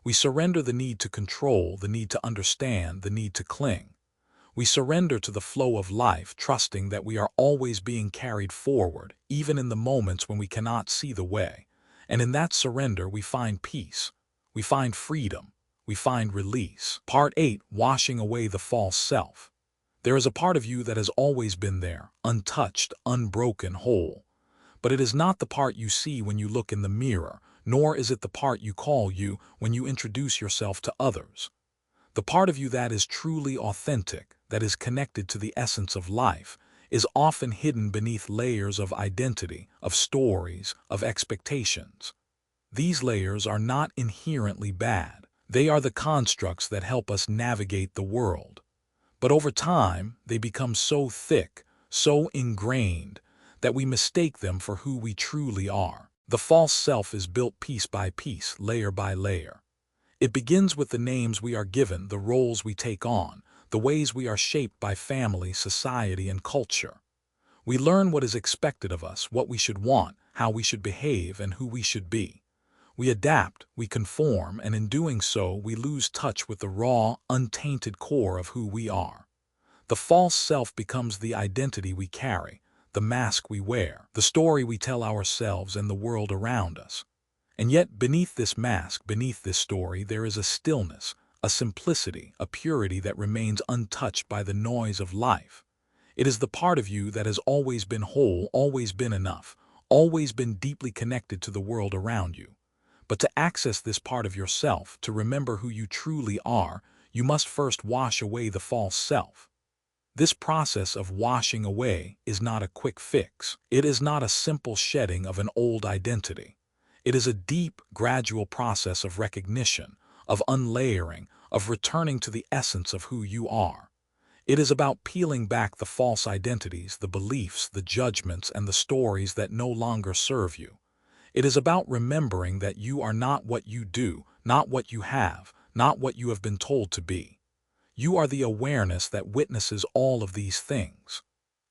We surrender the need to control, the need to understand, the need to cling. We surrender to the flow of life, trusting that we are always being carried forward, even in the moments when we cannot see the way. And in that surrender, we find peace. We find freedom. We find release. Part 8. Washing away the false self. There is a part of you that has always been there, untouched, unbroken, whole. But it is not the part you see when you look in the mirror, nor is it the part you call you when you introduce yourself to others. The part of you that is truly authentic, that is connected to the essence of life, is often hidden beneath layers of identity, of stories, of expectations. These layers are not inherently bad. They are the constructs that help us navigate the world. But over time, they become so thick, so ingrained, that we mistake them for who we truly are. The false self is built piece by piece, layer by layer. It begins with the names we are given, the roles we take on, the ways we are shaped by family, society, and culture. We learn what is expected of us, what we should want, how we should behave, and who we should be. We adapt, we conform, and in doing so, we lose touch with the raw, untainted core of who we are. The false self becomes the identity we carry, the mask we wear, the story we tell ourselves and the world around us. And yet, beneath this mask, beneath this story, there is a stillness, a simplicity, a purity that remains untouched by the noise of life. It is the part of you that has always been whole, always been enough, always been deeply connected to the world around you. But to access this part of yourself, to remember who you truly are, you must first wash away the false self. This process of washing away is not a quick fix. It is not a simple shedding of an old identity. It is a deep, gradual process of recognition, of unlayering, of returning to the essence of who you are. It is about peeling back the false identities, the beliefs, the judgments, and the stories that no longer serve you. It is about remembering that you are not what you do, not what you have, not what you have been told to be. You are the awareness that witnesses all of these things.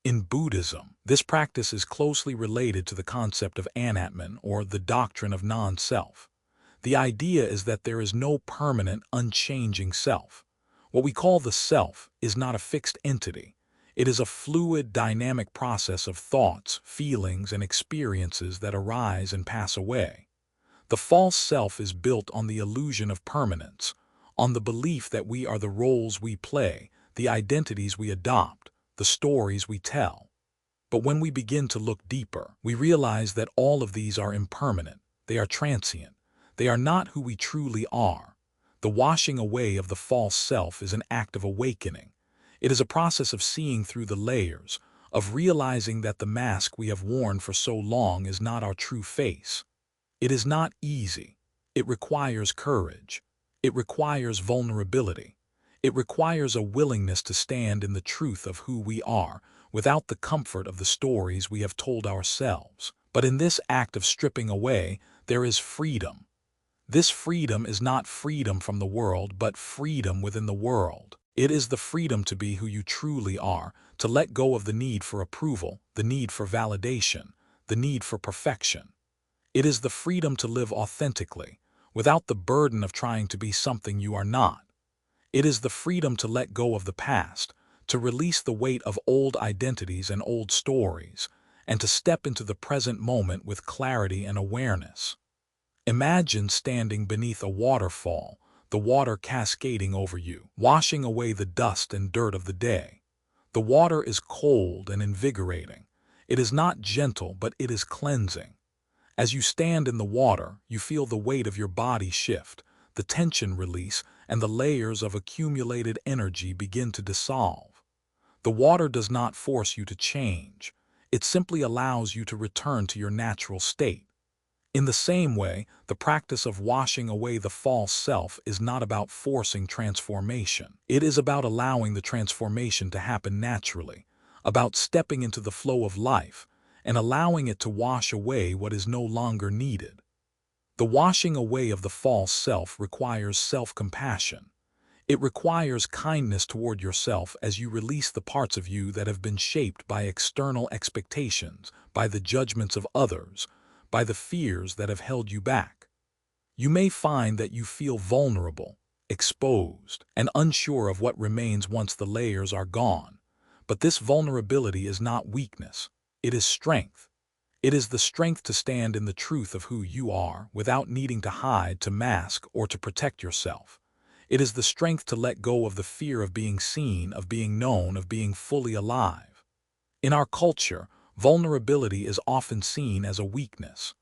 In Buddhism, this practice is closely related to the concept of anatman, or the doctrine of non-self. The idea is that there is no permanent, unchanging self. What we call the self is not a fixed entity. It is a fluid, dynamic process of thoughts, feelings, and experiences that arise and pass away. The false self is built on the illusion of permanence, on the belief that we are the roles we play, the identities we adopt, the stories we tell. But when we begin to look deeper, we realize that all of these are impermanent, they are transient, they are not who we truly are. The washing away of the false self is an act of awakening. It is a process of seeing through the layers, of realizing that the mask we have worn for so long is not our true face. It is not easy. It requires courage. It requires vulnerability. It requires a willingness to stand in the truth of who we are, without the comfort of the stories we have told ourselves. But in this act of stripping away, there is freedom. This freedom is not freedom from the world, but freedom within the world. It is the freedom to be who you truly are, to let go of the need for approval, the need for validation, the need for perfection. It is the freedom to live authentically, without the burden of trying to be something you are not. It is the freedom to let go of the past, to release the weight of old identities and old stories, and to step into the present moment with clarity and awareness. Imagine standing beneath a waterfall, the water cascading over you, washing away the dust and dirt of the day. The water is cold and invigorating. It is not gentle, but it is cleansing. As you stand in the water, you feel the weight of your body shift, the tension release, and the layers of accumulated energy begin to dissolve. The water does not force you to change. It simply allows you to return to your natural state. In the same way, the practice of washing away the false self is not about forcing transformation. It is about allowing the transformation to happen naturally, about stepping into the flow of life and allowing it to wash away what is no longer needed. The washing away of the false self requires self-compassion. It requires kindness toward yourself as you release the parts of you that have been shaped by external expectations, by the judgments of others, by the fears that have held you back. You may find that you feel vulnerable, exposed, and unsure of what remains once the layers are gone. But this vulnerability is not weakness. It is strength. It is the strength to stand in the truth of who you are without needing to hide, to mask, or to protect yourself. It is the strength to let go of the fear of being seen, of being known, of being fully alive. In our culture, vulnerability is often seen as a weakness.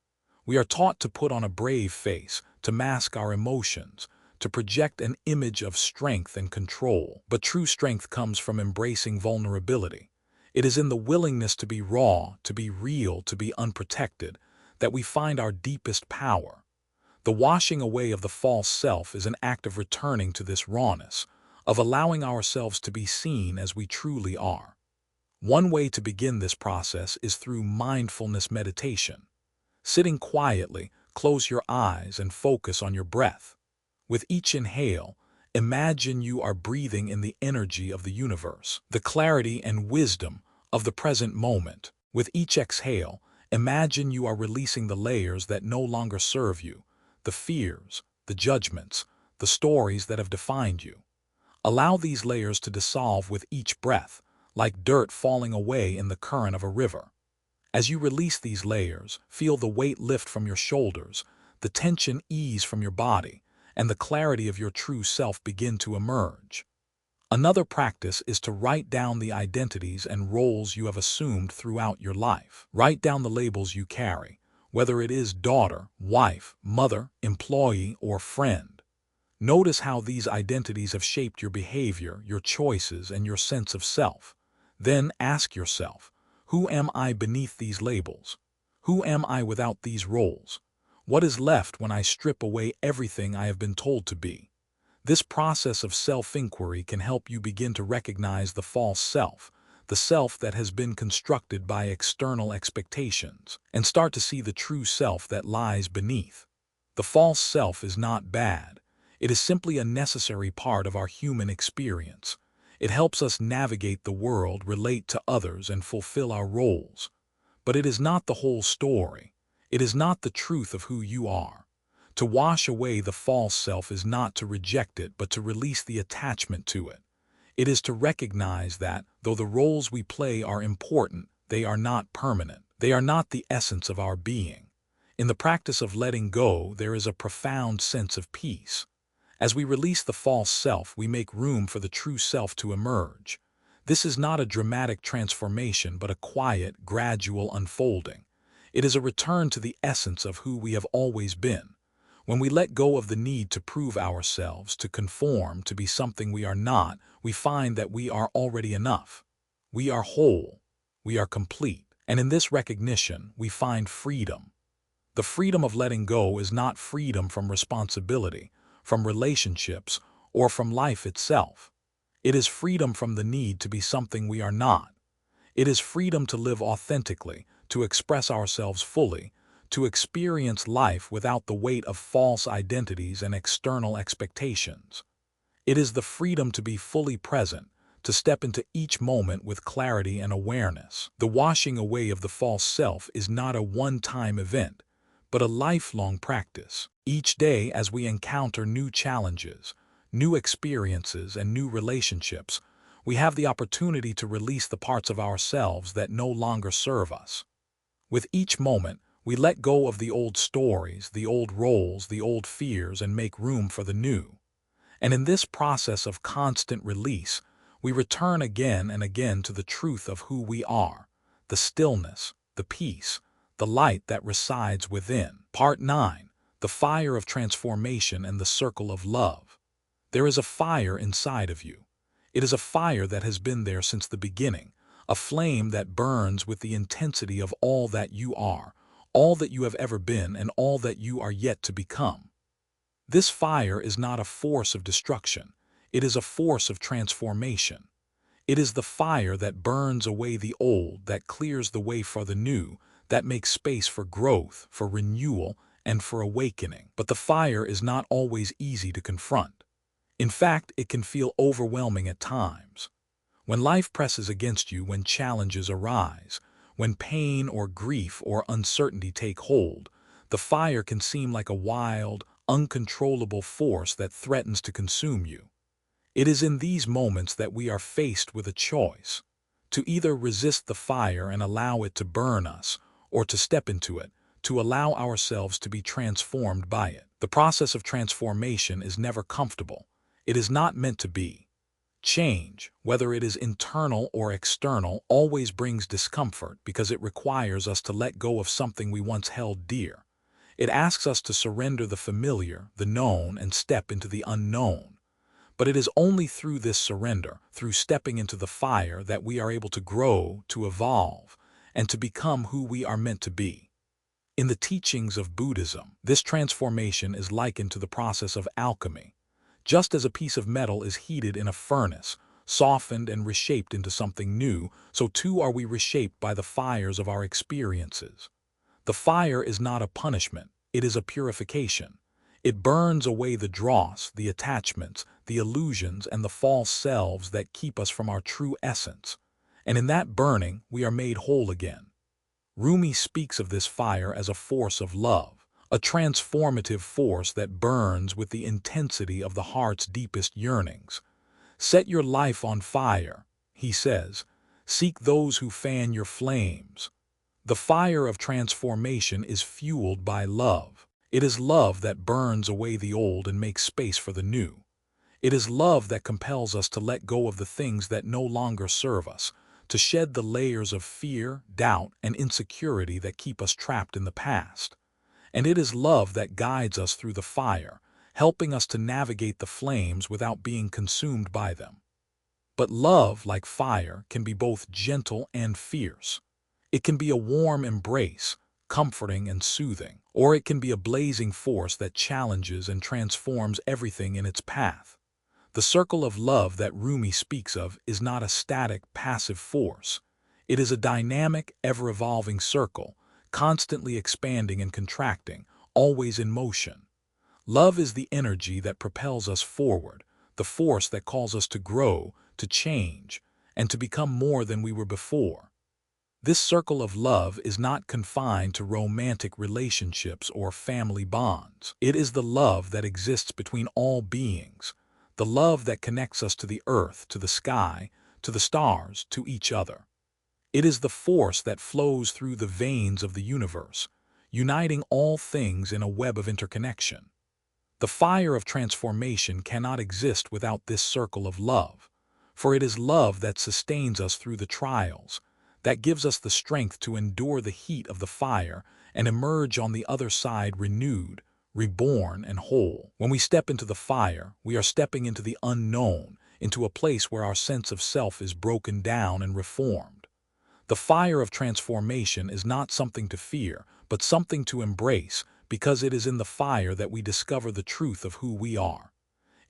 We are taught to put on a brave face, to mask our emotions, to project an image of strength and control. But true strength comes from embracing vulnerability. It is in the willingness to be raw, to be real, to be unprotected, that we find our deepest power. The washing away of the false self is an act of returning to this rawness, of allowing ourselves to be seen as we truly are. One way to begin this process is through mindfulness meditation. Sitting quietly, close your eyes and focus on your breath. With each inhale, imagine you are breathing in the energy of the universe, the clarity and wisdom of the present moment. With each exhale, imagine you are releasing the layers that no longer serve you, the fears, the judgments, the stories that have defined you. Allow these layers to dissolve with each breath, like dirt falling away in the current of a river. As you release these layers, feel the weight lift from your shoulders, the tension ease from your body, and the clarity of your true self begin to emerge. Another practice is to write down the identities and roles you have assumed throughout your life. Write down the labels you carry, whether it is daughter, wife, mother, employee, or friend. Notice how these identities have shaped your behavior, your choices, and your sense of self. Then ask yourself, who am I beneath these labels? Who am I without these roles? What is left when I strip away everything I have been told to be? This process of self-inquiry can help you begin to recognize the false self, the self that has been constructed by external expectations, and start to see the true self that lies beneath. The false self is not bad. It is simply a necessary part of our human experience. It helps us navigate the world, relate to others, and fulfill our roles. But it is not the whole story. It is not the truth of who you are. To wash away the false self is not to reject it, but to release the attachment to it. It is to recognize that, though the roles we play are important, they are not permanent. They are not the essence of our being. In the practice of letting go, there is a profound sense of peace. As we release the false self, we make room for the true self to emerge. This is not a dramatic transformation but a quiet, gradual unfolding. It is a return to the essence of who we have always been. When we let go of the need to prove ourselves, to conform, to be something we are not, we find that we are already enough. We are whole. We are complete. And in this recognition, we find freedom. The freedom of letting go is not freedom from responsibility, from relationships, or from life itself. It is freedom from the need to be something we are not. It is freedom to live authentically, to express ourselves fully, to experience life without the weight of false identities and external expectations. It is the freedom to be fully present, to step into each moment with clarity and awareness. The washing away of the false self is not a one-time event, but a lifelong practice. Each day, as we encounter new challenges, new experiences, and new relationships, we have the opportunity to release the parts of ourselves that no longer serve us. With each moment, we let go of the old stories, the old roles, the old fears, and make room for the new. And in this process of constant release, we return again and again to the truth of who we are, the stillness, the peace, the light that resides within. Part 9. The Fire of Transformation and the Circle of Love. There is a fire inside of you. It is a fire that has been there since the beginning, a flame that burns with the intensity of all that you are, all that you have ever been, and all that you are yet to become. This fire is not a force of destruction. It is a force of transformation. It is the fire that burns away the old, that clears the way for the new, that makes space for growth, for renewal, and for awakening. But the fire is not always easy to confront. In fact, it can feel overwhelming at times. When life presses against you, when challenges arise, when pain or grief or uncertainty take hold, the fire can seem like a wild, uncontrollable force that threatens to consume you. It is in these moments that we are faced with a choice: to either resist the fire and allow it to burn us, or to step into it, to allow ourselves to be transformed by it. The process of transformation is never comfortable. It is not meant to be. Change, whether it is internal or external, always brings discomfort because it requires us to let go of something we once held dear. It asks us to surrender the familiar, the known, and step into the unknown. But it is only through this surrender, through stepping into the fire, that we are able to grow, to evolve, and to become who we are meant to be. In the teachings of Buddhism, this transformation is likened to the process of alchemy. Just as a piece of metal is heated in a furnace, softened and reshaped into something new, so too are we reshaped by the fires of our experiences. The fire is not a punishment, it is a purification. It burns away the dross, the attachments, the illusions, and the false selves that keep us from our true essence. And in that burning, we are made whole again. Rumi speaks of this fire as a force of love, a transformative force that burns with the intensity of the heart's deepest yearnings. Set your life on fire, he says. Seek those who fan your flames. The fire of transformation is fueled by love. It is love that burns away the old and makes space for the new. It is love that compels us to let go of the things that no longer serve us, to shed the layers of fear, doubt, and insecurity that keep us trapped in the past. And it is love that guides us through the fire, helping us to navigate the flames without being consumed by them. But love, like fire, can be both gentle and fierce. It can be a warm embrace, comforting and soothing, or it can be a blazing force that challenges and transforms everything in its path. The circle of love that Rumi speaks of is not a static, passive force. It is a dynamic, ever-evolving circle, constantly expanding and contracting, always in motion. Love is the energy that propels us forward, the force that calls us to grow, to change, and to become more than we were before. This circle of love is not confined to romantic relationships or family bonds. It is the love that exists between all beings, the love that connects us to the earth, to the sky, to the stars, to each other. It is the force that flows through the veins of the universe, uniting all things in a web of interconnection. The fire of transformation cannot exist without this circle of love. For it is love that sustains us through the trials, that gives us the strength to endure the heat of the fire and emerge on the other side renewed, reborn, and whole. When we step into the fire, we are stepping into the unknown, into a place where our sense of self is broken down and reformed. The fire of transformation is not something to fear, but something to embrace, because it is in the fire that we discover the truth of who we are.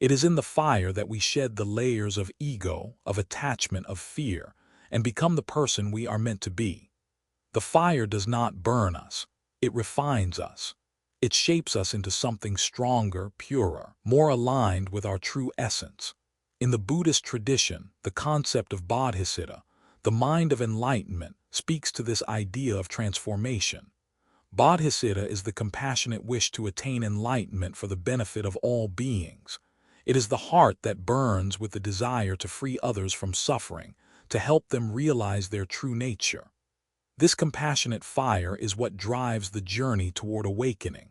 It is in the fire that we shed the layers of ego, of attachment, of fear, and become the person we are meant to be. The fire does not burn us. It refines us. It shapes us into something stronger, purer, more aligned with our true essence. In the Buddhist tradition, the concept of bodhisattva, the mind of enlightenment, speaks to this idea of transformation. Bodhisattva is the compassionate wish to attain enlightenment for the benefit of all beings. It is the heart that burns with the desire to free others from suffering, to help them realize their true nature. This compassionate fire is what drives the journey toward awakening.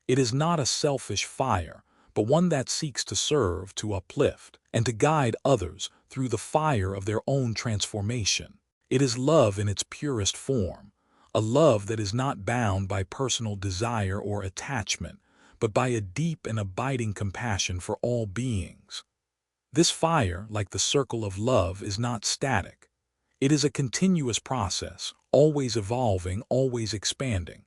It is not a selfish fire, but one that seeks to serve, to uplift, and to guide others through the fire of their own transformation. It is love in its purest form, a love that is not bound by personal desire or attachment, but by a deep and abiding compassion for all beings. This fire, like the circle of love, is not static. It is a continuous process, always evolving, always expanding.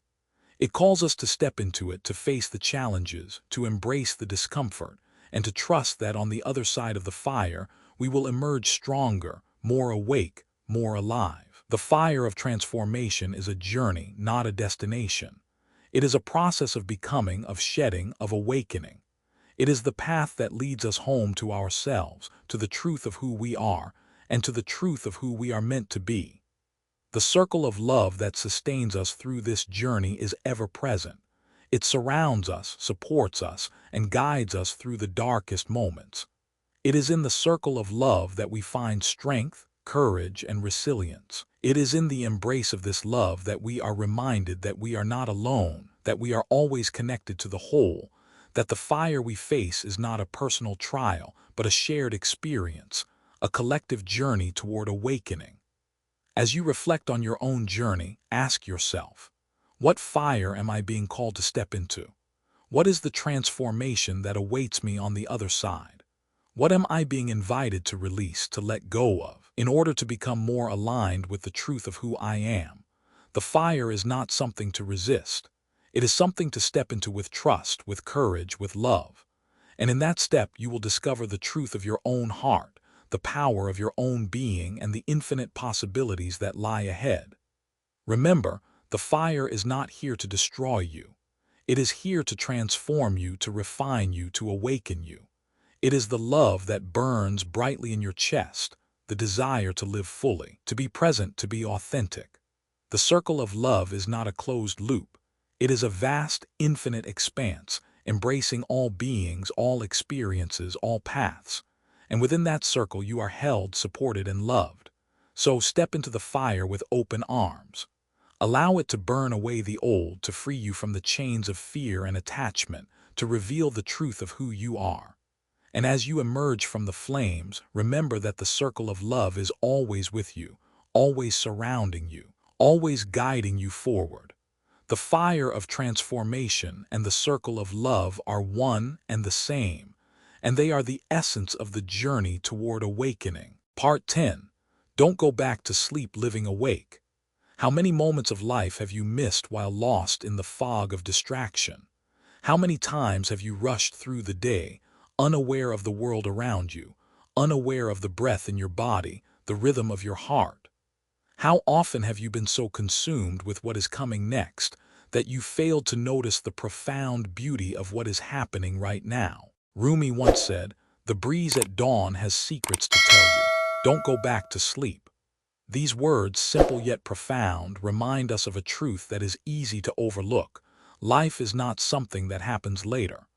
It calls us to step into it, to face the challenges, to embrace the discomfort, and to trust that on the other side of the fire, we will emerge stronger, more awake, more alive. The fire of transformation is a journey, not a destination. It is a process of becoming, of shedding, of awakening. It is the path that leads us home to ourselves, to the truth of who we are, and to the truth of who we are meant to be. The circle of love that sustains us through this journey is ever present. It surrounds us, supports us, and guides us through the darkest moments. It is in the circle of love that we find strength, courage, and resilience. It is in the embrace of this love that we are reminded that we are not alone, that we are always connected to the whole, that the fire we face is not a personal trial, but a shared experience, a collective journey toward awakening. As you reflect on your own journey, ask yourself, what fire am I being called to step into? What is the transformation that awaits me on the other side? What am I being invited to release, to let go of, in order to become more aligned with the truth of who I am? The fire is not something to resist. It is something to step into with trust, with courage, with love. And in that step, you will discover the truth of your own heart, the power of your own being, and the infinite possibilities that lie ahead. Remember, the fire is not here to destroy you. It is here to transform you, to refine you, to awaken you. It is the love that burns brightly in your chest, the desire to live fully, to be present, to be authentic. The circle of love is not a closed loop. It is a vast, infinite expanse, embracing all beings, all experiences, all paths. And within that circle you are held, supported, and loved. So step into the fire with open arms. Allow it to burn away the old, to free you from the chains of fear and attachment, to reveal the truth of who you are. And as you emerge from the flames, remember that the circle of love is always with you, always surrounding you, always guiding you forward. The fire of transformation and the circle of love are one and the same, and they are the essence of the journey toward awakening. Part 10. Don't go back to sleep living awake. How many moments of life have you missed while lost in the fog of distraction? How many times have you rushed through the day, unaware of the world around you, unaware of the breath in your body, the rhythm of your heart? How often have you been so consumed with what is coming next that you failed to notice the profound beauty of what is happening right now? Rumi once said, "The breeze at dawn has secrets to tell you. Don't go back to sleep." These words, simple yet profound, remind us of a truth that is easy to overlook. Life is not something that happens later.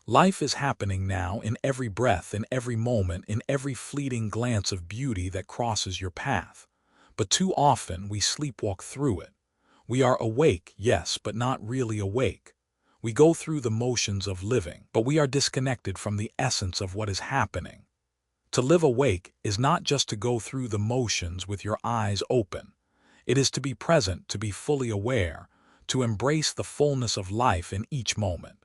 Life is happening now, in every breath, in every moment, in every fleeting glance of beauty that crosses your path. But too often we sleepwalk through it. We are awake, yes, but not really awake. We go through the motions of living, but we are disconnected from the essence of what is happening. To live awake is not just to go through the motions with your eyes open. It is to be present, to be fully aware, to embrace the fullness of life in each moment.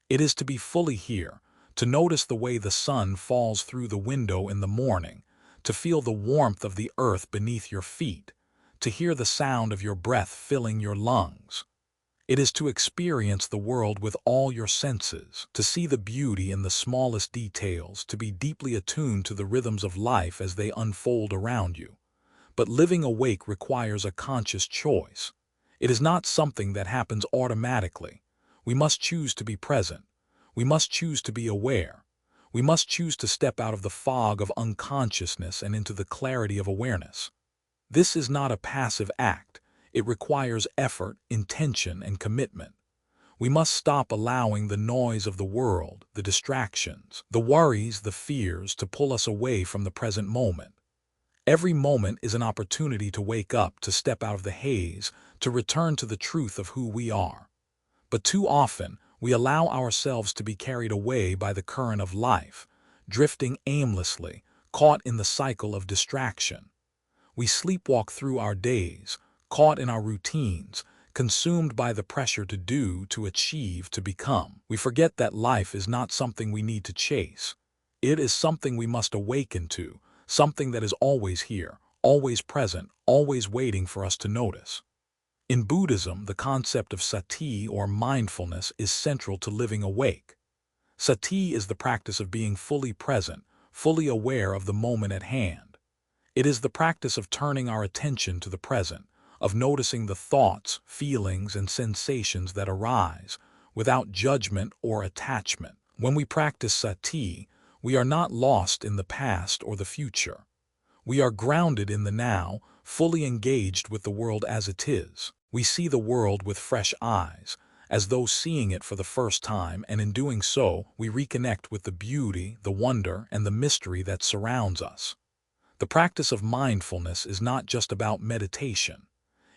It is to be fully here, to notice the way the sun falls through the window in the morning, to feel the warmth of the earth beneath your feet, to hear the sound of your breath filling your lungs. It is to experience the world with all your senses, to see the beauty in the smallest details, to be deeply attuned to the rhythms of life as they unfold around you. But living awake requires a conscious choice. It is not something that happens automatically. We must choose to be present. We must choose to be aware. We must choose to step out of the fog of unconsciousness and into the clarity of awareness. This is not a passive act. It requires effort, intention, and commitment. We must stop allowing the noise of the world, the distractions, the worries, the fears to pull us away from the present moment. Every moment is an opportunity to wake up, to step out of the haze, to return to the truth of who we are. But too often, we allow ourselves to be carried away by the current of life, drifting aimlessly, caught in the cycle of distraction. We sleepwalk through our days, caught in our routines, consumed by the pressure to do, to achieve, to become. We forget that life is not something we need to chase. It is something we must awaken to, something that is always here, always present, always waiting for us to notice. In Buddhism, the concept of sati or mindfulness is central to living awake. Sati is the practice of being fully present, fully aware of the moment at hand. It is the practice of turning our attention to the present, of noticing the thoughts, feelings, and sensations that arise, without judgment or attachment. When we practice sati, we are not lost in the past or the future. We are grounded in the now, fully engaged with the world as it is. We see the world with fresh eyes, as though seeing it for the first time, and in doing so, we reconnect with the beauty, the wonder, and the mystery that surrounds us. The practice of mindfulness is not just about meditation.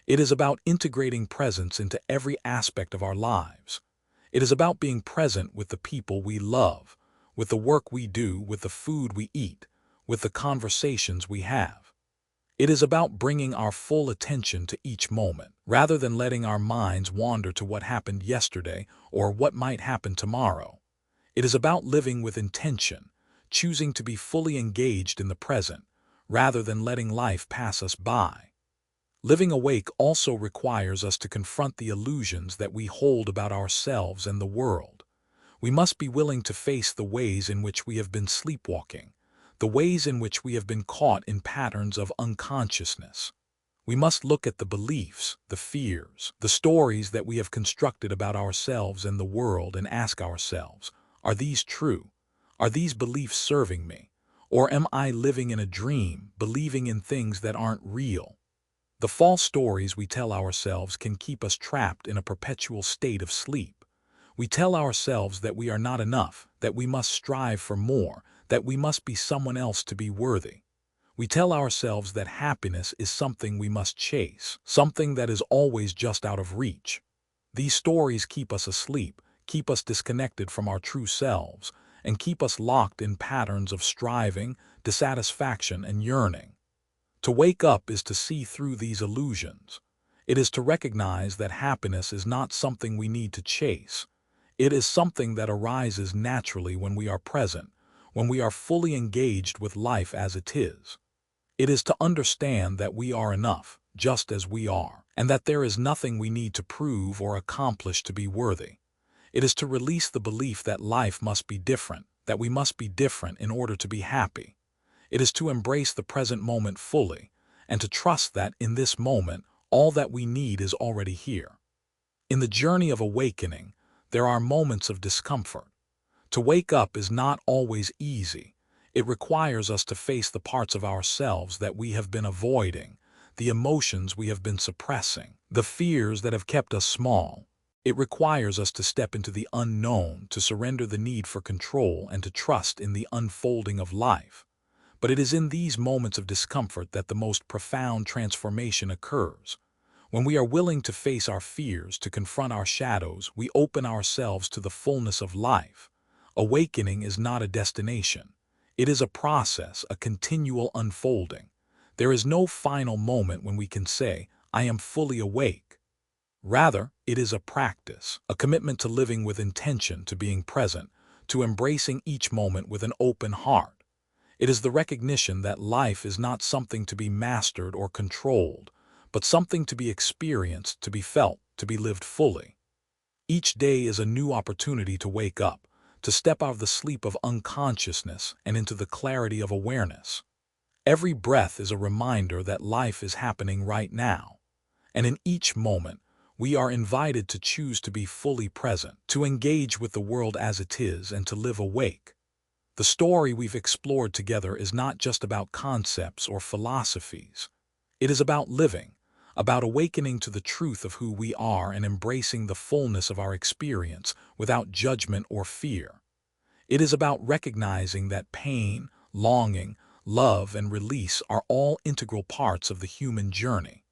It is about integrating presence into every aspect of our lives. It is about being present with the people we love, with the work we do, with the food we eat, with the conversations we have. It is about bringing our full attention to each moment, rather than letting our minds wander to what happened yesterday or what might happen tomorrow. It is about living with intention, choosing to be fully engaged in the present, rather than letting life pass us by. Living awake also requires us to confront the illusions that we hold about ourselves and the world. We must be willing to face the ways in which we have been sleepwalking, the ways in which we have been caught in patterns of unconsciousness. We must look at the beliefs, the fears, the stories that we have constructed about ourselves and the world and ask ourselves, are these true? Are these beliefs serving me? Or am I living in a dream, believing in things that aren't real? The false stories we tell ourselves can keep us trapped in a perpetual state of sleep. We tell ourselves that we are not enough, that we must strive for more, that we must be someone else to be worthy. We tell ourselves that happiness is something we must chase, something that is always just out of reach. These stories keep us asleep, keep us disconnected from our true selves, and keep us locked in patterns of striving, dissatisfaction, and yearning. To wake up is to see through these illusions. It is to recognize that happiness is not something we need to chase. It is something that arises naturally when we are present, when we are fully engaged with life as it is. It is to understand that we are enough, just as we are, and that there is nothing we need to prove or accomplish to be worthy. It is to release the belief that life must be different, that we must be different in order to be happy. It is to embrace the present moment fully, and to trust that in this moment, all that we need is already here. In the journey of awakening, there are moments of discomfort. To wake up is not always easy. It requires us to face the parts of ourselves that we have been avoiding, the emotions we have been suppressing, the fears that have kept us small. It requires us to step into the unknown, to surrender the need for control, and to trust in the unfolding of life. But it is in these moments of discomfort that the most profound transformation occurs. When we are willing to face our fears, to confront our shadows, we open ourselves to the fullness of life. Awakening is not a destination. It is a process, a continual unfolding. There is no final moment when we can say, I am fully awake. Rather, it is a practice, a commitment to living with intention, to being present, to embracing each moment with an open heart. It is the recognition that life is not something to be mastered or controlled, but something to be experienced, to be felt, to be lived fully. Each day is a new opportunity to wake up, to step out of the sleep of unconsciousness and into the clarity of awareness. Every breath is a reminder that life is happening right now, and in each moment, we are invited to choose to be fully present, to engage with the world as it is, and to live awake. The story we've explored together is not just about concepts or philosophies. It is about living, about awakening to the truth of who we are and embracing the fullness of our experience without judgment or fear. It is about recognizing that pain, longing, love, and release are all integral parts of the human journey.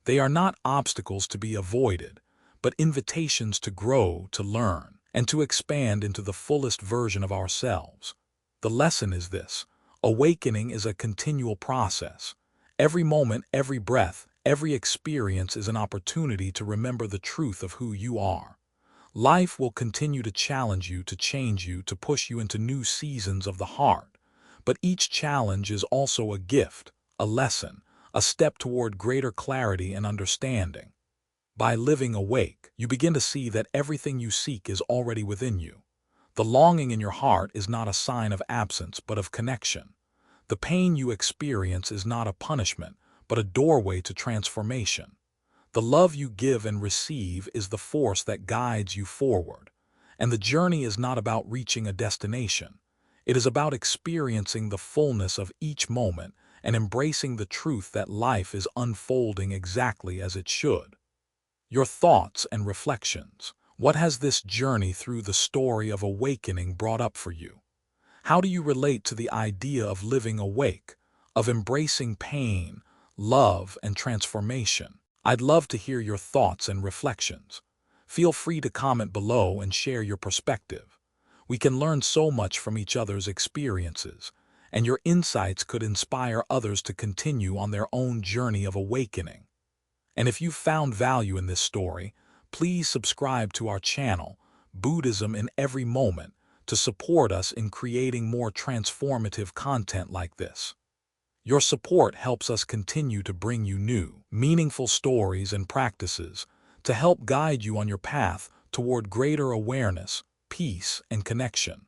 They are not obstacles to be avoided, but invitations to grow, to learn, and to expand into the fullest version of ourselves. The lesson is this: awakening is a continual process. Every moment, every breath, every experience is an opportunity to remember the truth of who you are. Life will continue to challenge you, to change you, to push you into new seasons of the heart. But each challenge is also a gift, a lesson, a step toward greater clarity and understanding. By living awake, you begin to see that everything you seek is already within you. The longing in your heart is not a sign of absence, but of connection. The pain you experience is not a punishment, but a doorway to transformation. The love you give and receive is the force that guides you forward. And the journey is not about reaching a destination. It is about experiencing the fullness of each moment and embracing the truth that life is unfolding exactly as it should. Your thoughts and reflections. What has this journey through the story of awakening brought up for you? How do you relate to the idea of living awake, of embracing pain, love, and transformation? I'd love to hear your thoughts and reflections. Feel free to comment below and share your perspective. We can learn so much from each other's experiences, and your insights could inspire others to continue on their own journey of awakening. And if you found value in this story, please subscribe to our channel, Buddhism in Every Moment, to support us in creating more transformative content like this. Your support helps us continue to bring you new, meaningful stories and practices to help guide you on your path toward greater awareness, peace, and connection.